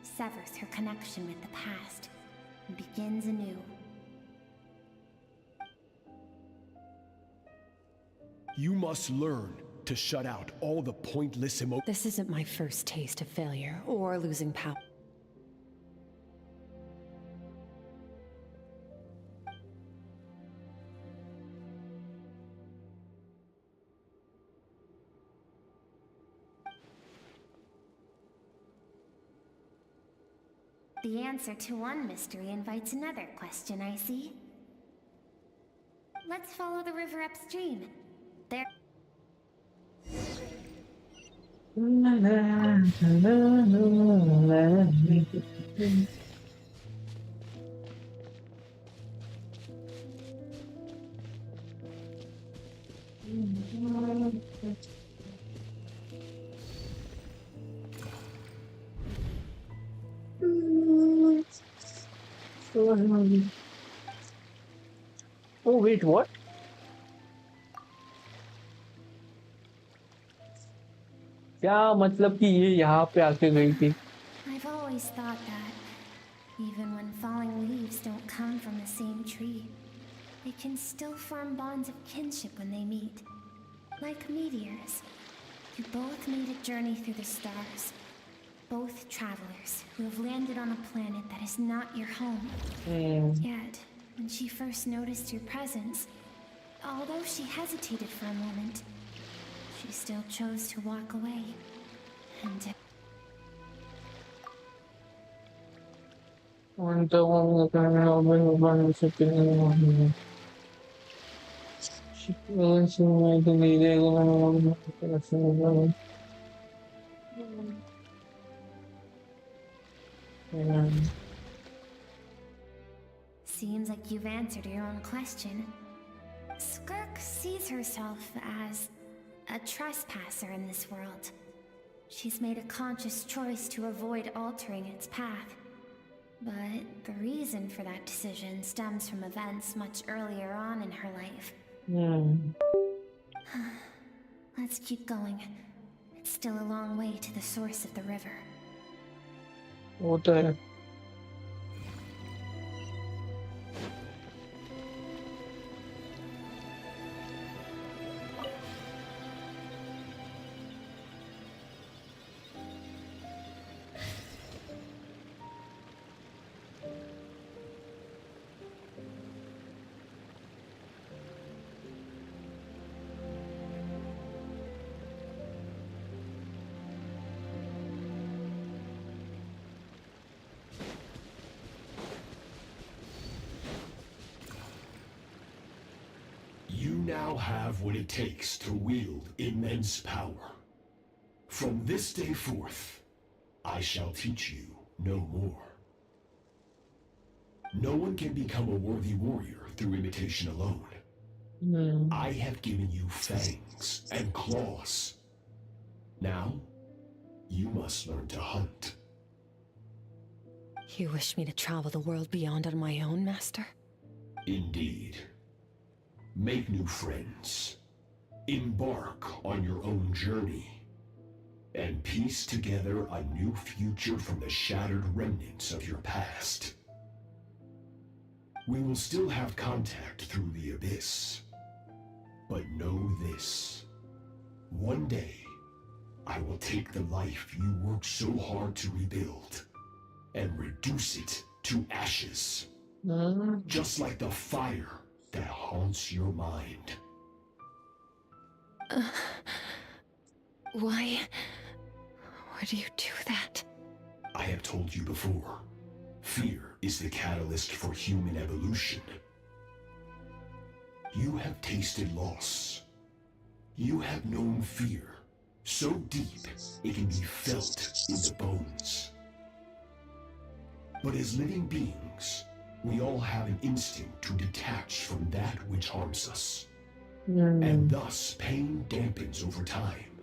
severs her connection with the past, and begins anew.
You must learn to shut out all the pointless emotions.
This isn't my first taste of failure or losing power.
The answer to one mystery invites another question, I see. Let's follow the river upstream. There...
Oh wait, what? क्या मतलब कि ये यहाँ पे आके गई थी?
I've always thought that, even when falling leaves don't come from the same tree, they can still form bonds of kinship when they meet. Like meteors. You both made a journey through the stars. Both travelers who have landed on a planet that is not your home. Yet, when she first noticed your presence, although she hesitated for a moment, she still chose to walk away. And seems like you've answered your own question. Skirk sees herself as a trespasser in this world. She's made a conscious choice to avoid altering its path. But the reason for that decision stems from events much earlier on in her life. Let's keep going. It's still a long way to the source of the river.
वो तो है.
now have what it takes to wield immense power. From this day forth, I shall teach you no more. No one can become a worthy warrior through imitation alone. I have given you fangs and claws. Now, you must learn to hunt.
You wish me to travel the world beyond on my own, Master?
Indeed. Make new friends. Embark on your own journey. And piece together a new future from the shattered remnants of your past. We will still have contact through the abyss. But know this. One day, I will take the life you worked so hard to rebuild and reduce it to ashes. Just like the fire that haunts your mind.
Why would you do that?
I have told you before. Fear is the catalyst for human evolution. You have tasted loss. You have known fear so deep it can be felt in the bones. But as living beings, we all have an instinct to detach from that which harms us. And thus pain dampens over time.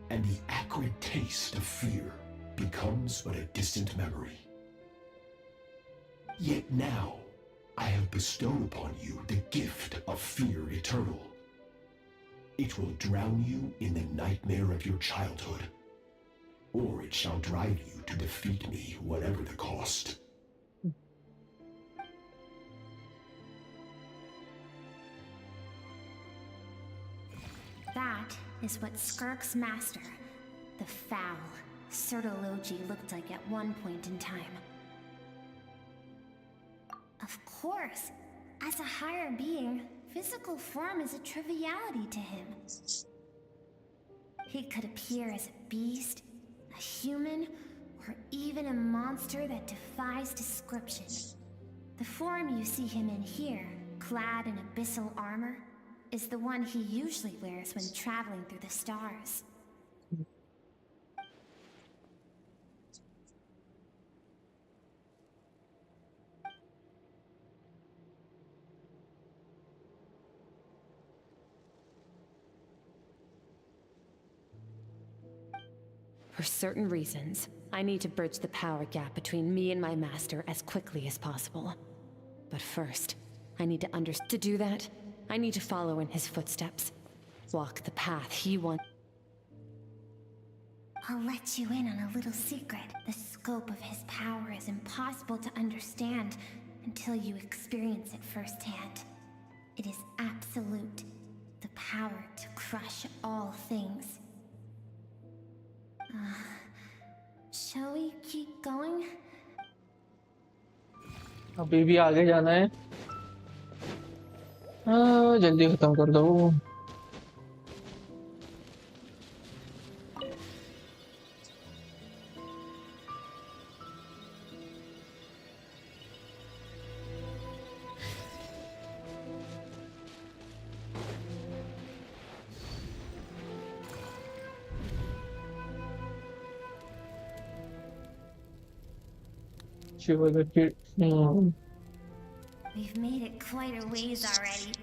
And the acrid taste of fear becomes but a distant memory. Yet now, I have bestowed upon you the gift of fear eternal. It will drown you in the nightmare of your childhood, or it shall drive you to defeat me, whatever the cost.
That is what Skirk's master, the foul Sertology, looked like at one point in time. Of course, as a higher being, physical form is a triviality to him. He could appear as a beast, a human, or even a monster that defies description. The form you see him in here, clad in abyssal armor, is the one he usually wears when traveling through the stars.
For certain reasons, I need to bridge the power gap between me and my master as quickly as possible. But first, I need to To do that, I need to follow in his footsteps. Walk the path he wants.
I'll let you in on a little secret. The scope of his power is impossible to understand until you experience it firsthand. It is absolute. The power to crush all things. Shall we keep going?
अभी भी आगे जाना है. जल्दी खत्म कर दो. She was a kid.
We've made it quite a ways already.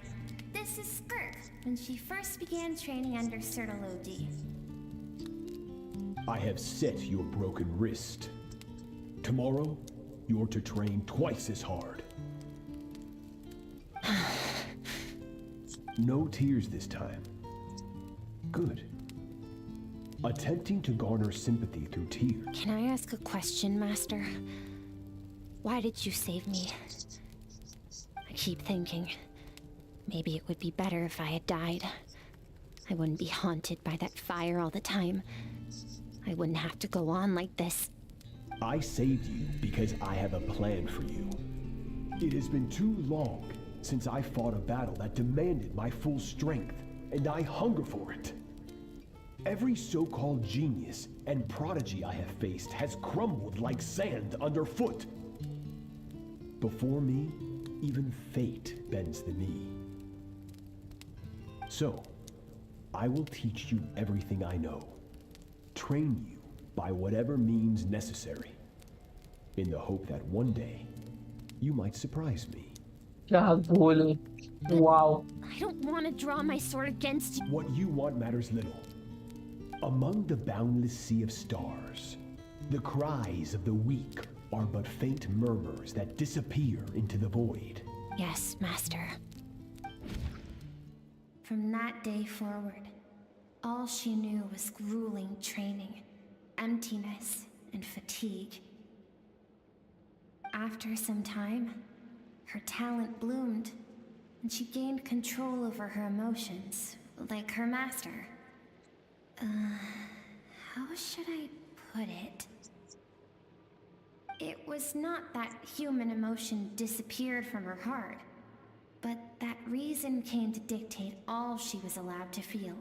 This is Skirk, when she first began training under Sertology.
I have set your broken wrist. Tomorrow, you're to train twice as hard. No tears this time. Good. Attempting to garner sympathy through tears.
Can I ask a question, Master? Why did you save me? I keep thinking, maybe it would be better if I had died. I wouldn't be haunted by that fire all the time. I wouldn't have to go on like this.
I saved you because I have a plan for you. It has been too long since I fought a battle that demanded my full strength, and I hunger for it. Every so-called genius and prodigy I have faced has crumbled like sand underfoot. Before me, even fate bends the knee. So, I will teach you everything I know. Train you by whatever means necessary. In the hope that one day, you might surprise me.
क्या बोले? Wow.
I don't want to draw my sword against you.
What you want matters little. Among the boundless sea of stars, the cries of the weak are but faint murmurs that disappear into the void.
Yes, Master. From that day forward, all she knew was grueling training, emptiness, and fatigue. After some time, her talent bloomed, and she gained control over her emotions, like her master. How should I put it? It was not that human emotion disappeared from her heart, but that reason came to dictate all she was allowed to feel.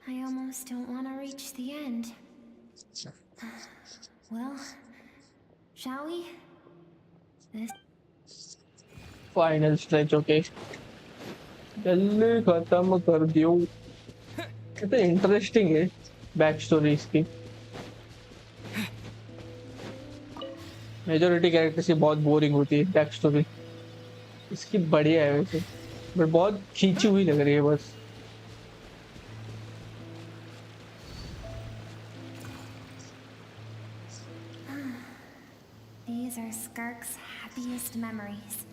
I almost don't want to reach the end. Well, shall we? This
Final stretch, okay. जल्दी खत्म कर दियो. कितना interesting है back story इसकी. Majority characters की बहुत boring होती है बैक स्टोरी. इसकी बढ़िया है वैसे, बट बहुत खींची हुई लग रही है बस.
These are Skirk's happiest memories.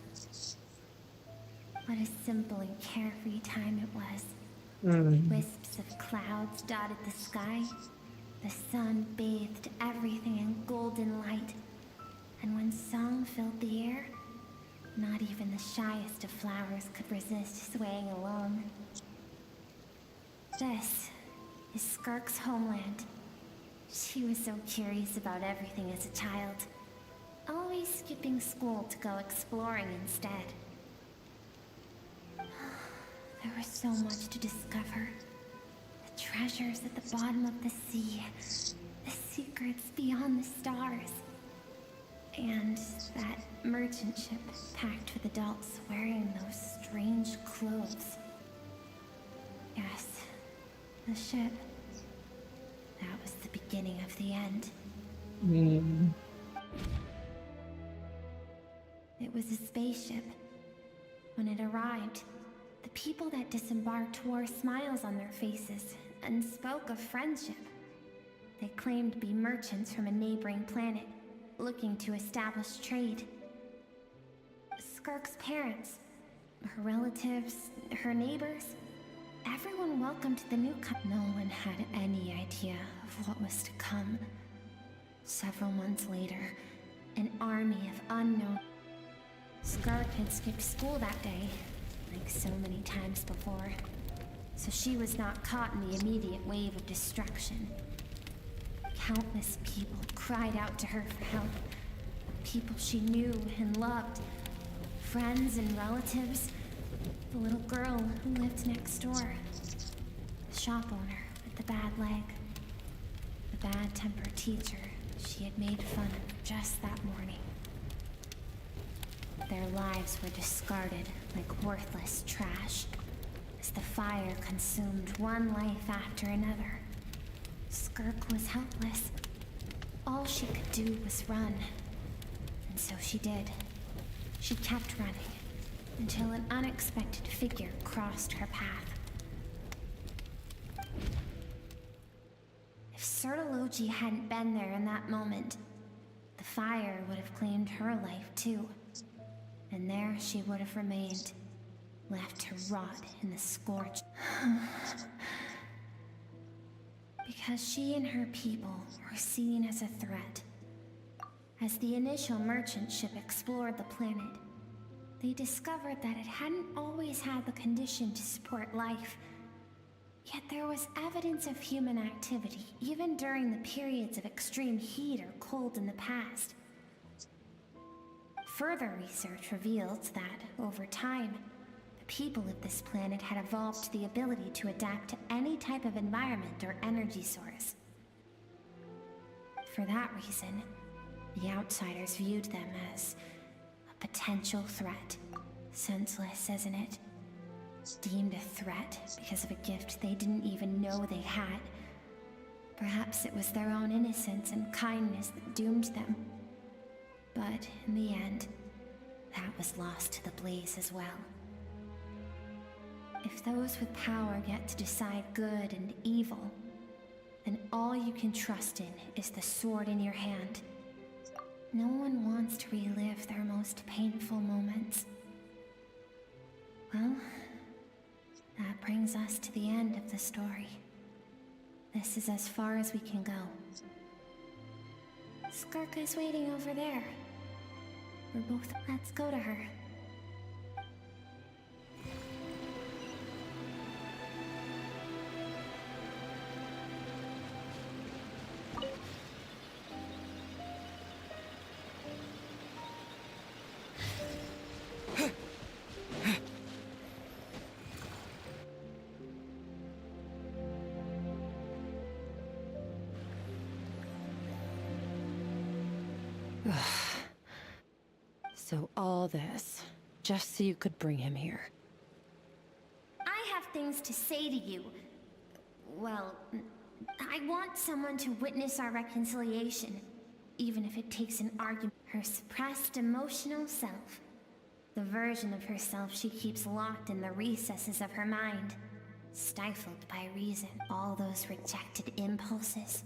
What a simple and carefree time it was. Wisps of clouds dotted the sky. The sun bathed everything in golden light. And when song filled the air, not even the shyest of flowers could resist swaying along. This is Skirk's homeland. She was so curious about everything as a child, always skipping school to go exploring instead. There was so much to discover. The treasures at the bottom of the sea, the secrets beyond the stars, and that merchant ship packed with adults wearing those strange clothes. Yes, the ship. That was the beginning of the end. It was a spaceship. When it arrived, the people that disembarked wore smiles on their faces and spoke of friendship. They claimed to be merchants from a neighboring planet, looking to establish trade. Skirk's parents, her relatives, her neighbors, everyone welcomed the newcomer. No one had any idea of what was to come. Several months later, an army of unknown... Skirk had skipped school that day, like so many times before, so she was not caught in the immediate wave of destruction. Countless people cried out to her for help. People she knew and loved. Friends and relatives. The little girl who lived next door. The shop owner with the bad leg. The bad-tempered teacher she had made fun of just that morning. Their lives were discarded like worthless trash as the fire consumed one life after another. Skirk was helpless. All she could do was run. And so she did. She kept running until an unexpected figure crossed her path. If Sertology hadn't been there in that moment, the fire would have claimed her life too. And there she would have remained, left to rot in the scorch. Because she and her people were seen as a threat. As the initial merchant ship explored the planet, they discovered that it hadn't always had the condition to support life. Yet there was evidence of human activity, even during the periods of extreme heat or cold in the past. Further research revealed that, over time, the people of this planet had evolved the ability to adapt to any type of environment or energy source.
For that reason, the outsiders viewed them as a potential threat. Senseless, isn't it? Deemed a threat because of a gift they didn't even know they had. Perhaps it was their own innocence and kindness that doomed them. But in the end, that was lost to the blaze as well. If those with power get to decide good and evil, then all you can trust in is the sword in your hand. No one wants to relive their most painful moments. Well, that brings us to the end of the story. This is as far as we can go. Skirka's waiting over there. Let's go to her.
So all this, just so you could bring him here.
I have things to say to you. Well, I want someone to witness our reconciliation, even if it takes an argument. Her suppressed emotional self. The version of herself she keeps locked in the recesses of her mind. Stifled by reason. All those rejected impulses.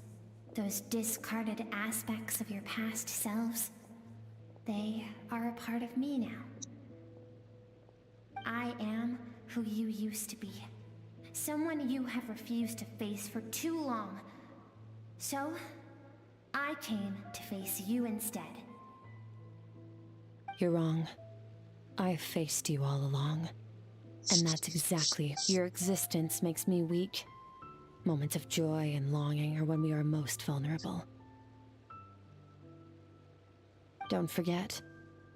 Those discarded aspects of your past selves. They are a part of me now. I am who you used to be. Someone you have refused to face for too long. So, I came to face you instead.
You're wrong. I've faced you all along. And that's exactly. Your existence makes me weak. Moments of joy and longing are when we are most vulnerable. Don't forget,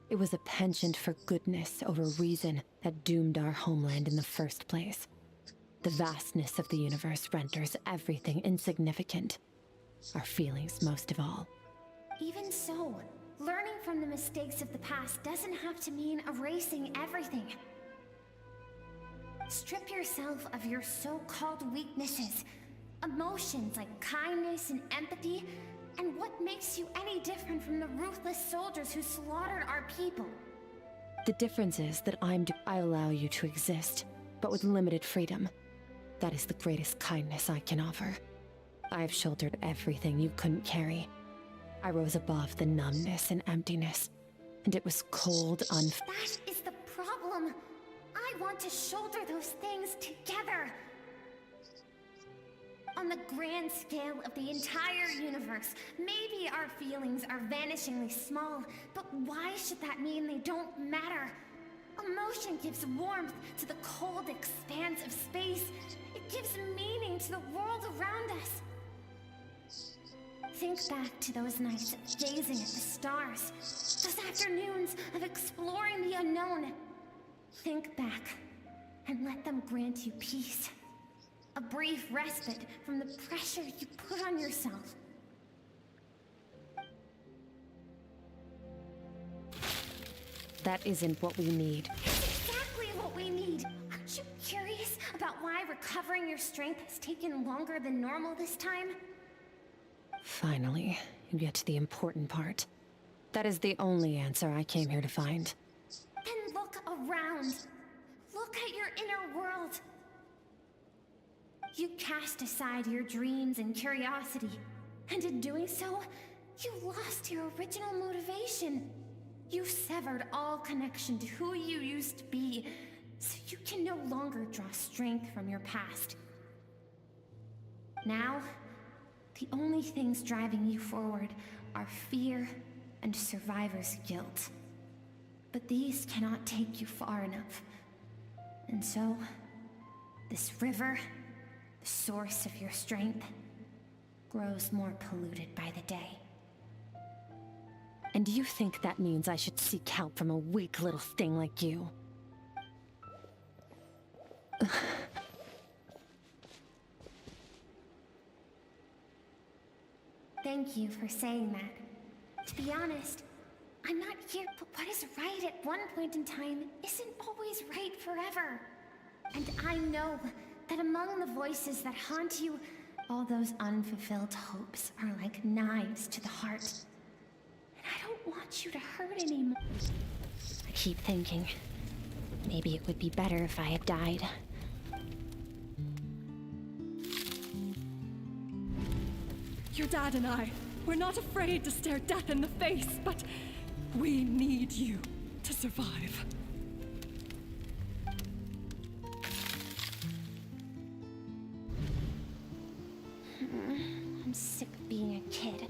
it was a penchant for goodness over reason that doomed our homeland in the first place. The vastness of the universe renders everything insignificant. Our feelings most of all.
Even so, learning from the mistakes of the past doesn't have to mean erasing everything. Strip yourself of your so-called weaknesses, emotions like kindness and empathy, and what makes you any different from the ruthless soldiers who slaughtered our people?
The difference is that I allow you to exist, but with limited freedom. That is the greatest kindness I can offer. I've shouldered everything you couldn't carry. I rose above the numbness and emptiness, and it was cold,
That is the problem. I want to shoulder those things together. On the grand scale of the entire universe, maybe our feelings are vanishingly small, but why should that mean they don't matter? Emotion gives warmth to the cold expanse of space. It gives meaning to the world around us. Think back to those nights of gazing at the stars, those afternoons of exploring the unknown. Think back and let them grant you peace. A brief respite from the pressure you put on yourself.
That isn't what we need.
It's exactly what we need. Aren't you curious about why recovering your strength has taken longer than normal this time?
Finally, you get to the important part. That is the only answer I came here to find.
Then look around. Look at your inner world. You cast aside your dreams and curiosity, and in doing so, you lost your original motivation. You severed all connection to who you used to be, so you can no longer draw strength from your past. Now, the only things driving you forward are fear and survivor's guilt. But these cannot take you far enough. And so, this river, the source of your strength, grows more polluted by the day.
And you think that means I should seek help from a weak little thing like you?
thank you for saying that. To be honest, I'm not here, but what is right at one point in time isn't always right forever. And I know that among the voices that haunt you, all those unfulfilled hopes are like knives to the heart. And I don't want you to hurt anymore.
I keep thinking, maybe it would be better if I had died.
Your dad and I, we're not afraid to stare death in the face, but we need you to survive.
I'm sick of being a kid.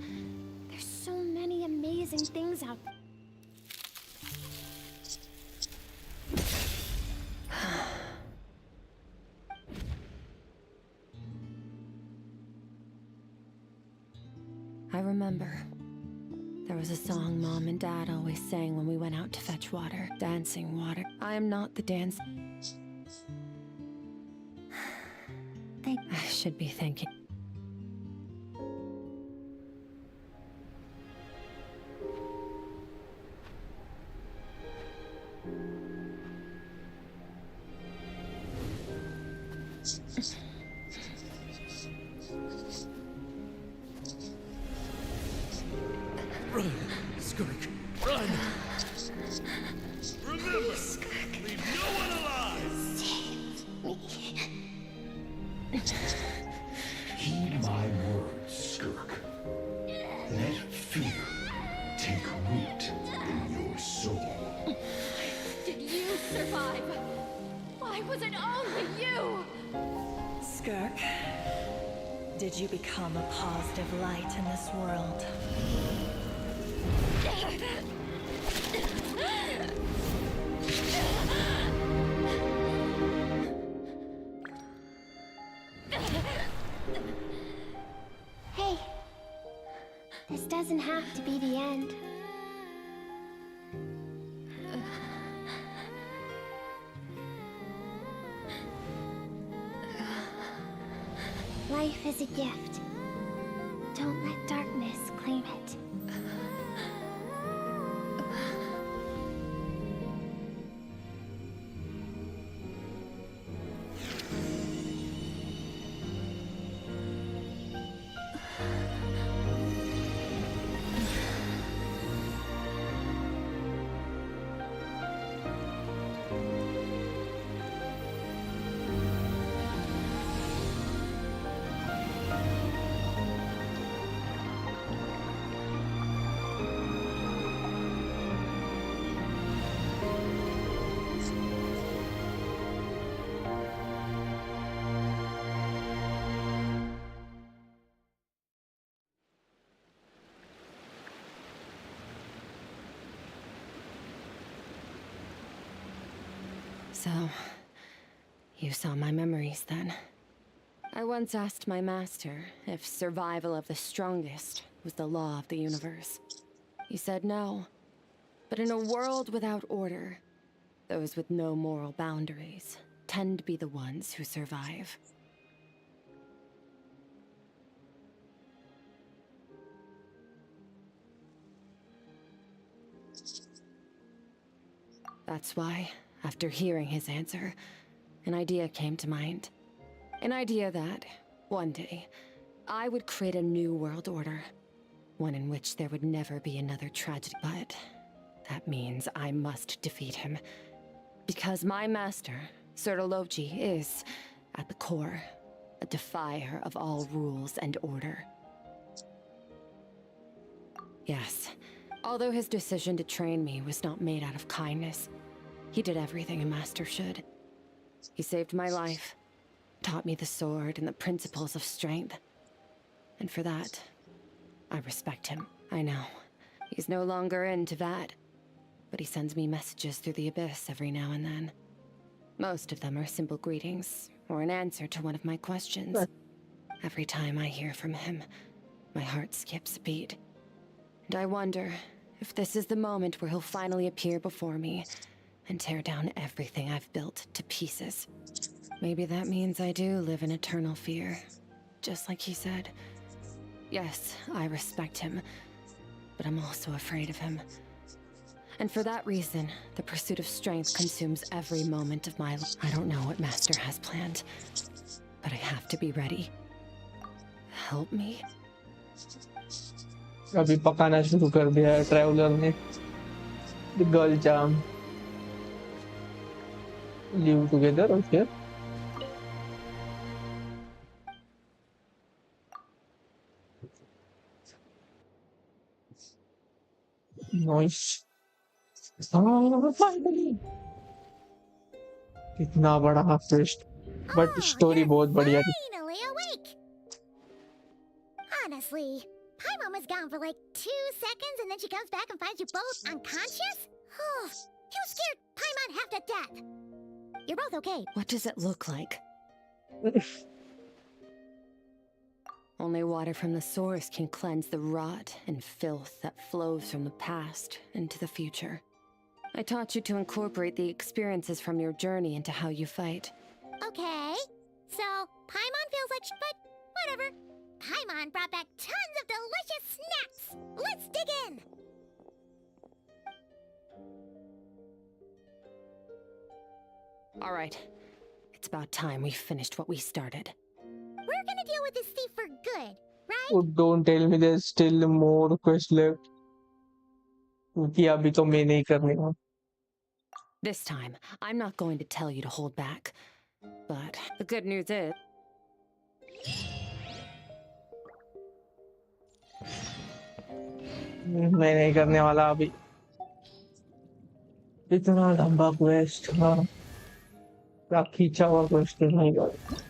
There's so many amazing things out there.
I remember. There was a song Mom and Dad always sang when we went out to fetch water. Dancing water. I am not the dance. I should be thanking.
Run, Skirk, run! Remember, leave no one alive!
Heed my words, Skirk. Let fear take root in your soul.
Did you survive? Why was it only you?
Skirk, did you become a positive light in this world?
Hey, this doesn't have to be the end. Life is a gift. Don't let darkness claim it.
So, you saw my memories then. I once asked my master if survival of the strongest was the law of the universe. He said no. But in a world without order, those with no moral boundaries tend to be the ones who survive. That's why, after hearing his answer, an idea came to mind. An idea that, one day, I would create a new world order. One in which there would never be another tragedy. But that means I must defeat him. Because my master, Sertologi, is, at the core, a defier of all rules and order. Yes, although his decision to train me was not made out of kindness, he did everything a master should. He saved my life, taught me the sword and the principles of strength. And for that, I respect him. I know, he's no longer into that, but he sends me messages through the abyss every now and then. Most of them are simple greetings, or an answer to one of my questions. Every time I hear from him, my heart skips a beat. And I wonder if this is the moment where he'll finally appear before me and tear down everything I've built to pieces. Maybe that means I do live in eternal fear, just like he said. Yes, I respect him, but I'm also afraid of him. And for that reason, the pursuit of strength consumes every moment of my life. I don't know what Master has planned, but I have to be ready. Help me.
अभी पकाना शुरू कर दिया है traveller ने. The girl charm. Live together, okay. Nice. Finally. कितना बड़ा twist. But story बहुत बढ़िया थी.
Finally awake! Honestly, Paimon was gone for like 2 seconds and then she comes back and finds you both unconscious? You scared Paimon half to death! You're both okay.
What does it look like? Only water from the source can cleanse the rot and filth that flows from the past into the future. I taught you to incorporate the experiences from your journey into how you fight.
Okay, so Paimon feels like but whatever. Paimon brought back tons of delicious snacks! Let's dig in!
All right. It's about time we finished what we started.
We're gonna deal with this thief for good, right?
Oh, don't tell me there's still more quests left. क्योंकि अभी तो मैं नहीं करने का.
This time, I'm not going to tell you to hold back. But the good news is...
मैं नहीं करने वाला अभी. इतना लंबा क्वेस्ट. हाँ. क्या खींचा हुआ क्वेस्ट नहीं कर.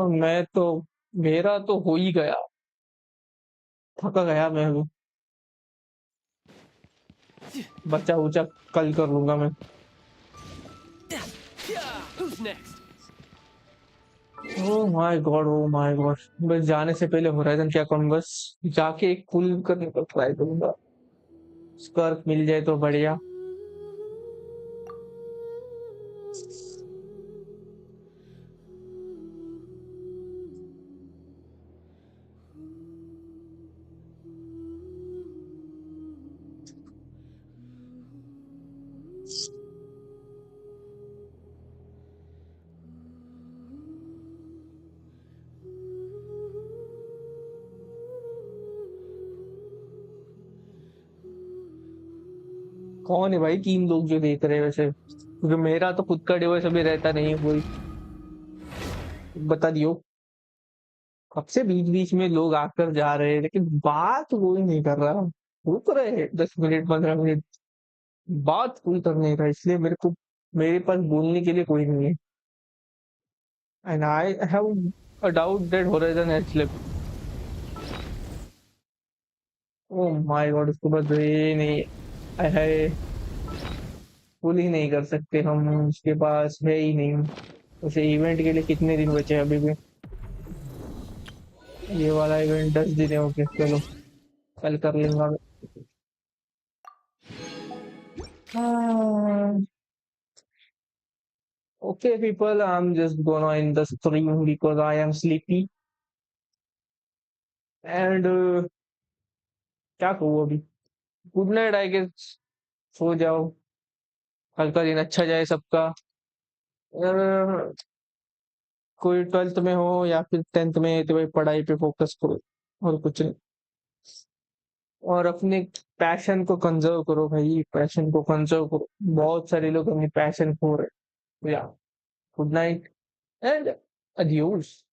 मैं तो मेरा तो हो ही गया. थका गया मैं भी. बच्चा उचा कल कर लूंगा मैं.
Who's next?
Oh my God, oh my God. बस जाने से पहले होराइजन क्या करूँ, बस जाके एक पुल करने का ट्राई करूंगा. स्कर्क मिल जाए तो बढ़िया. कौन है भाई 3 लोग जो देख रहे हैं वैसे, क्योंकि मेरा तो खुद का डिवाइस अभी रहता नहीं है कोई. बता दियो. कब से बीच बीच में लोग आकर जा रहे हैं लेकिन बात कोई नहीं कर रहा. रुक रहे हैं 10 मिनट 15 मिनट. बात कोई कर नहीं रहा, इसलिए मेरे पास बोलने के लिए कोई नहीं है. And I have a doubt that horizon has slipped. Oh my God, उसके बाद ये नहीं है. पुल ही नहीं कर सकते हम, उसके पास है ही नहीं. उसे इवेंट के लिए कितने दिन बचे हैं अभी भी. ये वाला इवेंट 10 दिन है. ओके चलो कल कर लूंगा मैं. Okay people, I'm just gonna end the stream because I am sleepy. And क्या कहूँ अभी. Good night I guess. सो जाओ. कल का दिन अच्छा जाए सबका. कोई 12th में हो या फिर 10th में तो भाई पढ़ाई पे फोकस करो और कुछ नहीं. और अपने पैशन को कंजर्व करो भाई. पैशन को कंजर्व करो. बहुत सारे लोग अपनी पैशन खो रहे. या गुड नाइट एंड अडियोस.